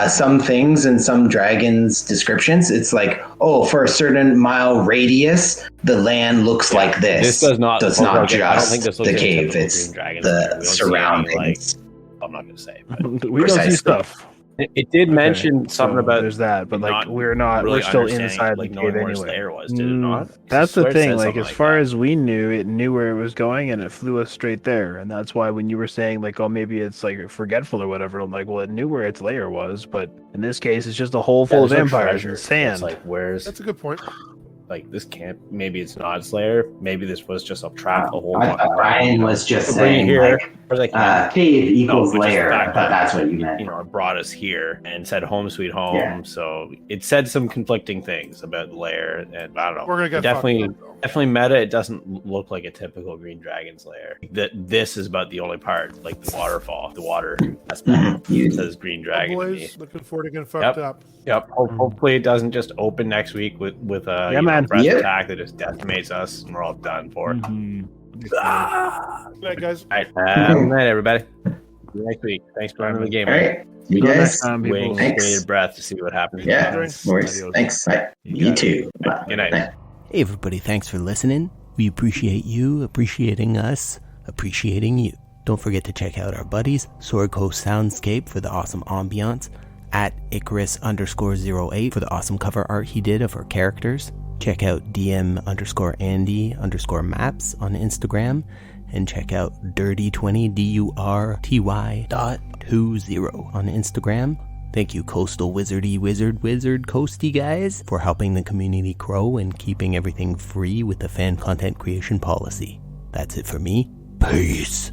some things in some dragons' descriptions, it's like, oh, for a certain mile radius, the land looks like this. This does not. So it's not just I don't think this looks the like cave; typical it's Green Dragons. the We don't see surroundings. any, I'm not going to say. But We don't see Precisely. stuff. it did mention something So about. there's that, but like not we're really still understanding, inside like, the knowing cave where his anyway. lair was, did it not? 'Cause That's I swear the it thing. said Like something as like far that. as we knew, it knew where it was going, and it flew us straight there. And that's why when you were saying like, oh, maybe it's like forgetful or whatever, I'm like, well, it knew where its lair was, but in this case, it's just a hole full of there's no vampires treasure. and sand. It's like, where's That's a good point. like this can't? Maybe it's not its lair. Maybe this was just a trap the whole I time. thought Brian was just To bring it saying here, like where's I can. cave No, equals but just the lair. I fact thought that, that's what you meant. You know, it brought us here and said home sweet home. Yeah. So it said some conflicting things about the lair, and I don't know. We're gonna get definitely fucked up, though. definitely meta. It doesn't look like a typical Green Dragon's lair. That this is about the only part, like the waterfall, the water. That's it says Green Dragon to me. Boys, looking forward to getting fucked up. Yep. Hopefully it doesn't just open next week with a Yeah, man. breath Yep. attack that just decimates us and we're all done for. Mhm. Good night, guys. All right. Good night, everybody. See you next week. Thanks for running the game. All right, you Go guys. next time, people. Waiting Thanks. bated breath to see what happens. Yeah, Thanks. of course. Adios. Thanks. Bye. You You got too. Good night. Hey everybody, thanks for listening. We appreciate you appreciating us, appreciating you. Don't forget to check out our buddies, Sword Coast Soundscape for the awesome ambiance, at Icarus_08 for the awesome cover art he did of our characters. Check out DM_Andy_maps on Instagram, and check out Dirty20 DURTY.20 on Instagram. Thank you, Coastal Wizard Coasty guys, for helping the community grow and keeping everything free with the fan content creation policy. That's it for me. Peace.